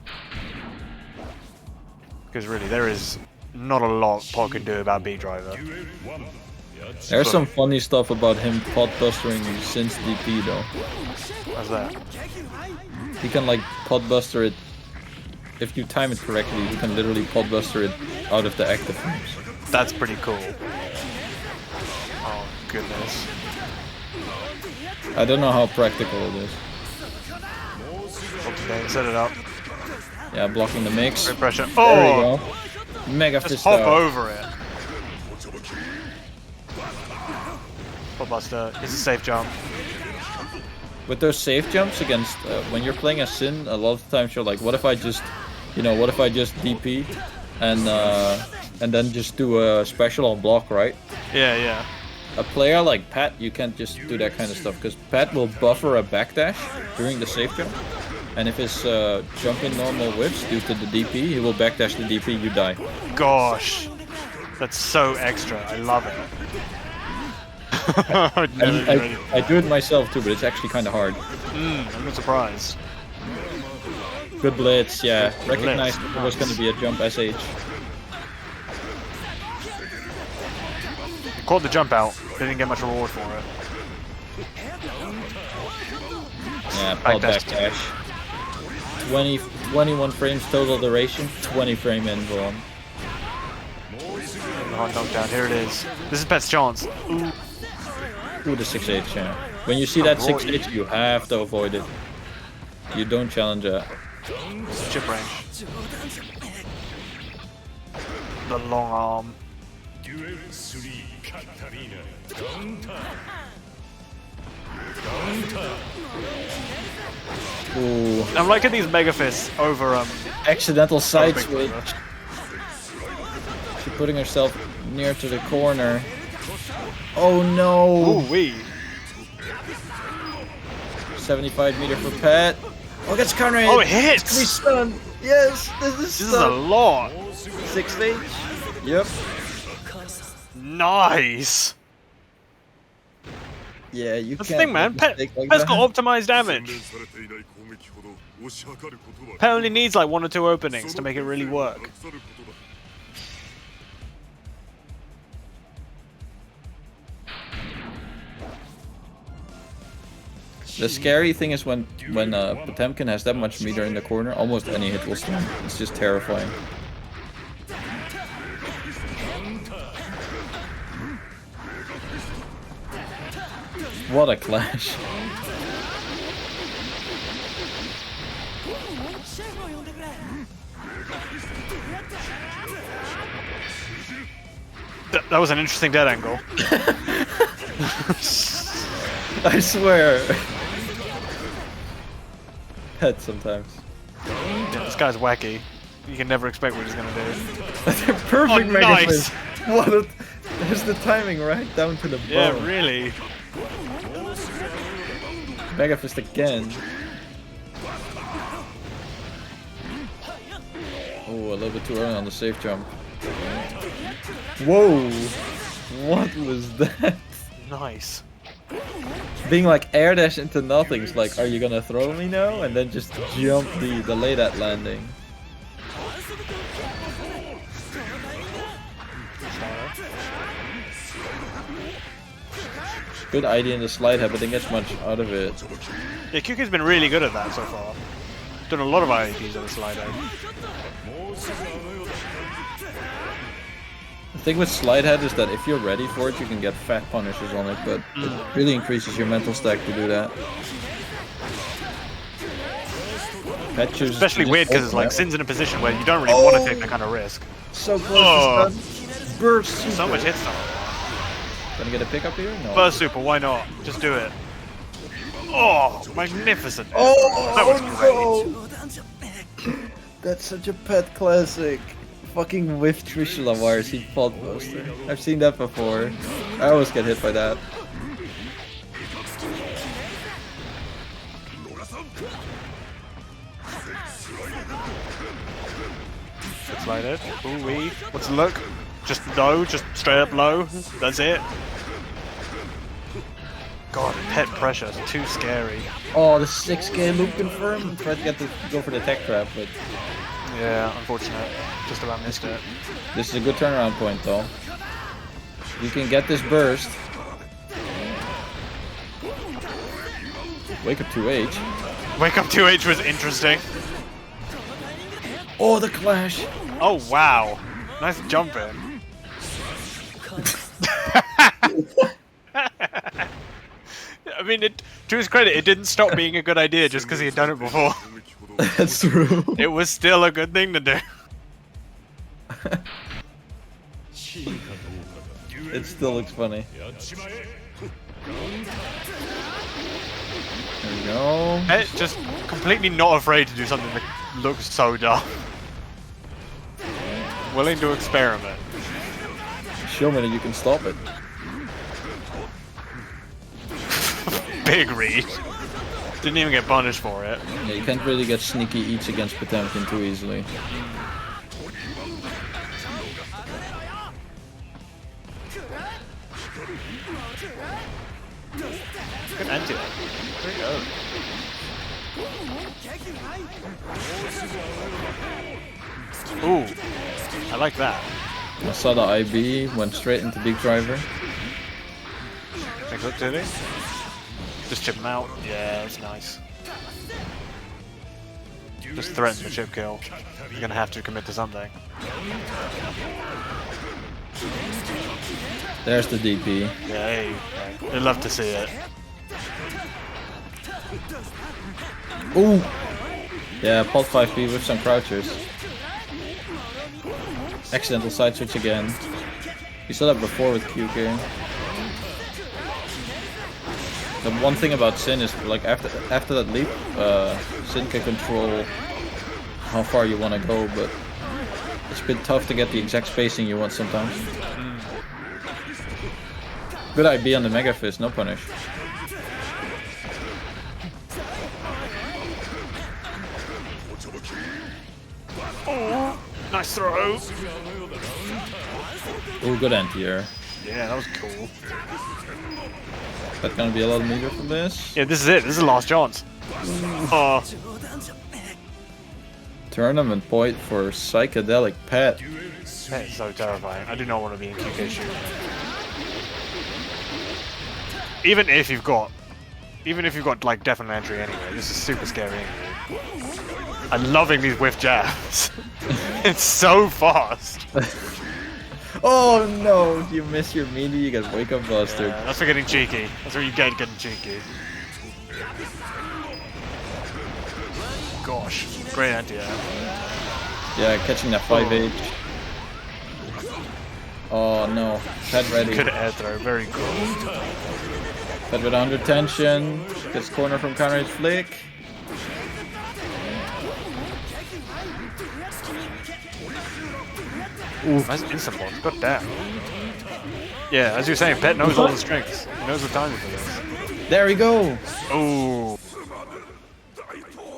S3: Because really, there is not a lot Pot can do about B-Driver.
S2: There's some funny stuff about him pot bustering since DP though.
S3: How's that?
S2: He can like pot buster it. If you time it correctly, you can literally pot buster it out of the active frames.
S3: That's pretty cool. Oh, goodness.
S2: I don't know how practical it is.
S3: Okay, set it up.
S2: Yeah, blocking the mix.
S3: Great pressure.
S2: There
S3: Oh!
S2: you go. Mega
S3: Just
S2: fist
S3: hop
S2: out.
S3: over it. Pot buster. It's a safe jump.
S2: With those safe jumps against when you're playing a Sin, a lot of times you're like, what if I just, what if I just DP and then just do a special on block, right?
S3: Yeah, yeah.
S2: A player like Pat, you can't just do that kind of stuff because Pat will buffer a backdash during the safe jump, and if his jump in normal whips due to the DP, he will backdash the DP, you die.
S3: Gosh. That's so extra. I love it. I
S2: I do it myself too, but it's actually kind of hard.
S3: I'm not surprised.
S2: Good blitz, yeah. Recognized it was going to be a jump SH.
S3: Caught the jump out. Didn't get much reward for it.
S2: Yeah, Paul
S3: Backdash.
S2: backdash. 21 frames total duration, 20 frame invuln.
S3: The hard knockdown. Here it is. This is Pet's chance. Ooh.
S2: Ooh, the 6H, yeah. When you see that 6H, you have to avoid it. You don't challenge that.
S3: Chip range. The long arm.
S2: Ooh.
S3: I'm liking these mega fists over
S2: Accidental side
S3: big
S2: switch.
S3: brother.
S2: She's putting herself near to the corner. Oh no!
S3: Ooh wee.
S2: 75 meter for Pat. Oh, gets counter hit.
S3: Oh, it hits!
S2: We stun. Yes, this is
S3: This is a
S2: stun.
S3: lot.
S2: 6H. Yep.
S3: Nice.
S2: Yeah, you
S3: That's
S2: can't.
S3: the thing, man.
S2: make
S3: Pet's
S2: mistake like
S3: got
S2: that.
S3: optimized damage. Pet only needs like 1 or 2 openings to make it really work.
S2: The scary thing is when Potemkin has that much meter in the corner, almost any hit will stun. It's just terrifying. What a clash.
S3: That was an interesting dead angle.
S2: I swear. Pet sometimes.
S3: Yeah, this guy's wacky. You can never expect what he's gonna do.
S2: Perfect Mega
S3: nice.
S2: Fist. What a... There's the timing right down to the bone.
S3: Yeah, really.
S2: Mega Fist again. Oh, a little bit too early on the safe jump. Whoa! What was that?
S3: Nice.
S2: Being like air dash into nothing's like, are you gonna throw me now? And then just jump the delay that landing. Good idea in the slide head, but didn't get much out of it.
S3: Yeah, QK's been really good at that so far. Done a lot of IAPs on the slide head.
S2: The thing with slide head is that if you're ready for it, you can get fat punishes on it, but it really increases your mental stack to do that.
S3: Especially weird because it's like Sin's in a position where you don't really want to take that kind of risk.
S2: So close to stun. Burst super.
S3: So much hit stun.
S2: Gonna get a pickup here? No.
S3: Burst super, why not? Just do it. Oh, magnificent.
S2: Oh,
S3: that was great.
S2: no. That's such a pet classic. Fucking whiff Trishula wires, he fault poster. I've seen that before. I always get hit by that.
S3: Slide it. Ooh wee. What's the look? Just low, just straight up low. That's it. God, pet pressure is too scary.
S2: Oh, the 6K loop confirmed. Tried to go for the tech trap, but
S3: yeah, unfortunate. Just about missed it.
S2: this is a good turnaround point, though. You can get this burst. Wake up 2H.
S3: Wake up 2H was interesting.
S2: Oh, the clash.
S3: Oh wow, nice jumping. I mean, to his credit, it didn't stop being a good idea just because he had done it before.
S2: That's true.
S3: It was still a good thing to do.
S2: It still looks funny. There we go.
S3: It's just completely not afraid to do something that looks so dumb. Willing to experiment.
S2: Show me that you can stop it.
S3: Big read. Didn't even get punished for it.
S2: Yeah, you can't really get sneaky eats against Potemkin too easily.
S3: Good anti. There you go. Ooh, I like that.
S2: I saw the IB, went straight into Deep Driver.
S3: Next look, did he? Just chip him out. Yeah, that's nice. Just threaten the chip kill. You're gonna have to commit to something.
S2: There's the DP.
S3: Yeah, hey, I'd love to see it.
S2: Ooh! Yeah, pot 5P with some crouchers. Accidental side switch again. You saw that before with QK. The one thing about Sin is like after that leap, Sin can control how far you want to go, but it's a bit tough to get the exact spacing you want sometimes. Good IB on the Mega Fist, no punish.
S3: Oh, nice throw.
S2: Oh, good anti-air.
S3: Yeah, that was cool.
S2: That's gonna be a lot of meter from this.
S3: Yeah, this is it. This is the last chance. Oh,
S2: Tournament point for Psychedelic Pet.
S3: that is so terrifying. I do not want to be in QK shoot. Even if you've got like definite entry anyway, this is super scary anyway. I'm loving these whiff jabs. It's so fast.
S2: Oh no, you miss your melee, you get wake up busted.
S3: Yeah, that's for getting cheeky. That's what you get getting cheeky. Gosh, great anti-air.
S2: Yeah, catching that 5H. Oh no, Pet ready.
S3: Good air throw, very cool.
S2: Pet with under tension. Gets corner from counter hit flick.
S3: Ooh, nice instant block. God damn. Yeah, as you're saying, Pet knows all the strengths. He knows the timing for this.
S2: There we go.
S3: Ooh.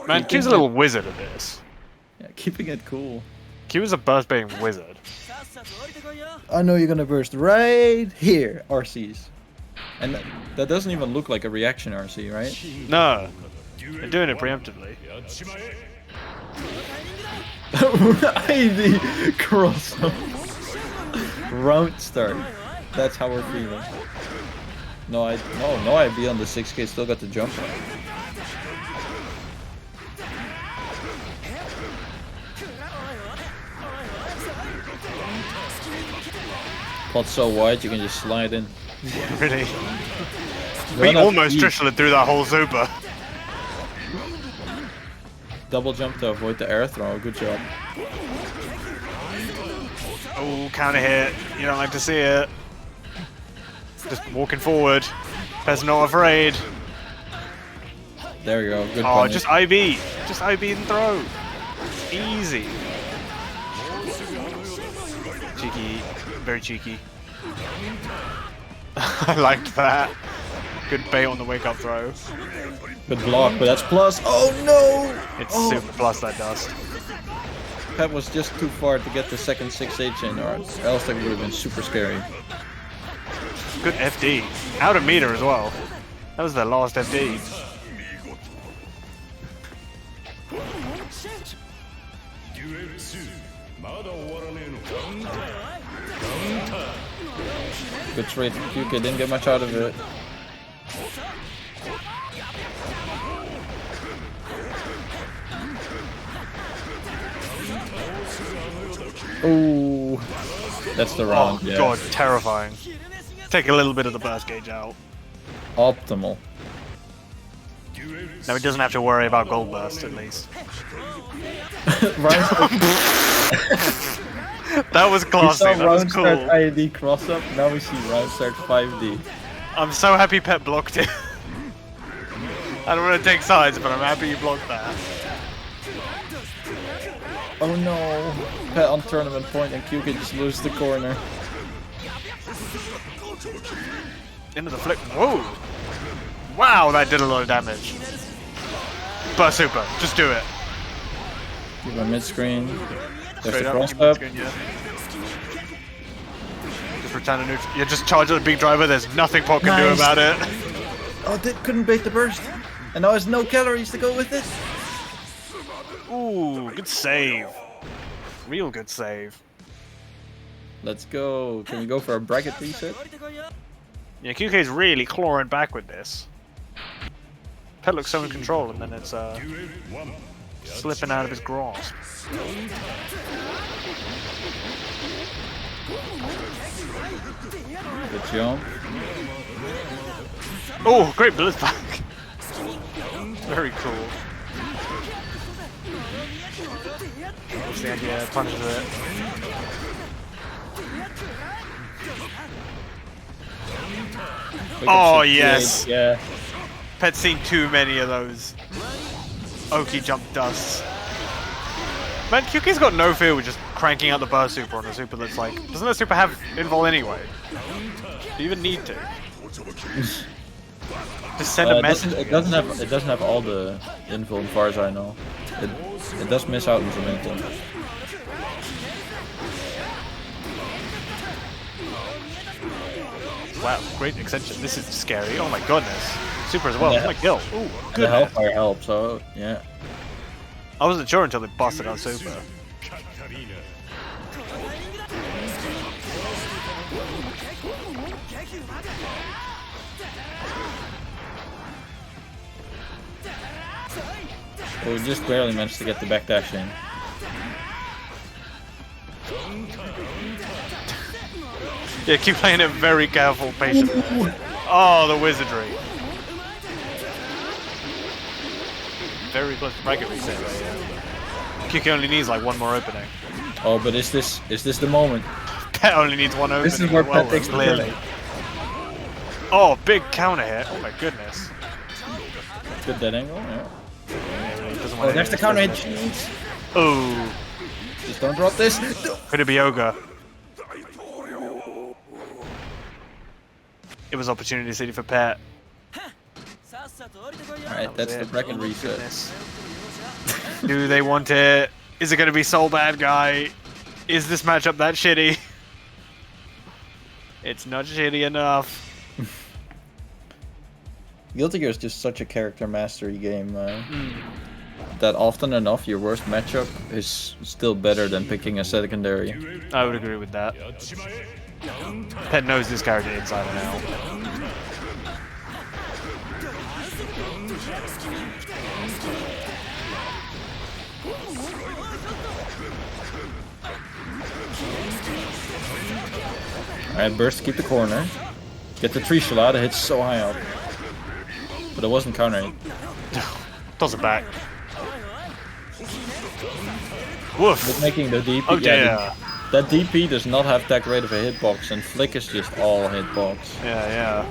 S3: Man, Q's a little wizard at this.
S2: Yeah, keeping it cool.
S3: Q is a burst baiting wizard.
S2: I know you're gonna burst right here, RCs. And that doesn't even look like a reaction RC, right?
S3: No, they're doing it preemptively.
S2: ID cross up. Round start. That's how we're feeling. No IB on the 6K, still got the jump. Plot's so wide you can just slide in.
S3: Really? We almost Trishuled through that whole super.
S2: Double jump to avoid the air throw, good job.
S3: Oh, counter hit. You don't like to see it. Just walking forward. Pet's not afraid.
S2: There you go, good
S3: Oh,
S2: punish.
S3: just IB. Just IB and throw. Easy. Cheeky. Very cheeky. I liked that. Good bait on the wake up throw.
S2: Good block, but that's plus. Oh no!
S3: It's super plus that dust.
S2: Pet was just too far to get the second 6H in, or else that would have been super scary.
S3: Good FD. Out of meter as well. That was their last FD.
S2: Good trade from QK, didn't get much out of it. Oh, that's the round.
S3: Oh
S2: yeah.
S3: god, terrifying. Take a little bit of the burst gauge out.
S2: Optimal.
S3: Now he doesn't have to worry about gold burst at least. That was classy, that was cool.
S2: Round start IED cross up, now we see round start 5D.
S3: I'm so happy Pet blocked it. I don't want to take sides, but I'm happy you blocked that.
S2: Oh no, Pet on tournament point and QK just loses the corner.
S3: Into the flick. Whoa! Wow, that did a lot of damage. Burst super, just do it.
S2: Keep my mid screen. There's
S3: Straight
S2: the
S3: up,
S2: cross
S3: keep it
S2: up.
S3: screen, yeah. Just return a neutral. Yeah, just charge at the big driver. There's nothing Pot can do
S2: Nice.
S3: about it.
S2: Oh, couldn't bait the burst. And now there's no calories to go with it.
S3: Ooh, good save. Real good save.
S2: Let's go. Can we go for a bracket reset?
S3: Yeah, QK's really clawing back with this. Pet looks so in control, and then it's slipping out of his grasp.
S2: Good jump.
S3: Oh, great blitz back. Very cool. What's the idea? Punches it. Oh, yes.
S2: Yeah.
S3: Pet's seen too many of those Oki jump dusts. Man, QK's got no fear with just cranking out the burst super on a super that's like... Doesn't that super have invul anyway? Do you even need to? Just send a message.
S2: It doesn't have all the info as far as I know. It does miss out on some info.
S3: Wow, great extension. This is scary. Oh my goodness. Super as well.
S2: Yeah.
S3: Oh my kill. Ooh,
S2: The
S3: good.
S2: Hellfire helps, so yeah.
S3: I wasn't sure until they busted out super.
S2: Well, we just barely managed to get the backdash in.
S3: Yeah, keep playing it very careful, patiently. Oh, the wizardry. Very close to bracket reset right here. Kiki only needs like one more opening.
S2: Oh, but is this the moment?
S3: Pet only needs one opening.
S2: This is where
S3: as well,
S2: Pet takes the
S3: clearly.
S2: turn.
S3: Oh, big counter hit. Oh my goodness.
S2: Good dead angle, yeah.
S3: Doesn't
S2: Oh,
S3: want
S2: there's the counter hit. Jeez.
S3: Oh,
S2: Just don't drop this.
S3: could it be Ogre? It was Opportunity City for Pet.
S2: Alright, that's the bracket reset.
S3: Goodness. Do they want it? Is it going to be Soul Bad Guy? Is this matchup that shitty? It's not shitty enough.
S2: Guilty Gear is just such a character mastery game, that often enough your worst matchup is still better than picking a secondary.
S3: I would agree with that. Pet knows this character inside and out.
S2: Alright, burst, keep the corner. Get the tree shell out, it hits so high up. But it wasn't countering.
S3: Toss it back. Woof.
S2: But making the DP.
S3: Oh,
S2: yeah, that DP does not have that great of a hitbox, and Flick is just all hitbox.
S3: Yeah.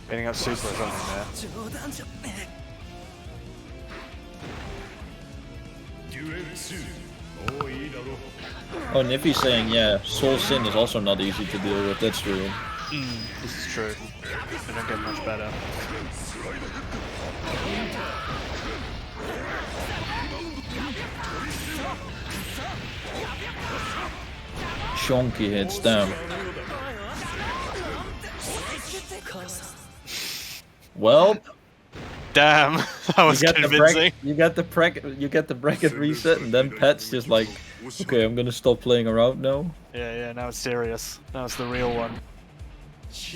S3: Getting up super or something there.
S2: Oh, Nippy's saying, yeah, Soul Sin is also not easy to deal with, that's true.
S3: This is true. They don't get much better.
S2: Chonky hits, damn. Well,
S3: damn, that was convincing.
S2: You get the bracket reset, and then Pet's just like, okay, I'm gonna stop playing around now.
S3: Yeah, now it's serious. Now it's the real one.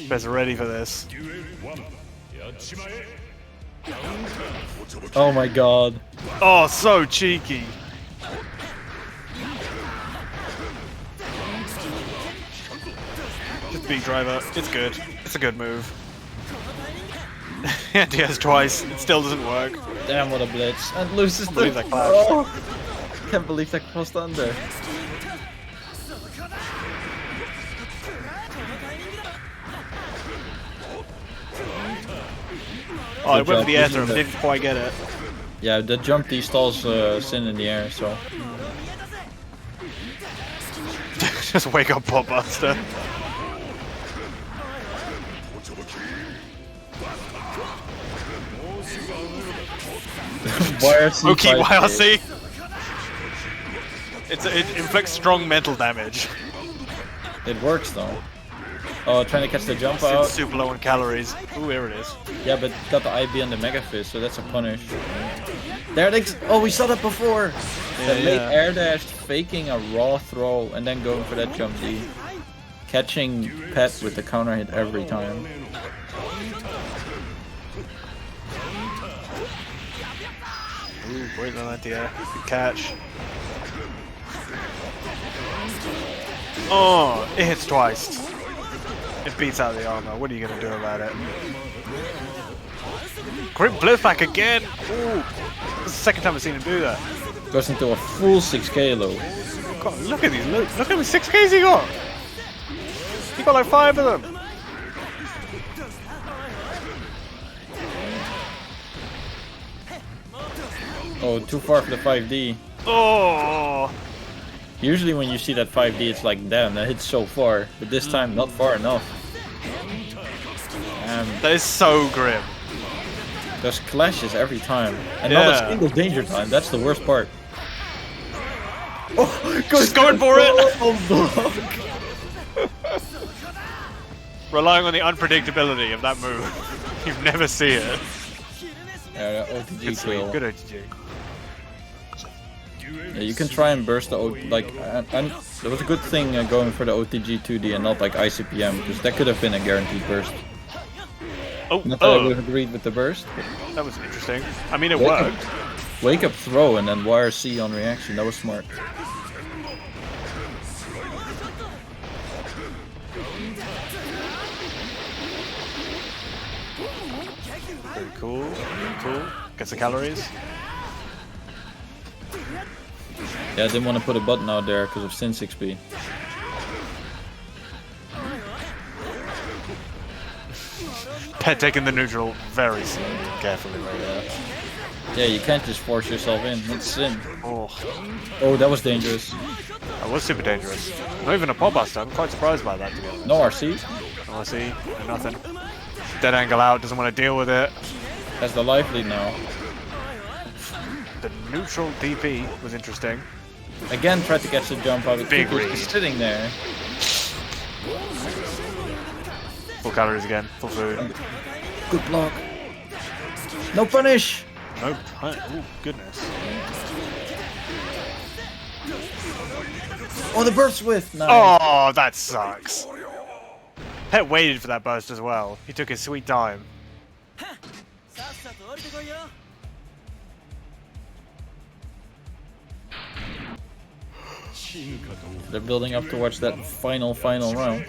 S3: Guys are ready for this.
S2: Oh my god.
S3: Oh, so cheeky. Just beat driver. It's good. It's a good move. Yeah, DS twice. It still doesn't work.
S2: Damn, what a blitz. And loses
S3: Can't believe
S2: the...
S3: that collapsed.
S2: Oh, can't believe that crossed under.
S3: Oh, I went
S2: job.
S3: for the air throw, but didn't quite get it.
S2: Yeah, the jump D stalls Sin in the air, so...
S3: Just wake up, Pop Buster.
S2: YRC
S3: Okay,
S2: 5K.
S3: YRC. It inflicts strong mental damage.
S2: It works though. Oh, trying to catch the jump
S3: It's
S2: out.
S3: super low on calories. Ooh, here it is.
S2: Yeah, but got the IB and the Mega Fist, so that's a punish. There it is. Oh, we saw that before. The late air dash, faking a raw throw, and then going for that jump D. Catching Pet with the counter hit every time.
S3: Ooh, great Valentia. Good catch. Oh, it hits twice. It beats out the armor. What are you going to do about it? Great blitz back again. Ooh. This is the second time I've seen him do that.
S2: Goes into a full 6k low.
S3: God, look at these. Look how many 6Ks he got. He got like 5 of them.
S2: Oh, too far for the 5D.
S3: Oh.
S2: Usually when you see that 5D, it's like, damn, that hits so far. But this time, not far enough.
S3: That is so grim.
S2: There's clashes every time. And not a single danger time. That's the worst part. Oh,
S3: Just going for it!
S2: Oh,
S3: Relying on the unpredictability of that move. You never see it.
S2: yeah, OTG kill.
S3: Good OTG.
S2: Yeah, you can try and burst the like. There was a good thing going for the OTG 2D and not like ICPM, because that could have been a guaranteed burst.
S3: Oh,
S2: Not that I would have agreed with the burst.
S3: that was interesting. I mean, it worked.
S2: Wake up throw and then YRC on reaction. That was smart.
S3: Very cool. Very cool. Gets the calories.
S2: Yeah, I didn't want to put a button out there because of Synth XP.
S3: Pet taking the neutral very carefully right there.
S2: Yeah, you can't just force yourself in. It's sin.
S3: Oh,
S2: Oh, that was dangerous.
S3: that was super dangerous. Not even a pop buster. I'm quite surprised by that, to be honest.
S2: No RC.
S3: Oh, I see. Nothing. Dead angle out. Doesn't want to deal with it.
S2: Has the life lead now.
S3: The neutral DP was interesting.
S2: Again, tried to catch the jump out.
S3: Big
S2: Kuko's
S3: read.
S2: just sitting there.
S3: Full calories again. Full food.
S2: Good block. No punish.
S3: No pun. Oh, goodness.
S2: Oh, the burst width. Nice.
S3: Oh, that sucks. Pet waited for that burst as well. He took his sweet time.
S2: They're building up towards that final round.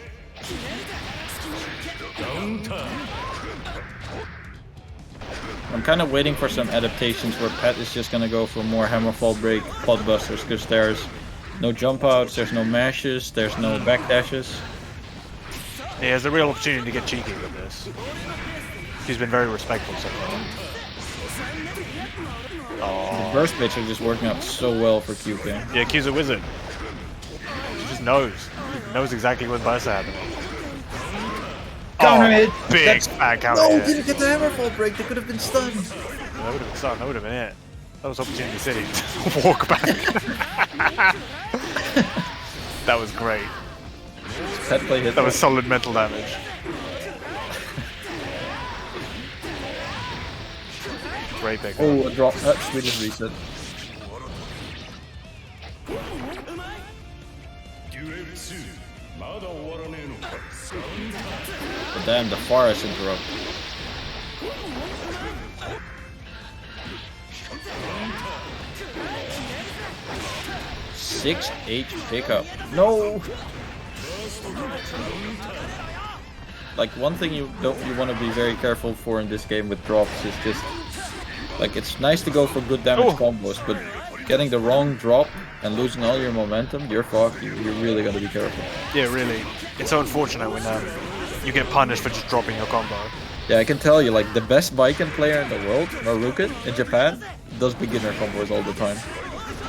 S2: I'm kind of waiting for some adaptations where Pat is just gonna go for more hammer fall break pod busters because there's no jump outs, there's no mashes, there's no backdashes.
S3: He has a real opportunity to get cheeky with this. He's been very respectful so far.
S2: The burst baits are just working out so well for QK.
S3: Yeah, Q's a wizard. He just knows. He knows exactly when bursts are happening.
S2: Counter hit!
S3: Big fat counter
S2: No,
S3: hit.
S2: didn't get the hammer fall break, they could have been stunned.
S3: That would have been something. That would have been it. That was Opportunity City. Walk back. That was great.
S2: Pat play hit.
S3: That was solid mental damage. Great pick.
S2: Oh, a drop. Swedish reset. But damn, the forest interrupt. Six H pickup. No. Like one thing you want to be very careful for in this game with drops is just like it's nice to go for good damage combos, but getting the wrong drop and losing all your momentum, you're fucked. You're really gotta be careful.
S3: Yeah, really. It's so unfortunate when you get punished for just dropping your combo.
S2: Yeah, I can tell you, like the best Baiken player in the world, Maruka in Japan, does beginner combos all the time.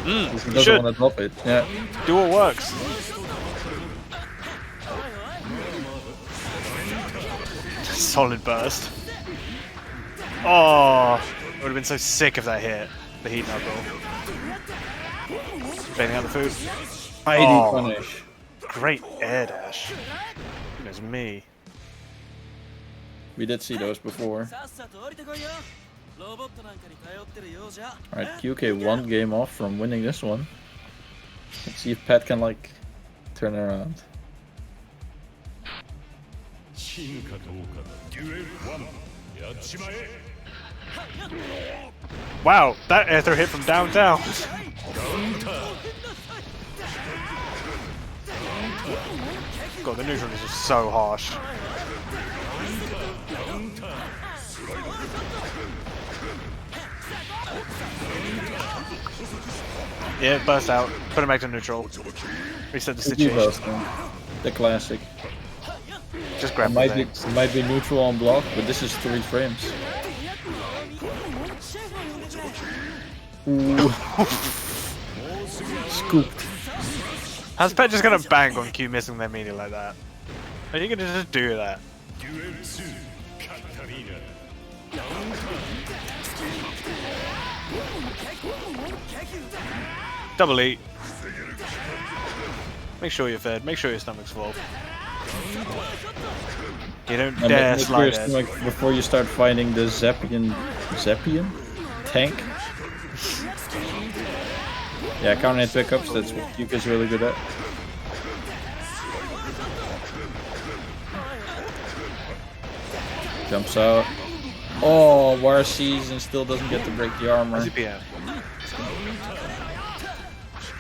S2: He doesn't want to drop it. Yeah.
S3: Do what works. Solid burst. Oh, it would have been so sick if that hit. The heat knuckle. Baiting out the food.
S2: Mighty punish.
S3: Great air dash. Goodness me.
S2: We did see those before. Alright, QK one game off from winning this one. Let's see if Pat can like turn around.
S3: Wow, that air throw hit from downtown. God, the neutral is just so harsh. Yeah, burst out. Put him back to neutral. Reset the situation.
S2: The classic.
S3: Just grab
S2: it might be neutral on block, but this is 3 frames. Ooh. Scooped.
S3: How's Pet just gonna bang on Q missing their media like that? Are you gonna just do that? Double E. Make sure you're fed. Make sure your stomach's full. You don't dare
S2: Make
S3: slide
S2: sure
S3: it.
S2: your stomach before you start fighting the Zeppian tank. Yeah, counter hit pickups, that's what Yuka's really good at. Jumps out. Oh, War sees and still doesn't get to break the armor.
S3: PM.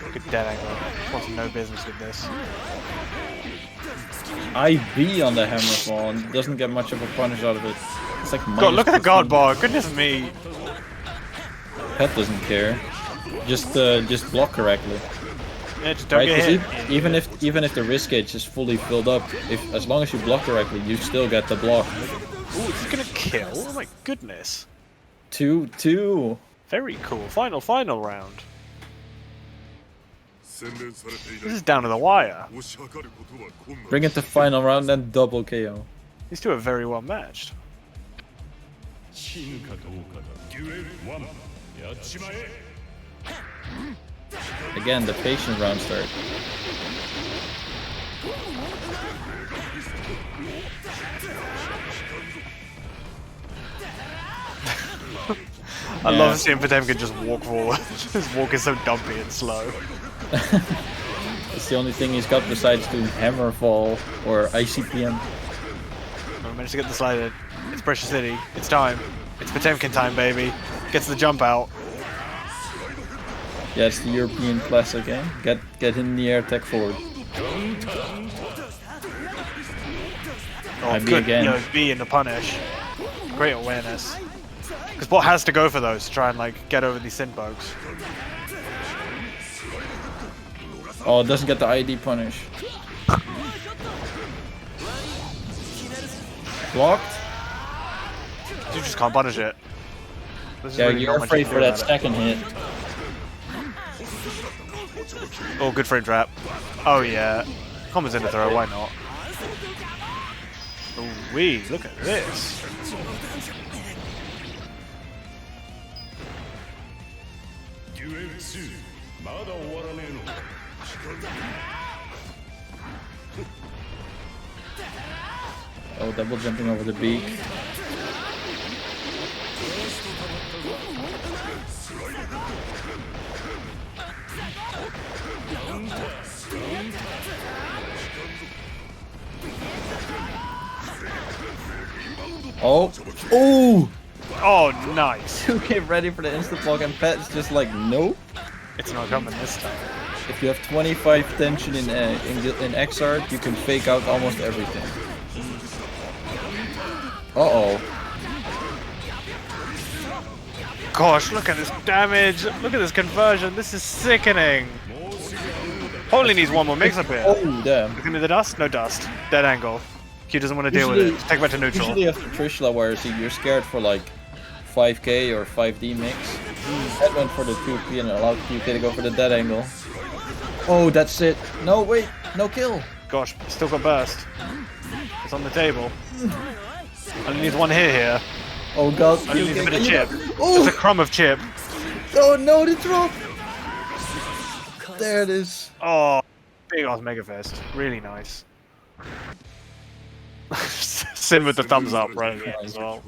S3: Look at dead angle. Wants no business with this.
S2: IB on the Hammerfall and doesn't get much of a punish out of it. It's like
S3: God, look at the guard
S2: 15.
S3: bar. Goodness me.
S2: Pet doesn't care. Just block correctly.
S3: Yeah, just don't
S2: Right?
S3: get
S2: 'Cause
S3: hit.
S2: even if the wrist gauge is fully filled up, as long as you block correctly, you still get the block.
S3: Ooh, it's gonna kill. Oh my goodness.
S2: 2-2.
S3: Very cool. Final round. This is down to the wire.
S2: Bring it to final round and double KO.
S3: These two are very well matched.
S2: Again, the patient round start.
S3: I love seeing Potemkin just walk forward. His walk is so dumpy and slow.
S2: It's the only thing he's got besides doing Hammerfall or ICPM.
S3: I managed to get the slide in. It's Pressure City. It's time. It's Potemkin time, baby. Gets the jump out.
S2: Yeah, it's the European classic, eh? Get in the air, tech forward.
S3: Oh,
S2: IB
S3: good.
S2: again.
S3: Yo, B in the punish. Great awareness. Because Bot has to go for those to try and like get over these Sin bugs.
S2: Oh, it doesn't get the ID punish. Blocked?
S3: You just can't punish it. There's
S2: Yeah,
S3: really
S2: you're
S3: not much you
S2: afraid
S3: can
S2: for
S3: do
S2: that
S3: about it.
S2: second hit.
S3: Oh, good frame trap. Oh yeah. Common's in the throw, why not? Oh wee, look at this.
S2: Oh, double jumping over the beak. Oh! Oh!
S3: Oh, nice.
S2: 2K ready for the instant block and Pet's just like, nope.
S3: It's not coming this time.
S2: If you have 25 tension in XRd, you can fake out almost everything. Uh-oh.
S3: Gosh, look at this damage. Look at this conversion. This is sickening. Only needs one more mix up here.
S2: Oh, damn.
S3: Looking at the dust? No dust. Dead angle. Q doesn't want to deal with it. Take it back to neutral.
S2: Usually after Trishula, where you're scared for like 5k or 5D mix. That went for the 2P and allowed QK to go for the dead angle. Oh, that's it. No, wait. No kill.
S3: Gosh, still got burst. It's on the table. Only needs one hit here.
S2: Oh god.
S3: Only needs a bit of chip.
S2: Oh!
S3: Just a crumb of chip.
S2: Oh no, the drop. There it is.
S3: Oh, big ass Mega Fist. Really nice. Sin with the thumbs up right at the end as well.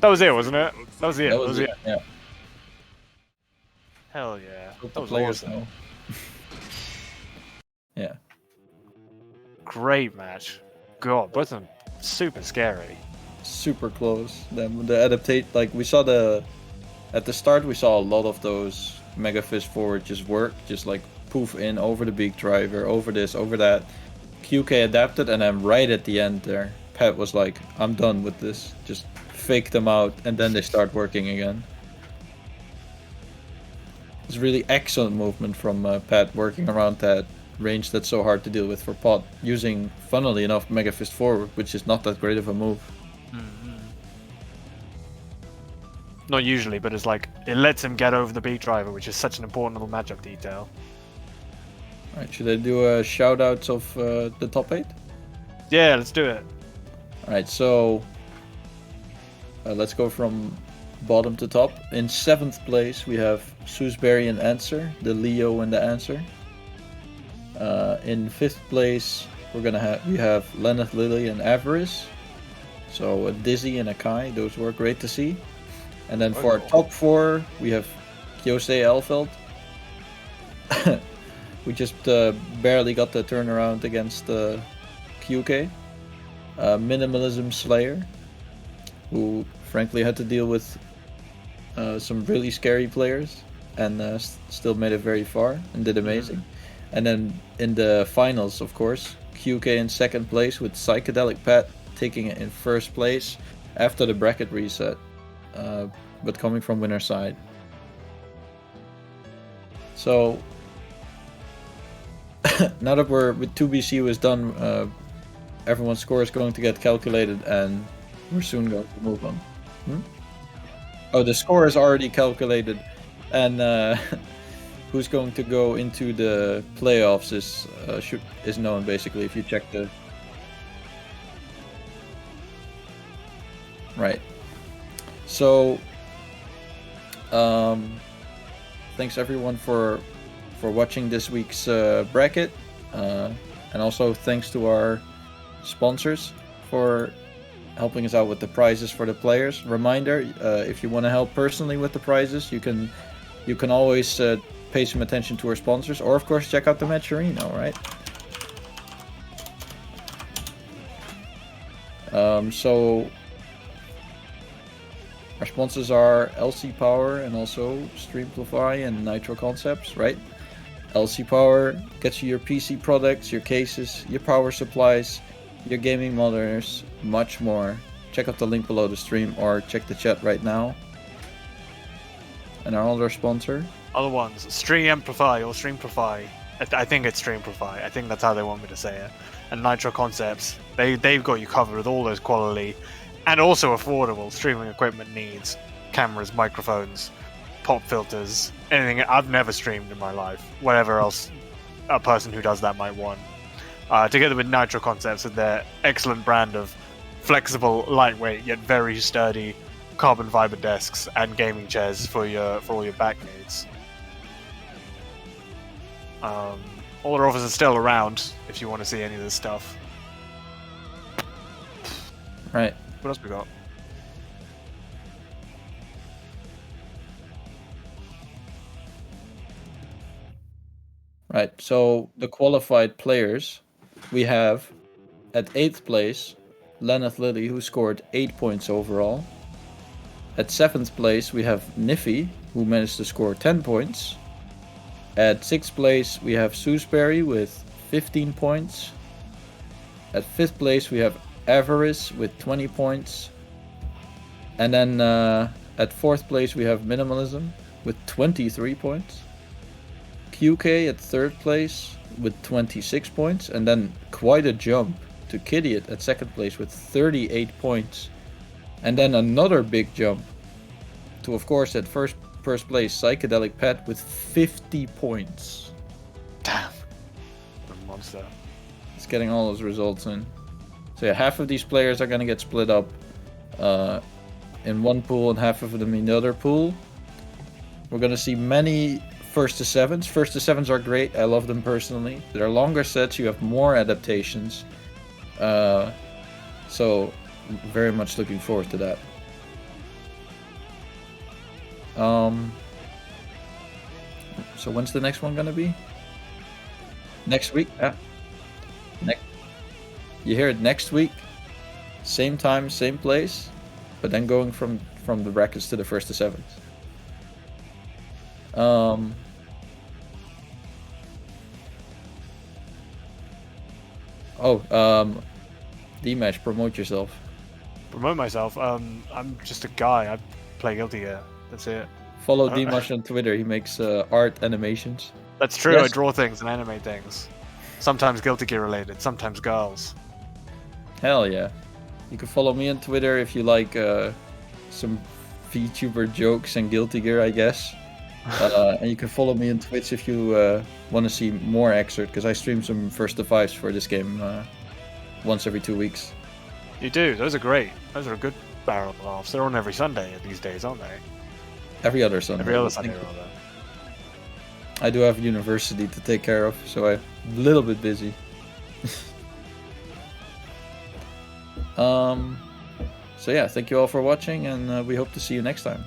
S3: That was it, wasn't it? That was it.
S2: That was it. Yeah.
S3: Hell yeah.
S2: Hope
S3: That
S2: the
S3: was
S2: players
S3: awesome.
S2: know. Yeah.
S3: Great match. God, both of them super scary.
S2: Super close. The adaptate, like we saw at the start we saw a lot of those Mega Fist forward just work, just like poof in over the beak driver, over this, over that. QK adapted, and then right at the end there, Pat was like, I'm done with this. Just fake them out, and then they start working again. It's really excellent movement from Pat, working around that range that's so hard to deal with for Pot, using, funnily enough, Mega Fist forward, which is not that great of a move.
S3: Not usually, but it's like, it lets him get over the beat driver, which is such an important little matchup detail.
S2: Alright, should I do a shout outs of the top 8?
S3: Yeah, let's do it.
S2: Alright, so let's go from bottom to top. In 7th place we have Sewsbury and Answer, the Leo and the Answer. In 5th place we have Lenneth Lily and Avarice. So a Dizzy and a Kai, those were great to see. And then for our top 4 we have Kyosei Elfeld. We just barely got the turnaround against QK. Minimalism Slayer, who frankly had to deal with some really scary players and still made it very far and did amazing. And then in the finals, of course, QK in second place with Psychedelic Pet taking it in first place after the bracket reset, but coming from winner side. So now that we're with 2BCU is done, everyone's score is going to get calculated, and we're soon going to move on. Oh, the score is already calculated, and who's going to go into the playoffs is known basically if you check the. Right. So, thanks everyone for watching this week's bracket, and also thanks to our sponsors for helping us out with the prizes for the players. Reminder: if you want to help personally with the prizes, you can always pay some attention to our sponsors, or of course check out the Matcherino, right? So our sponsors are LC Power and also Streamplify and Nitro Concepts, right? LC Power gets you your PC products, your cases, your power supplies, your gaming monitors, much more. Check out the link below the stream or check the chat right now. And our other sponsor?
S3: Other ones, Streamplify or Streamplify. I think it's Streamplify. I think that's how they want me to say it. And Nitro Concepts. They've got you covered with all those quality and also affordable streaming equipment needs. Cameras, microphones, pop filters, anything I've never streamed in my life. Whatever else a person who does that might want. Together with Nitro Concepts and their excellent brand of flexible, lightweight, yet very sturdy carbon fiber desks and gaming chairs for all your back needs. All their offers are still around if you want to see any of this stuff.
S2: Right.
S3: What else we got?
S2: Right, so the qualified players we have at 8th place Lenneth Lilly, who scored 8 points overall. At 7th place we have Niffy, who managed to score 10 points. At 6th place we have Sewsbury with 15 points. At 5th place we have Avarice with 20 points. And then at 4th place we have Minimalism with 23 points. QK at 3rd place with 26 points. And then quite a jump to Kidiot at 2nd place with 38 points. And then another big jump to, of course, at first place Psychedelic Pet with 50 points.
S3: Damn. What a monster.
S2: It's getting all those results in. So yeah, half of these players are going to get split up in one pool and half of them in the other pool. We're going to see many first to sevens. First to sevens are great. I love them personally. They're longer sets. You have more adaptations. So very much looking forward to that. So when's the next one going to be? Next week? You hear it next week, same time, same place, but then going from the brackets to the first to sevens. D-Mash, promote yourself.
S3: Promote myself? I'm just a guy. I play Guilty Gear. That's it.
S2: Follow D-Mash on Twitter. He makes art animations.
S3: That's true.
S2: Yes.
S3: I draw things and animate things. Sometimes Guilty Gear related, sometimes girls.
S2: Hell yeah. You can follow me on Twitter if you like some VTuber jokes and Guilty Gear, I guess. And you can follow me on Twitch if you want to see more Xrd, because I stream some first to fives for this game once every 2 weeks.
S3: You do. Those are great. Those are good barrel laughs. They're on every Sunday these days, aren't they?
S2: Every other Sunday.
S3: Every other Sunday, rather.
S2: I do have university to take care of, so I'm a little bit busy. So yeah, thank you all for watching, and we hope to see you next time.